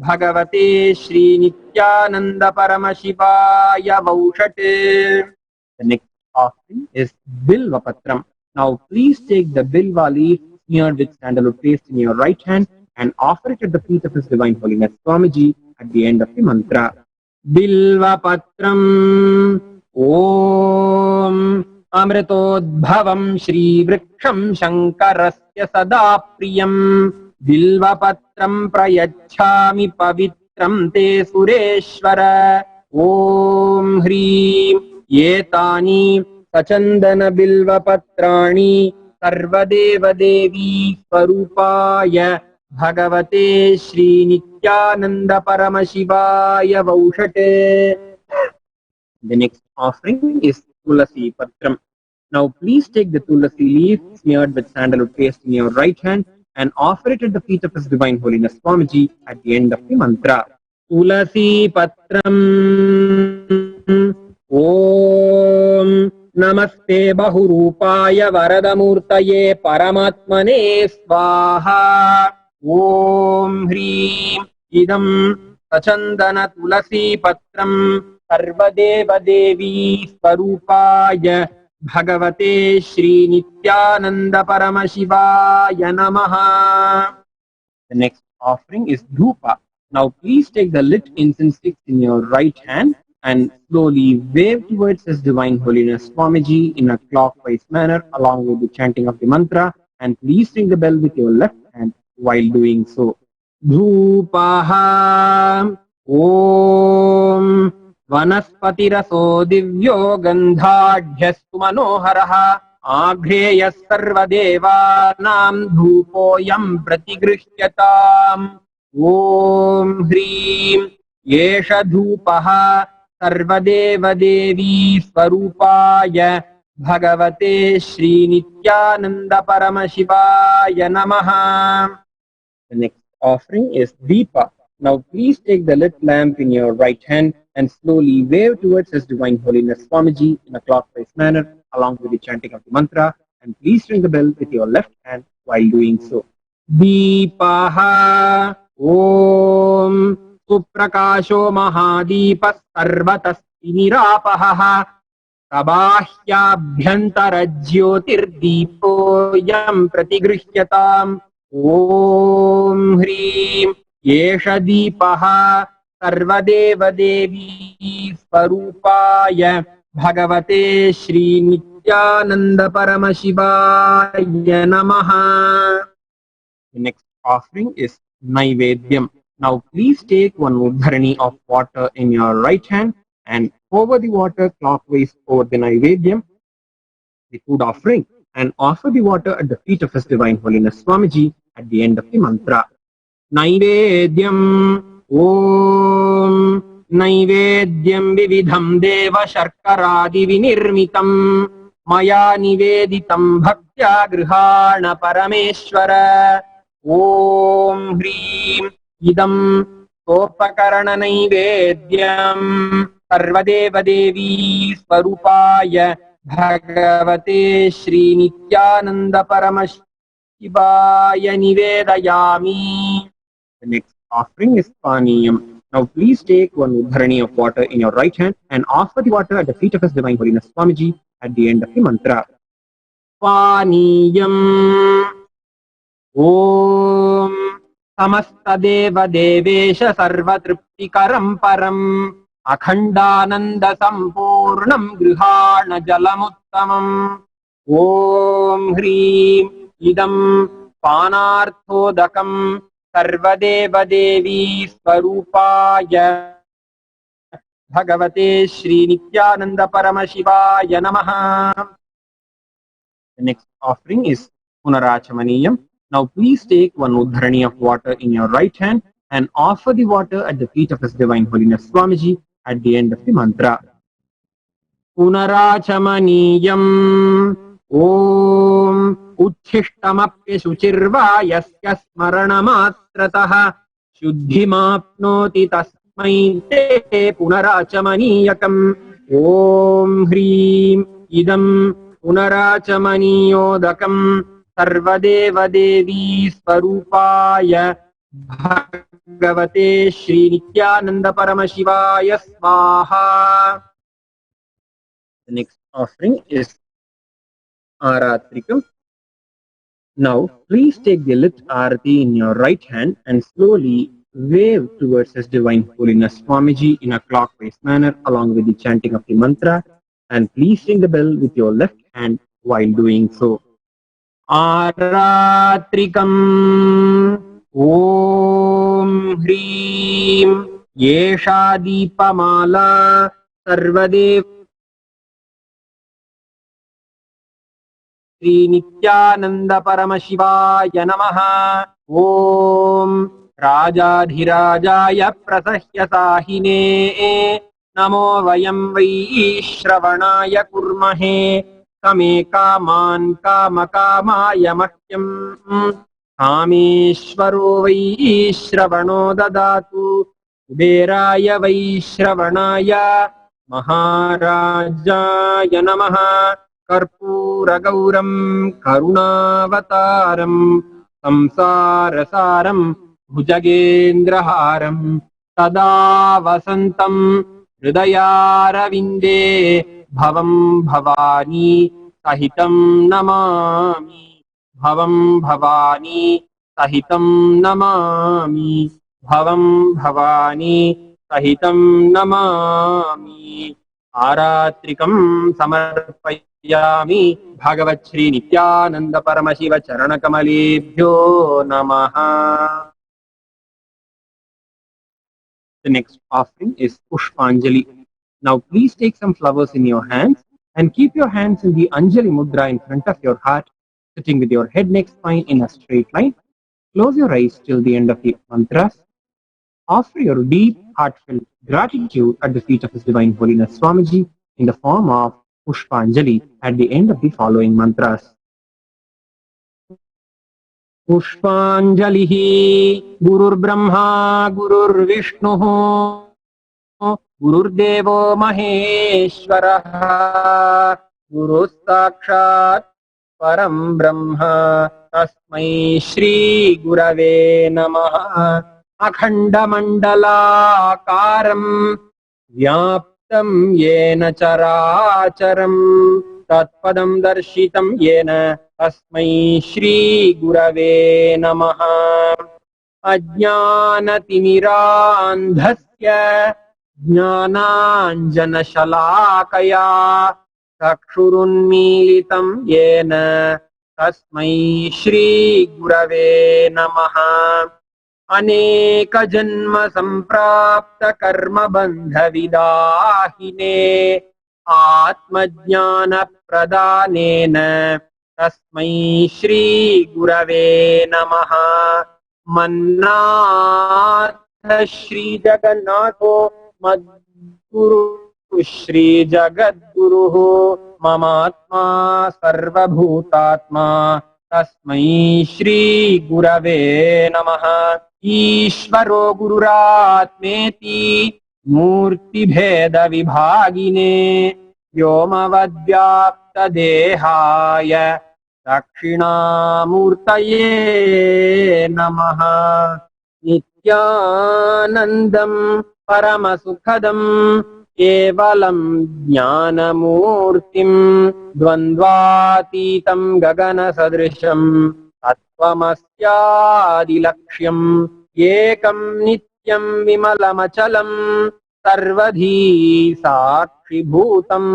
भगवते Shri Nityananda परमशिवाय वौषट्. The next offering is Bilvapatram. Now please take the bilva leaf smeared with sandalwood paste in your right hand and offer it at the feet of His Divine Holiness Swamiji at the end of the mantra. Bilvapatram Om Amritodbhavam Shri Vriksham Shankarasya Sada Priyam Bilvapatram Prayachami Pavitram Te Sureshwara. Om Hrim Etani सचंदन बिल्वपत्राणि सर्वदेवदेवी स्वरूपाय भगवते Shri Nityananda परमशिवाय वौषट्. The next offering is Tulasi Patram. Now please take the Tulasi leaf smeared with sandalwood paste in your right hand and offer it at the feet of His Divine Holiness Swamiji at the end of the mantra. Tulasi Patram Om नमस्ते बहुरूपाय वरदमूर्तये परमात्मने स्वाहा. ॐ ह्रीं इदं सचन्दन तुलसी पत्रं सर्वदेवदेवी स्वरूपाय भगवते श्रीनित्यानन्द परमशिवाय नमः. The next offering is Dhupa. Now please take the lit incense sticks in your right hand and slowly wave towards His Divine Holiness Swamiji in a clockwise manner along with the chanting of the mantra, and please ring the bell with your left hand while doing so. Dhupaha Om Vanaspatiraso Divyo Gandhadhyastu Manoharaha Agreyas Sarvadevanam Dhupoyam Pratigrishtyatam. Om Hrim Yesha Dhupaha सर्वदेवदेवी स्वरूपाय भगवते श्रीनित्यानन्द परमशिवाय नमः. The next offering is Deepa. Now please take the lit lamp in your right hand and slowly wave towards His Divine Holiness Swamiji in a clockwise manner along with the chanting of the mantra, and please ring the bell with your left hand while doing so. Deepaha Om सुप्रकाशो महादीपः सर्वतस्ति निरापहः प्रबाह्याभ्यन्तरज्योतिर्दीपोऽयं प्रतिगृह्यताम्. ॐ ह्रीं एष दीपः सर्वदेवदेवी स्वरूपाय भगवते श्रीनित्यानन्द परमशिवाय नमः. The next offering is Naivedyam. Now please take one uddharani of water in your right hand and pour the water clockwise over the Naivedyam, the food offering, and offer the water at the feet of His Divine Holiness Swamiji at the end of the mantra. Naivedyam Om Naivedyam Vividham Deva Sharkaradi Vinirmitam Maya Niveditam Bhaktya Grihana Parameshwara Om Hrim Idam Sopakarana Naivedyam Sarvadeva Devi Swarupaya Bhagavate Shri Nithyananda Paramashivam Nivedayami. The next offering is Paniyam. Now please take one udharani of water in your right hand and offer the water at the feet of His Divine Holiness Swamiji at the end of the mantra. Paniyam Om Samastadeva Devesha Sarvatriptikaram Param Akhandananda Sampurnam Grihana Jalamuttamam Om Hrim Idam Panarthodakam Sarvadeva Devi Swarupaya Bhagavate Shri Nithyananda Paramashivaya Namaha. The next offering is Punarachamaniyam. Now please take one udharani of water in your right hand and offer the water at the feet of His Divine Holiness Swamiji at the end of the mantra. Punarachamaniyam Om Uchishtamapya Suchirva Yasya Smaranamatrataha Shuddhimapnoti Tasmai Te Punarachamaniyakam Om Hrim Idam Punarachamaniyodakam Sarvadeva Devi Swarupaya Bhagavate Shri Nithyananda Paramashivaya Swaha. The next offering is Aratrikam. Now please take the lit arati in your right hand and slowly wave towards His Divine Holiness Swamiji in a clockwise manner along with the chanting of the mantra, and please ring the bell with your left hand while doing so. Aratrikam Om Hrim Yesha Deepamala Sarvadev Shri Nithyananda Paramashivaya Namaha. Om Rajadhirajaya Prasahya Sahine Namo Vayam Vai Shravanaya Kurmahe Kame Kaman Kamakamaya Mahyam Kameshwaro Vai Shravano Dadatu Kuberaya Vai Shravanaya Maharajaya Namaha. Karpura Gauram Karunavataram Samsarasaram Bhujagendraharam Tada Vasantam Hridayaravinde Bhavam Bhavani Sahitam Namami Bhavam Bhavani Sahitam Namami Bhavam Bhavani Sahitam Namami. Aratrikam Samarpayami Bhagavat Shri Nithyananda Paramashiva Charanakamaleebhyo Namaha. The next offering is Pushpanjali. Now please take some flowers in your hands and keep your hands in the Anjali Mudra in front of your heart, sitting with your head neck spine in a straight line. Close your eyes till the end of the mantras. Offer your deep, heartfelt gratitude at the feet of His Divine Holiness Swamiji in the form of Pushpanjali at the end of the following mantras. Pushpanjalihi Gurur Brahma Gurur Vishnu Gurur Devo Maheshwara Guru Sakshat Param Brahma Tasmai Shri Gurave Namaha. Akhanda Mandalakaram Vyaptam Yena Characharam Tatpadam Darshitam Yena Tasmai Shri Gurave Namaha. Ajnana Timirandhasya Jnananjana Shalakaya Chakshurunmilitam Yena Tasmai Shri Gurave Namaha. Aneka Janma Samprapta Karma Bandha Vidahine Atmajnana Pradhanena तस्मै श्री गुरवे नमः। मन्नाथ श्री जगन्नाथो मद्गुरु श्री जगद्गुरुः ममात्मा सर्वभूतात्मा तस्मै श्री गुरवे नमः। ईश्वरो गुरुरात्मेति मूर्तिभेद विभागिने व्योमवद्व्याप्तदेहाय दक्षिणामूर्तये नमः। नित्यानन्दं परमसुखदं केवलं ज्ञानमूर्तिं द्वन्द्वातीतं गगनसदृशं तत्त्वमस्यादिलक्ष्यम् एकं नित्यं विमलमचलं सर्वधी साक्षिभूतं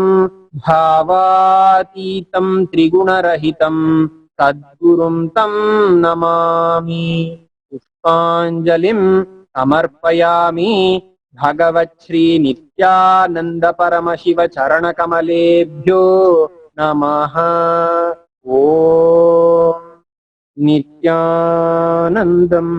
भावातीतं त्रिगुणरहितं सद्गुरुं तं नमामि। पुष्पाञ्जलिं समर्पयामि भगवच्छ्री नित्यानन्द परमशिव चरणकमलेभ्यो नमः। ॐ नित्यानन्दम्।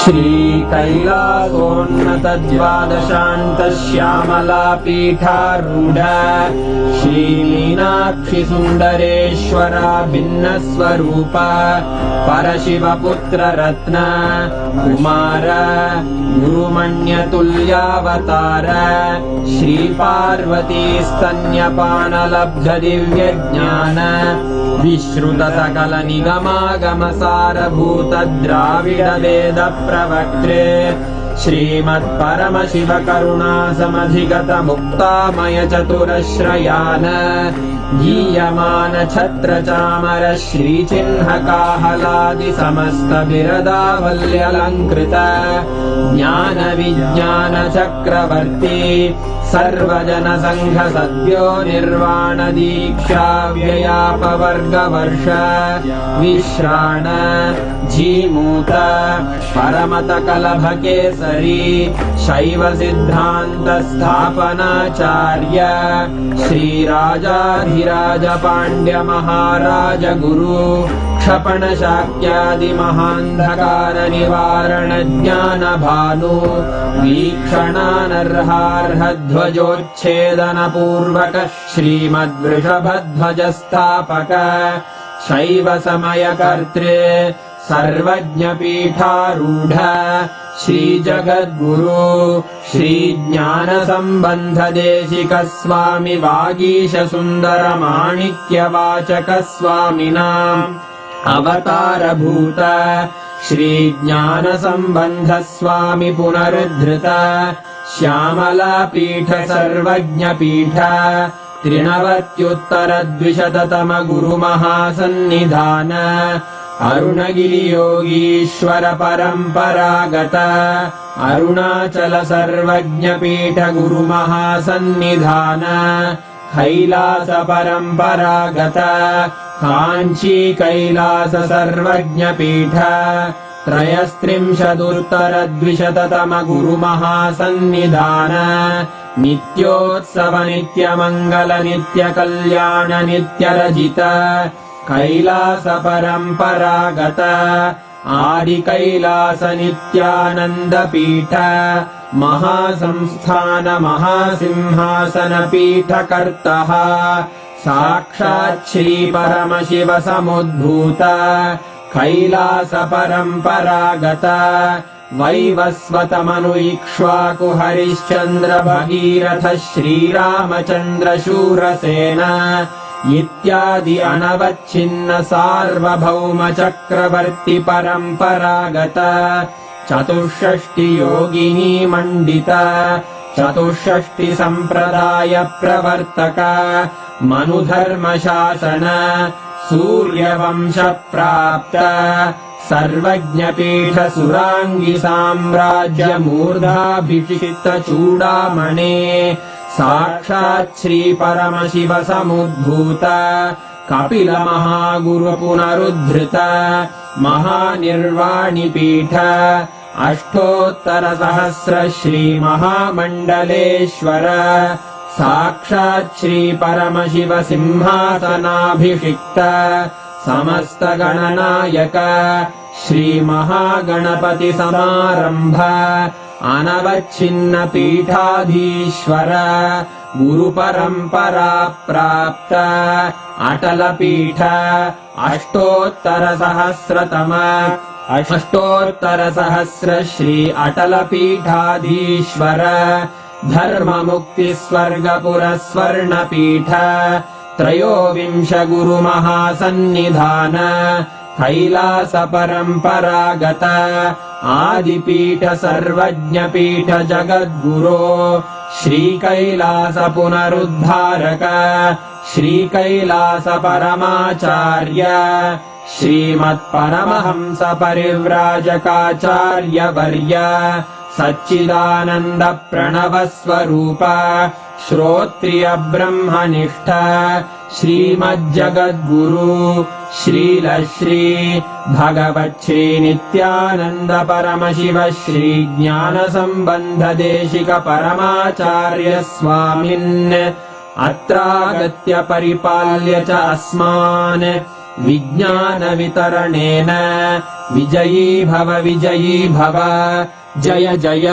श्री कैलासोन्नतद्वादशान्त श्यामला पीठारूढ श्री मीनाक्षि सुन्दरेश्वरा भिन्नस्वरूप परशिवपुत्र रत्न कुमार गुरुमण्यतुल्यावतार श्री पार्वती स्तन्यपानलब्ध दिव्यज्ञान विश्रुत सकल निगमागम सारभूत द्राविड वेद प्रवक्त्रे श्रीमत्परमशिव करुणा समधिगत मुक्तामय चतुरश्रयान गीयमान छत्र चामर श्रीचिह्न काहलादि समस्त बिरदावल्यलङ्कृत ज्ञान विज्ञान चक्रवर्ती सर्वजन संघ सद्यो निर्वाण दीक्षा व्ययापवर्गवर्ष विश्राण जीमूत परमत कलभ केसरी शैव सिद्धान्त स्थापनाचार्य श्रीराजाधिराज पाण्ड्य महाराज गुरु क्षपण शाक्यादि महान्धकार निवारण ज्ञान भानु वीक्षणानर्हार्ह ध्वजोच्छेदन पूर्वक श्रीमद्वृषभध्वज स्थापक शैव समय कर्त्रे सर्वज्ञ पीठारूढ़ श्री जगद्गुरु श्री ज्ञान संबंध देशिक स्वामी वागीश सुंदर माणिक्य वाचक स्वामिनां अवतार भूत श्री ज्ञान संबंध स्वामी पुनरुद्धृत श्यामला पीठ सर्वज्ञ पीठ त्रिनवत्युत्तर द्विशततम गुरु महासन्निधान अरुणगिरि योगीश्वर परंपरागत अरुणाचल सर्वज्ञ पीठ गुरु महासन्निधान कैलास परंपरागत कांची कैलास सर्वज्ञ पीठ त्रयस्त्रिंशदुत्तर द्विशततम गुरु महासन्निधान नित्योत्सव नित्य मंगल नित्य कल्याण नित्य रजित कैलास परंपरागत आदि कैलास नित्यानंद पीठ महासंस्थान महासिंहासन पीठ कर्तः साक्षात् श्री परमशिव समुद्भूत कैलास परंपरागत वैवस्वत मनु इक्ष्वाकु हरिश्चंद्र भगीरथ श्रीरामचंद्र शूरसेन इत्यादि अनवच्छिन्न सार्वभौम चक्रवर्ती परंपरागत चतुष्षष्टि योगिनी मंडित चतुष्षष्टि संप्रदाय प्रवर्तक मनुधर्म शासन सूर्यवंश प्राप्त सर्वज्ञ पीठ सुरांगी साम्राज्य मूर्धाभिषिक्त चूडामणे साक्षात् श्री परमशिव समुद्भूत कपिल महागुरु पुनरुद्धृत महानिर्वाणिपीठ अष्टोत्तरसहस्र श्रीमहामण्डलेश्वर साक्षात् श्रीपरमशिव सिंहासनाभिषिक्त समस्तगणनायक श्रीमहागणपतिसमारम्भ अनवच्छिन्नपीठाधीश्वर गुरुपरम्परा प्राप्त अटलपीठ अष्टोत्तरसहस्र श्री अटलपीठाधीश्वर धर्ममुक्तिस्वर्गपुरस्वर्णपीठ त्रयोविंश गुरुमहासन्निधान कैलास परम्परागत आदिपीठ सर्वज्ञपीठ जगद्गुरो श्रीकैलास पुनरुद्धारक श्रीकैलास परमाचार्य श्रीमत्परमहंस परिव्राजकाचार्य वर्य सच्चिदानन्द प्रणव स्वरूप श्रोत्रिय ब्रह्मनिष्ठ श्रीमज्जगद्गुरु श्रील श्री भगवच्छ्री नित्यानन्द परमशिव श्री ज्ञान संबंध देशिक परमाचार्य स्वामिन् अत्रागत्य परिपाल्य च अस्मान् विज्ञान वितरणेन विजयी भव जय जय।